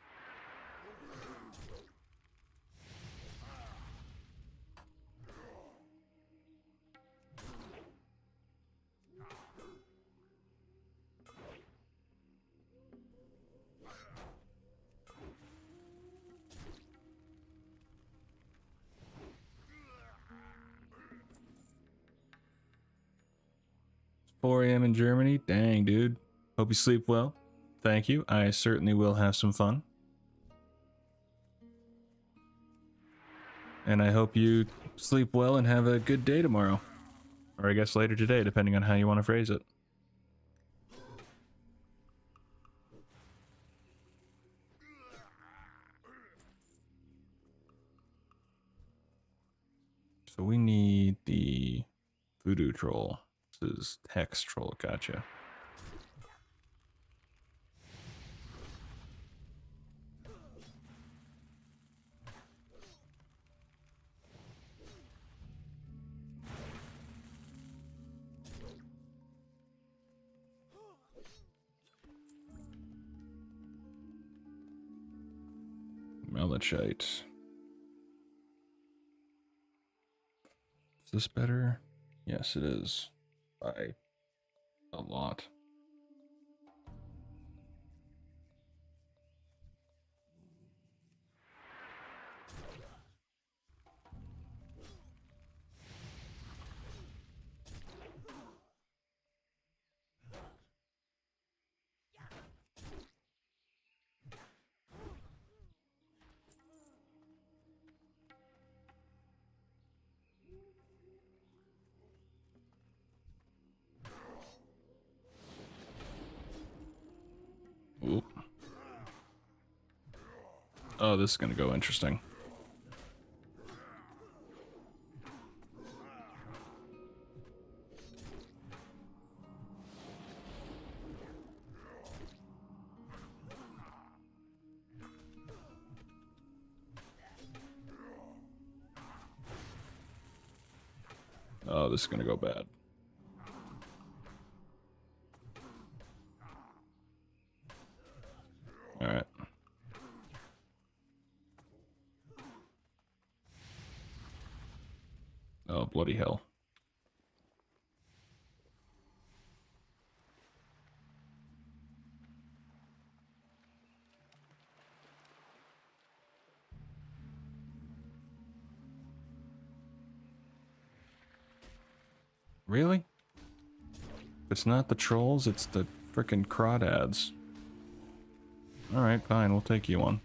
It's 4 a.m. in Germany. Dang, dude. Hope you sleep well. Thank you. I certainly will have some fun. And I hope you sleep well and have a good day tomorrow. Or I guess later today, depending on how you want to phrase it. So we need the voodoo troll. This is hex troll, gotcha. Lichite. Is this better? Yes, it is. By a lot. Oop. Oh, this is gonna go interesting. Oh, this is gonna go bad. Alright. Oh, bloody hell. Really? If it's not the trolls, it's the frickin' crawdads. Alright, fine, we'll take you on.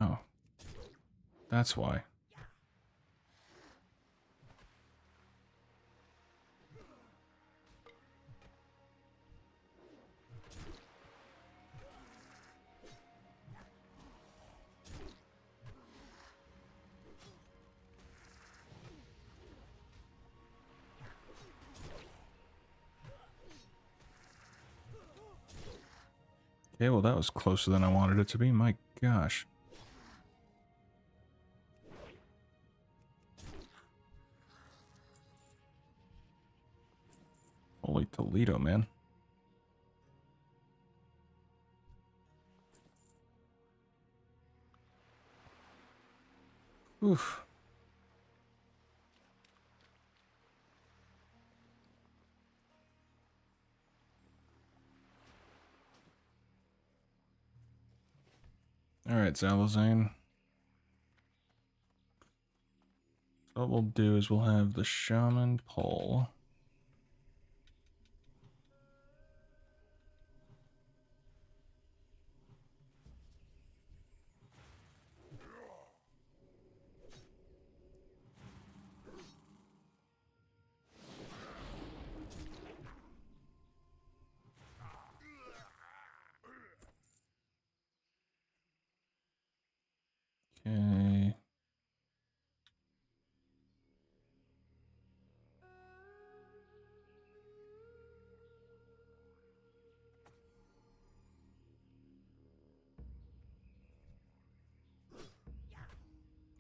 Oh. That's why. Okay, well that was closer than I wanted it to be. My gosh. Holy Toledo, man. Oof. Alright, Zalazane. So what we'll do is we'll have the Shaman pull. Okay.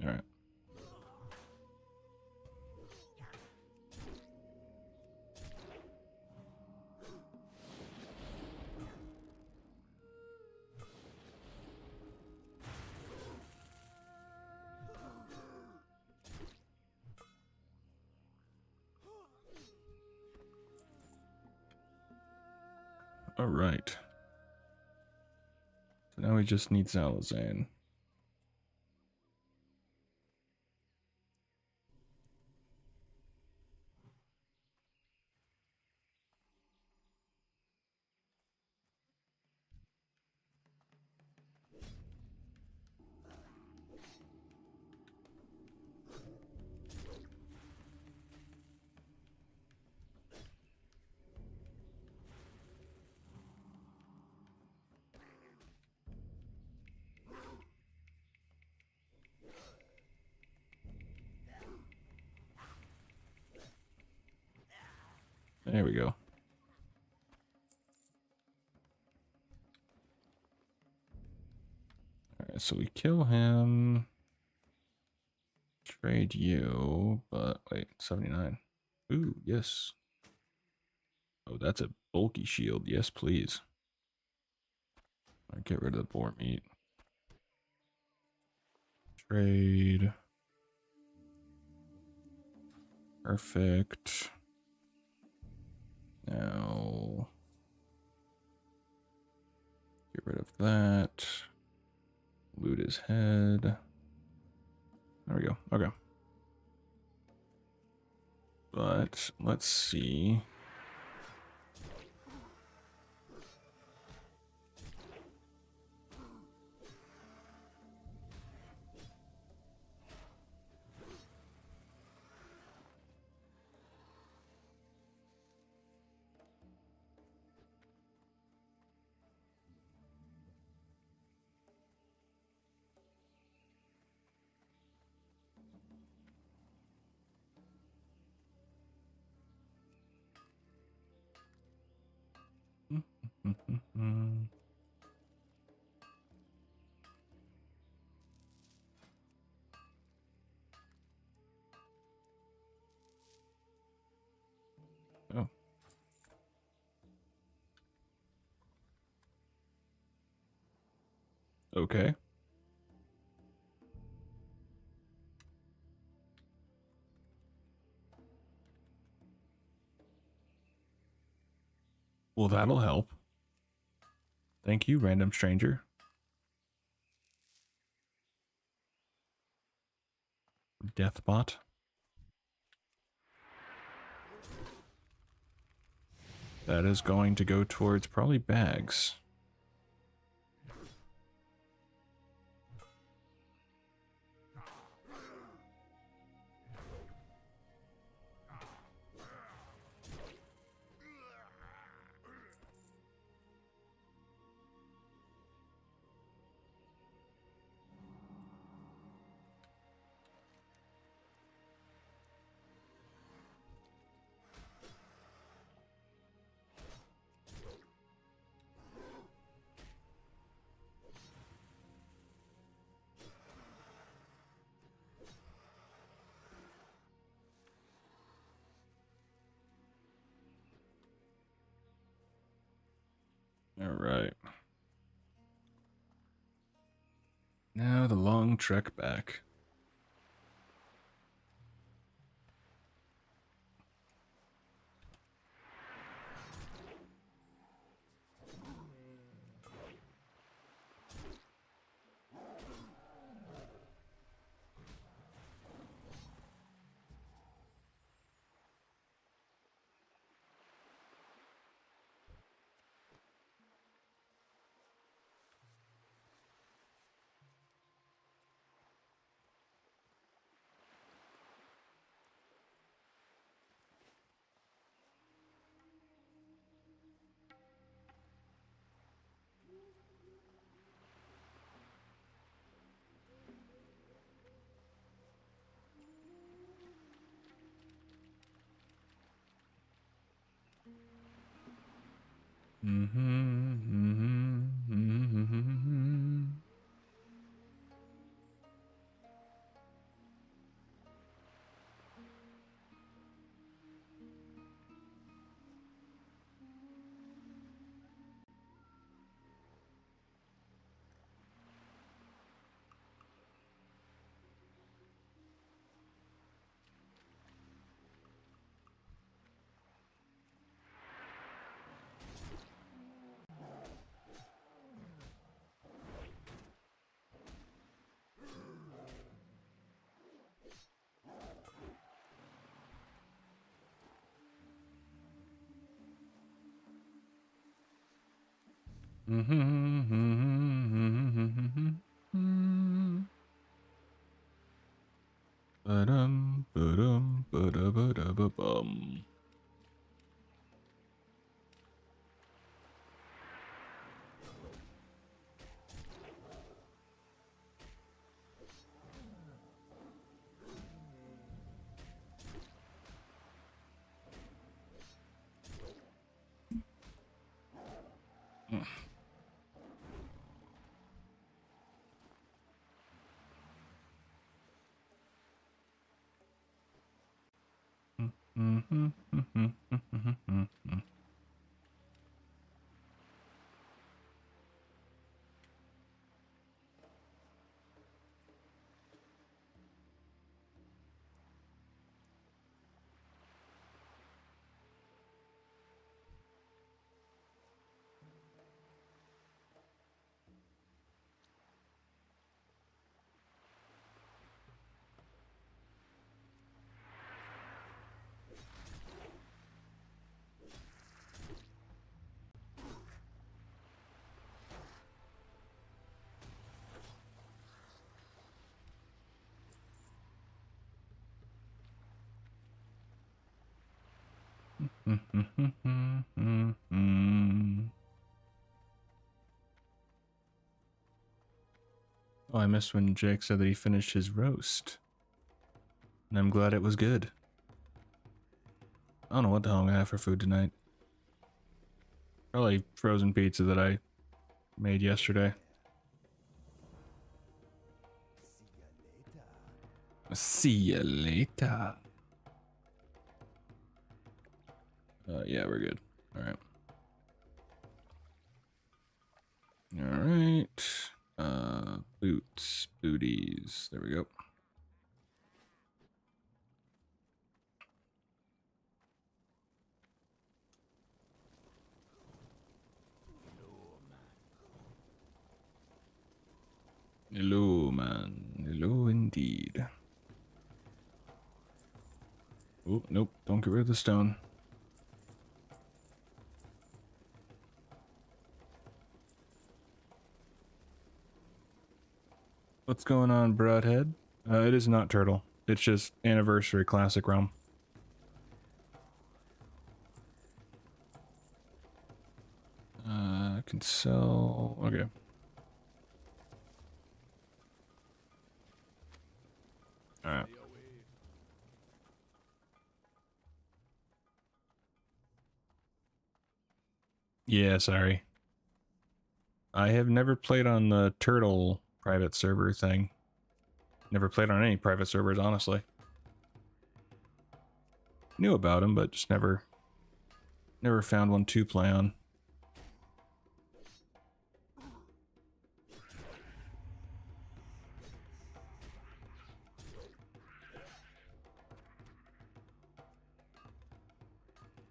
Alright. Alright. So now we just need Zalazane. There we go. Alright, so we kill him. Trade you, but wait, 79. Ooh, yes. Oh, that's a bulky shield. Yes, please. I'll get rid of the boar meat. Trade. Perfect. Now, get rid of that. Loot his head. There we go. Okay. But let's see. Oh. Okay. Well, that'll help. Thank you, random stranger. Deathbot. That is going to go towards probably bags. All right. Now the long trek back. Ba-dum, ba-dum, ba-da-ba-da-ba-bum. Oh, I missed when Jake said that he finished his roast. And I'm glad it was good. I don't know what the hell I'm gonna have for food tonight. Probably frozen pizza that I made yesterday. See ya later. Yeah, we're good. All right. All right. Boots, booties. There we go. Hello, man. Hello, indeed. Oh, nope. Don't get rid of the stone. What's going on, Broadhead? It is not turtle. It's just anniversary classic realm. I can sell. Okay. All right. Yeah, sorry. I have never played on the turtle private server thing. Never played on any private servers, honestly. Knew about them, but just never found one to play on.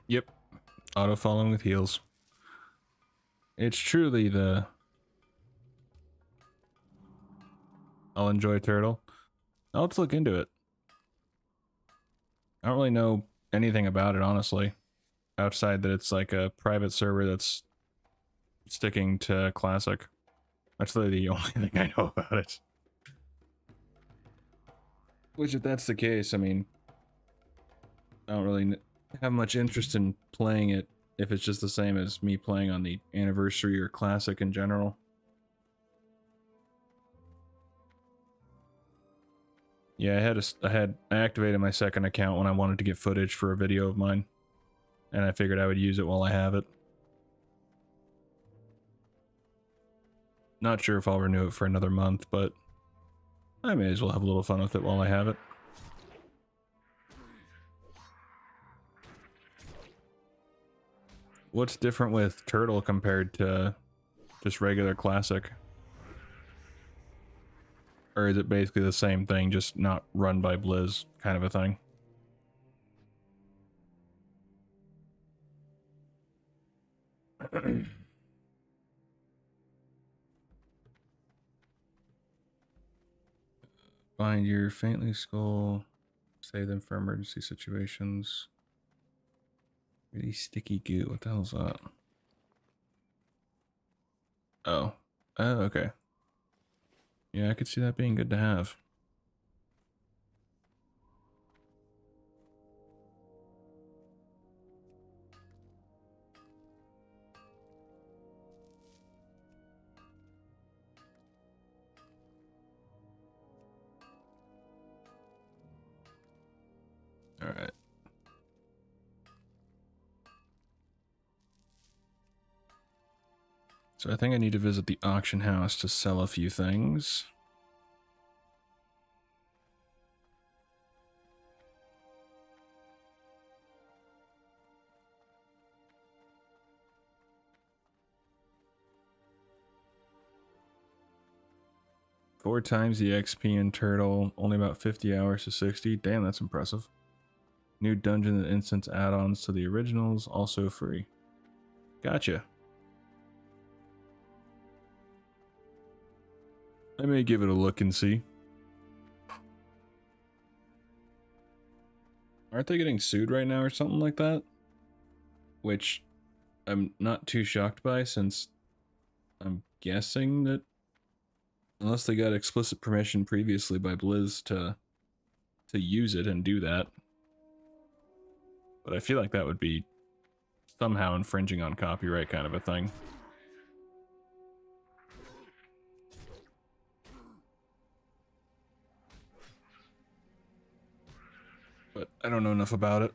Yep. Auto following with heals. It's truly the I'll enjoy turtle. I'll have to look into it. I don't really know anything about it, honestly. Outside that it's like a private server that's sticking to classic. That's really the only thing I know about it. Which, if that's the case, I mean, I don't really have much interest in playing it if it's just the same as me playing on the anniversary or classic in general. Yeah, I activated my second account when I wanted to get footage for a video of mine, and I figured I would use it while I have it. Not sure if I'll renew it for another month, but I may as well have a little fun with it while I have it. What's different with Turtle compared to just regular classic? Or is it basically the same thing, just not run by Blizz kind of a thing? Find your faintly skull, save them for emergency situations. Really sticky goo, what the hell's that? Oh. Oh, okay. Yeah, I could see that being good to have. Alright. So I think I need to visit the auction house to sell a few things. Four times the XP in Turtle, only about 50 hours to 60. Damn, that's impressive. New dungeon and instance add-ons to the originals, also free. Gotcha. I may give it a look and see. Aren't they getting sued right now or something like that? Which I'm not too shocked by, since I'm guessing that unless they got explicit permission previously by Blizz to use it and do that. But I feel like that would be somehow infringing on copyright kind of a thing. But I don't know enough about it.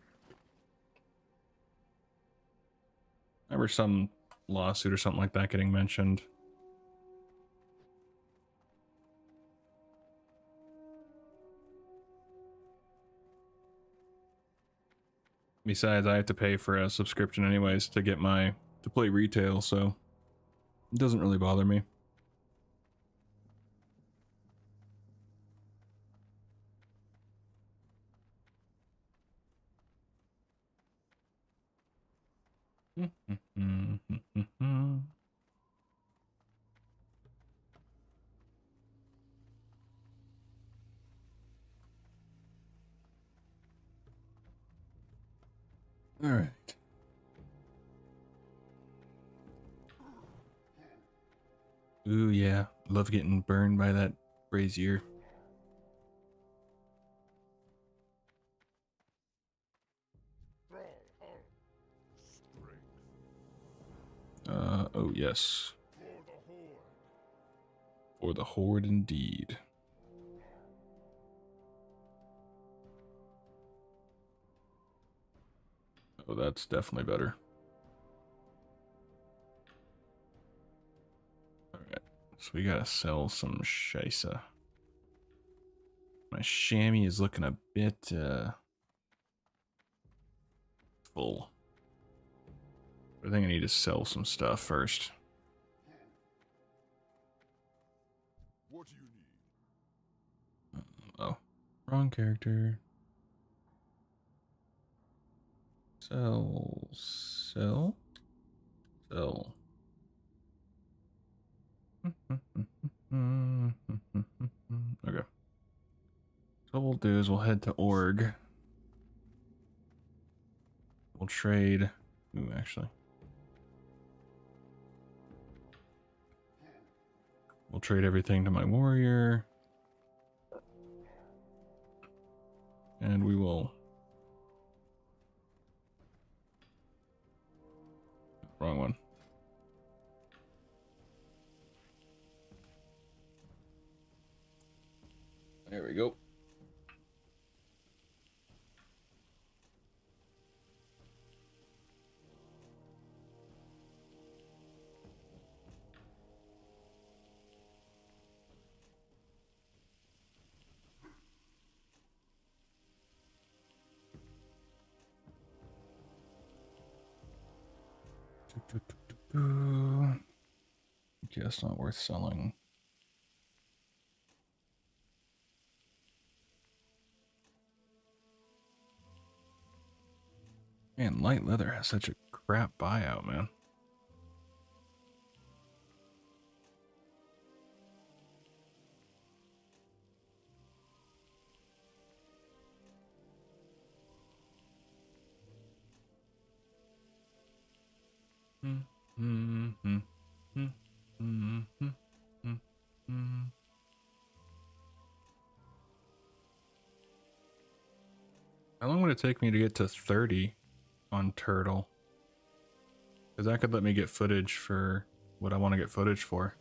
I remember some lawsuit or something like that getting mentioned. Besides, I have to pay for a subscription anyways to get to play retail, so it doesn't really bother me. All right. Ooh, yeah. Love getting burned by that brazier. Oh yes. For the Horde indeed. Oh, that's definitely better. Alright, so we gotta sell some shisa. My chamois is looking a bit, full. I think I need to sell some stuff first. What do you need? Oh, wrong character. Sell. Okay. So what we'll do is we'll head to Org. We'll trade. Ooh, actually. We'll trade everything to my warrior. And we will... Wrong one. There we go. Just not worth selling. Man, light leather has such a crap buyout, man. How long would it take me to get to 30 on Turtle? Because that could let me get footage for what I want to get footage for.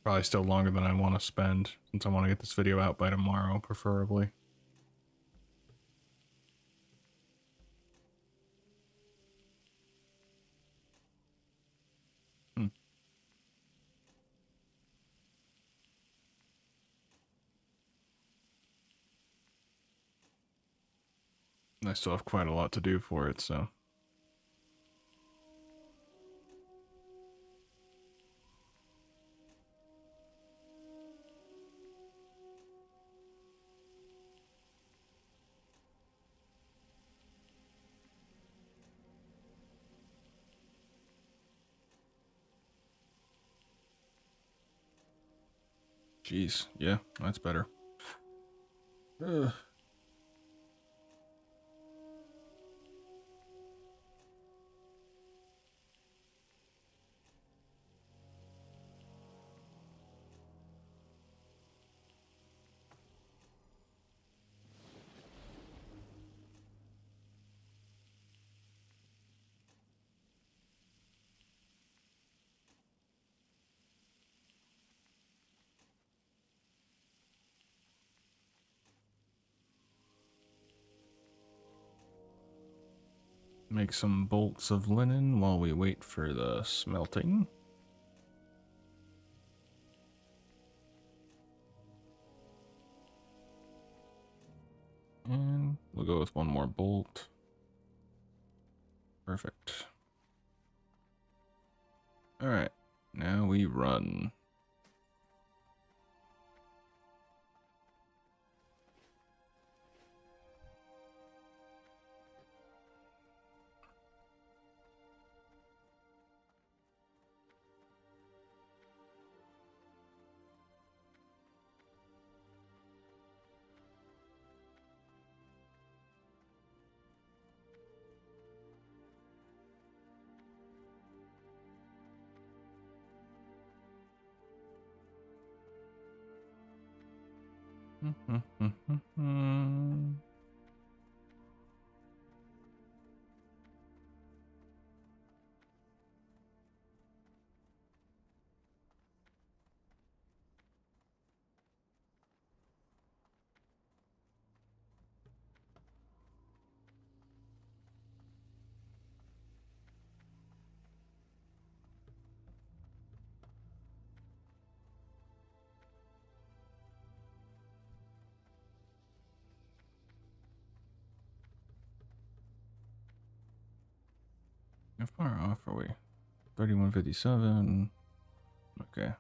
Probably still longer than I want to spend, since I want to get this video out by tomorrow, preferably. I still have quite a lot to do for it, so. Jeez, yeah, that's better. Ugh. Make some bolts of linen while we wait for the smelting. And we'll go with one more bolt. Perfect. Alright, now we run. How far off are we? 3157. Okay.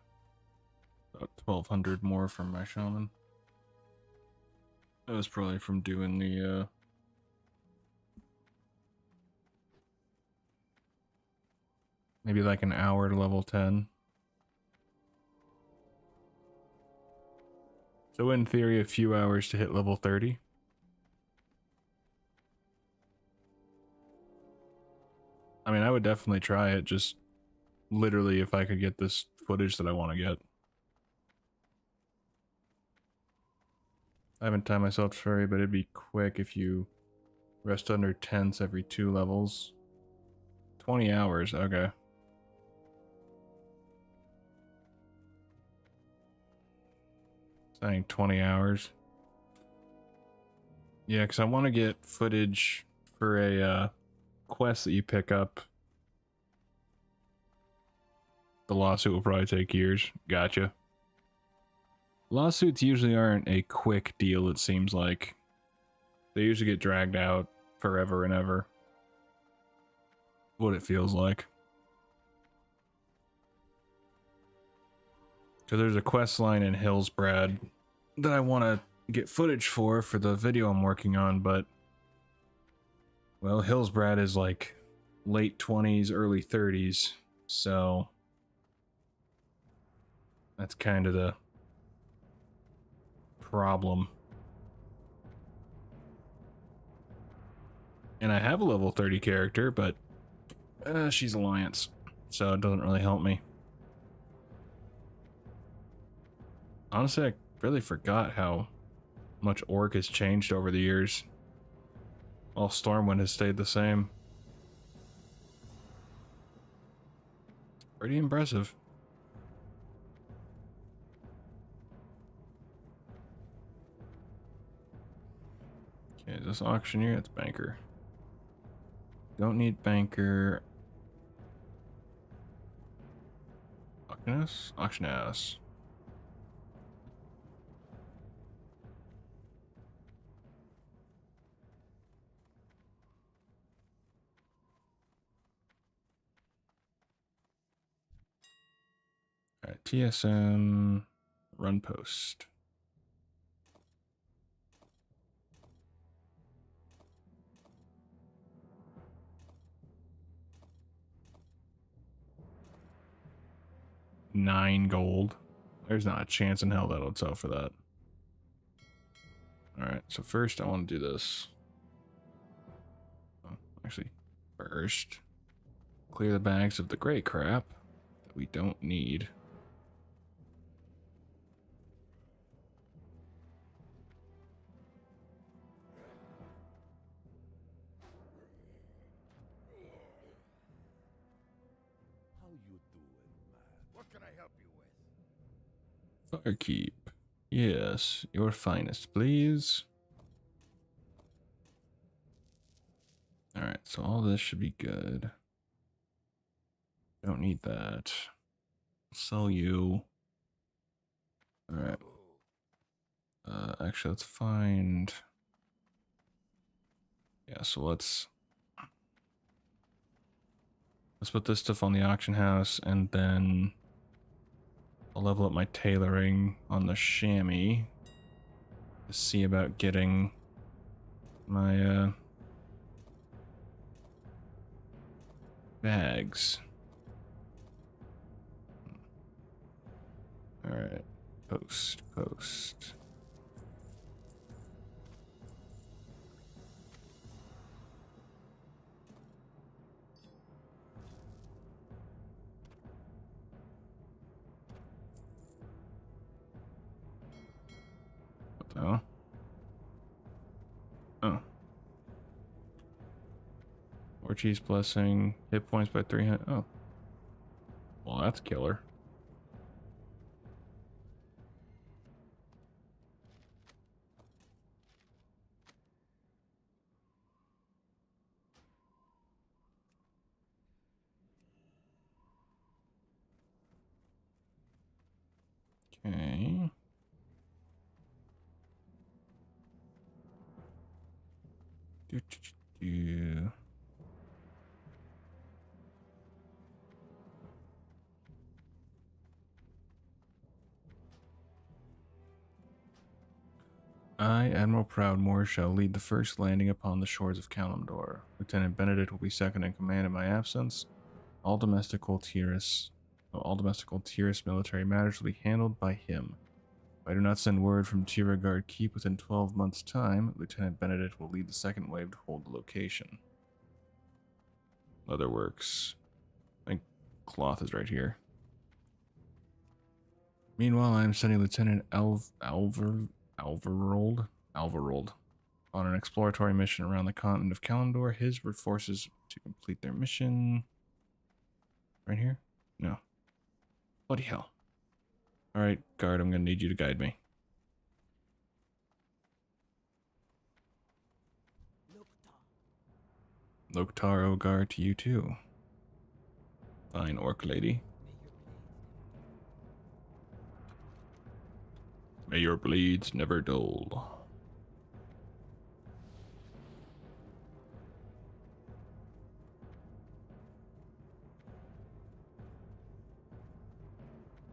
About 1200 more from my shaman. That was probably from doing the maybe like an hour to level 10. So in theory, a few hours to hit level 30. I mean, I would definitely try it, just literally if I could get this footage that I want to get. I haven't timed myself sorry, but it'd be quick if you rest under tents every 2 levels. 20 hours, okay. Saying 20 hours. Yeah, because I want to get footage for a quest that you pick up. The lawsuit will probably take years. Gotcha. Lawsuits usually aren't a quick deal, it seems like. They usually get dragged out forever and ever. What it feels like. Because there's a quest line in Hillsbrad that I want to get footage for the video I'm working on, but... Well, Hillsbrad is like late 20s, early 30s, so... That's kind of the problem. And I have a level 30 character, but she's Alliance, so it doesn't really help me. Honestly, I really forgot how much Orc has changed over the years. While Stormwind has stayed the same. Pretty impressive. Okay, is this Auctioneer? It's Banker. Don't need Banker. Auctioneers? Auctioneers. TSM run post. $9 gold. There's not a chance in hell that'll sell for that. Alright, so first I want to do this. Oh, actually, first, clear the bags of the gray crap that we don't need. How you doing, man? What can I help you with? Firekeep. Yes, your finest, please. Alright, so all this should be good. Don't need that. Sell you. Alright. Actually, let's find... Yeah, so let's put this stuff on the auction house, and then I'll level up my tailoring on the chamois to see about getting my bags. Alright, post. What the hell? Oh. Ortiz blessing, hit points by 300. Oh. Well, that's killer. Okay. Do. I, Admiral Proudmoore, shall lead the first landing upon the shores of Kalimdor. Lieutenant Benedict will be second in command in my absence. All domestical Tyrus military matters will be handled by him. If I do not send word from Tyragard Keep within 12 months' time, Lieutenant Benedict will lead the second wave to hold the location. Leatherworks. I think cloth is right here. Meanwhile, I am sending Lieutenant Alvarold on an exploratory mission around the continent of Kalimdor. His forces to complete their mission. Right here? No. Bloody hell. Alright, guard, I'm gonna need you to guide me. Loktar Ogar to you too. Fine, orc lady. May your blades never dull.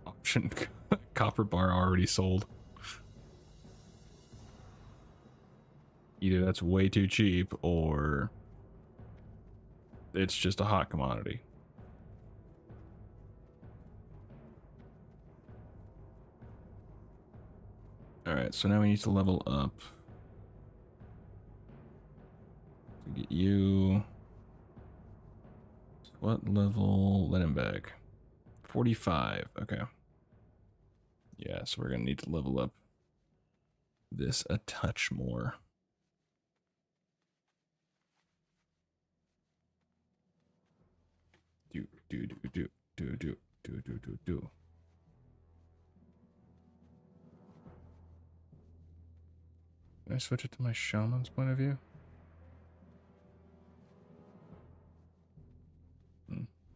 Option copper bar already sold. Either that's way too cheap or it's just a hot commodity. Alright, so now we need to level up. To get you... What level? Linen bag. 45, okay. Yeah, so we're gonna need to level up this a touch more. Do. Can I switch it to my shaman's point of view?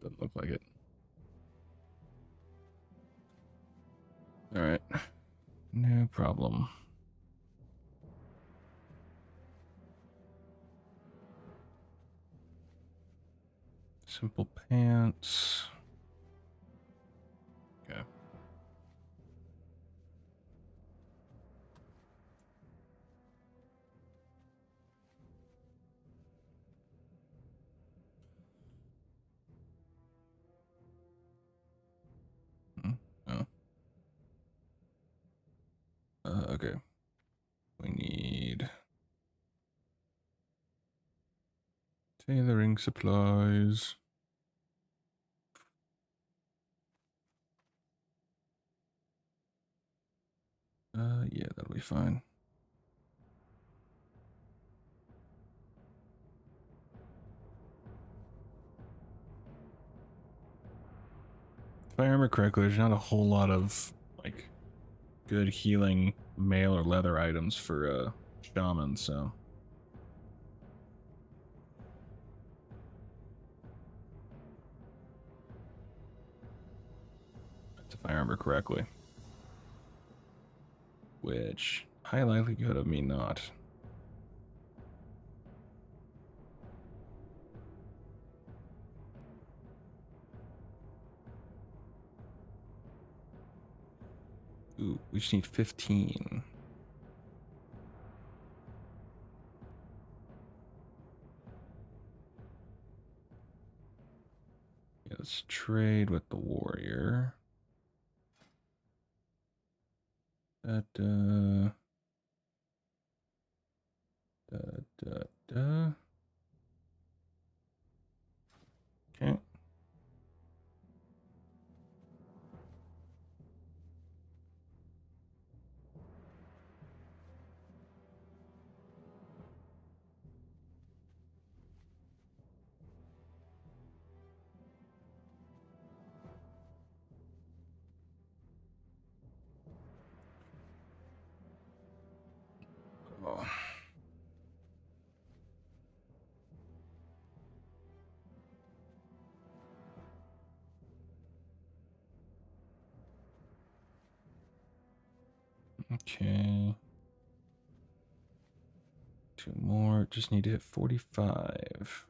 Doesn't look like it. Alright. No problem. Simple pants. Okay. Okay. We need tailoring supplies. Yeah, that'll be fine. If I remember correctly, there's not a whole lot of like good healing mail or leather items for shaman, so that's if I remember correctly. Which high likelihood of me not. Ooh, we just need 15. Yeah, let's trade with the warrior. Da, da, da, da, da. Okay. Oh. Okay. Two more. Just need to hit 45.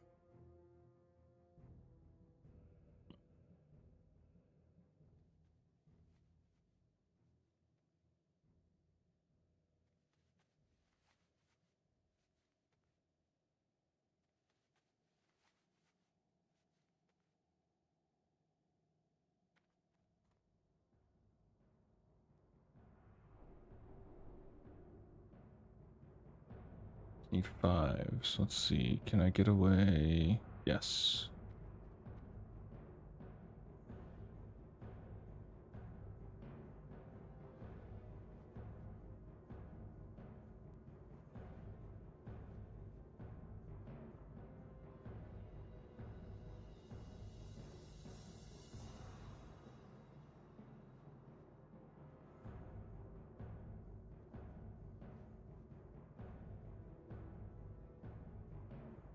Need 5. So let's see. Can I get away? Yes.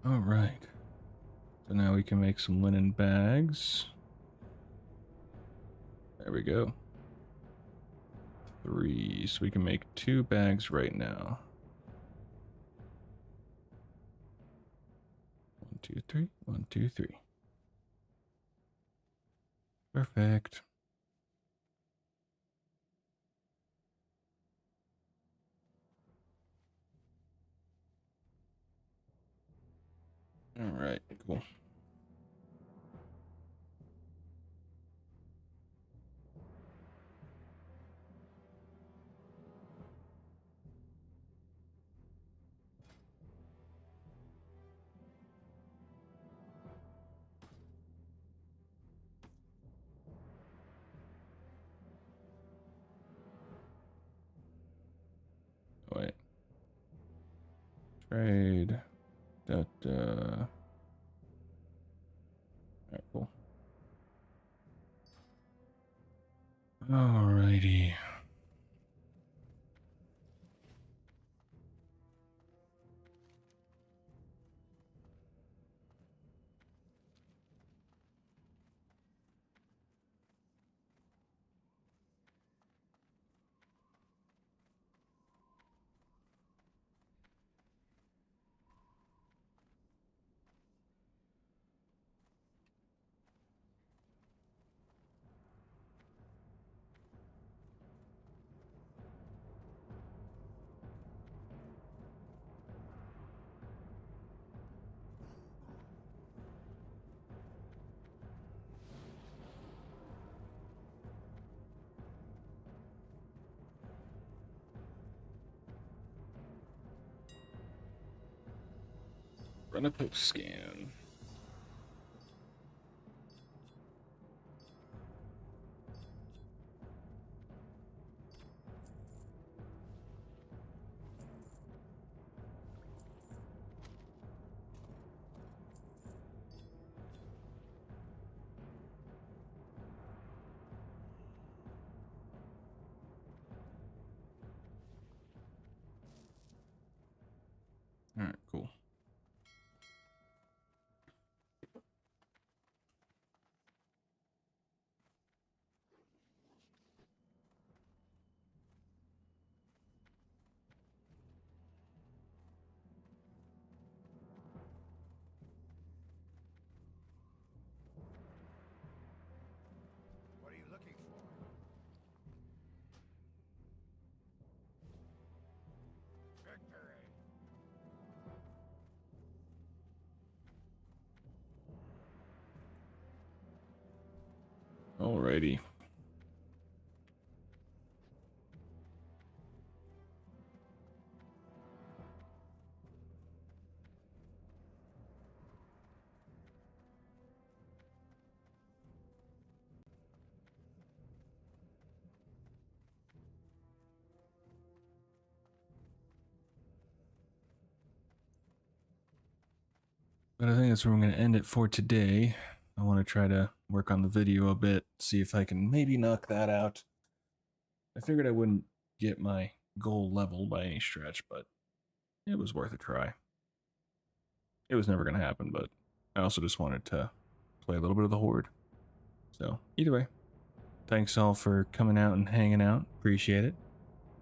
All right. So now we can make some linen bags. There we go. 3. So we can make 2 bags right now. 1, 2, 3. 1, 2, 3. Perfect. All right, cool. Wait. Trade. That, all right, cool. Alrighty. Run a post scan. All right, cool. What are you looking for? Victory! Alrighty. But I think that's where I'm going to end it for today. I want to try to work on the video a bit, see if I can maybe knock that out. I figured I wouldn't get my goal level by any stretch, but it was worth a try. It was never going to happen, but I also just wanted to play a little bit of the Horde. So, either way, thanks all for coming out and hanging out. Appreciate it.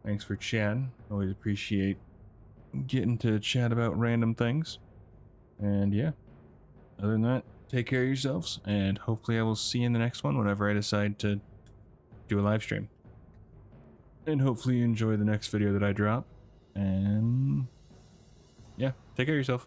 Thanks for chatting. Always appreciate getting to chat about random things. And yeah, other than that, take care of yourselves, and hopefully I will see you in the next one whenever I decide to do a live stream. And hopefully you enjoy the next video that I drop. And yeah, take care of yourself.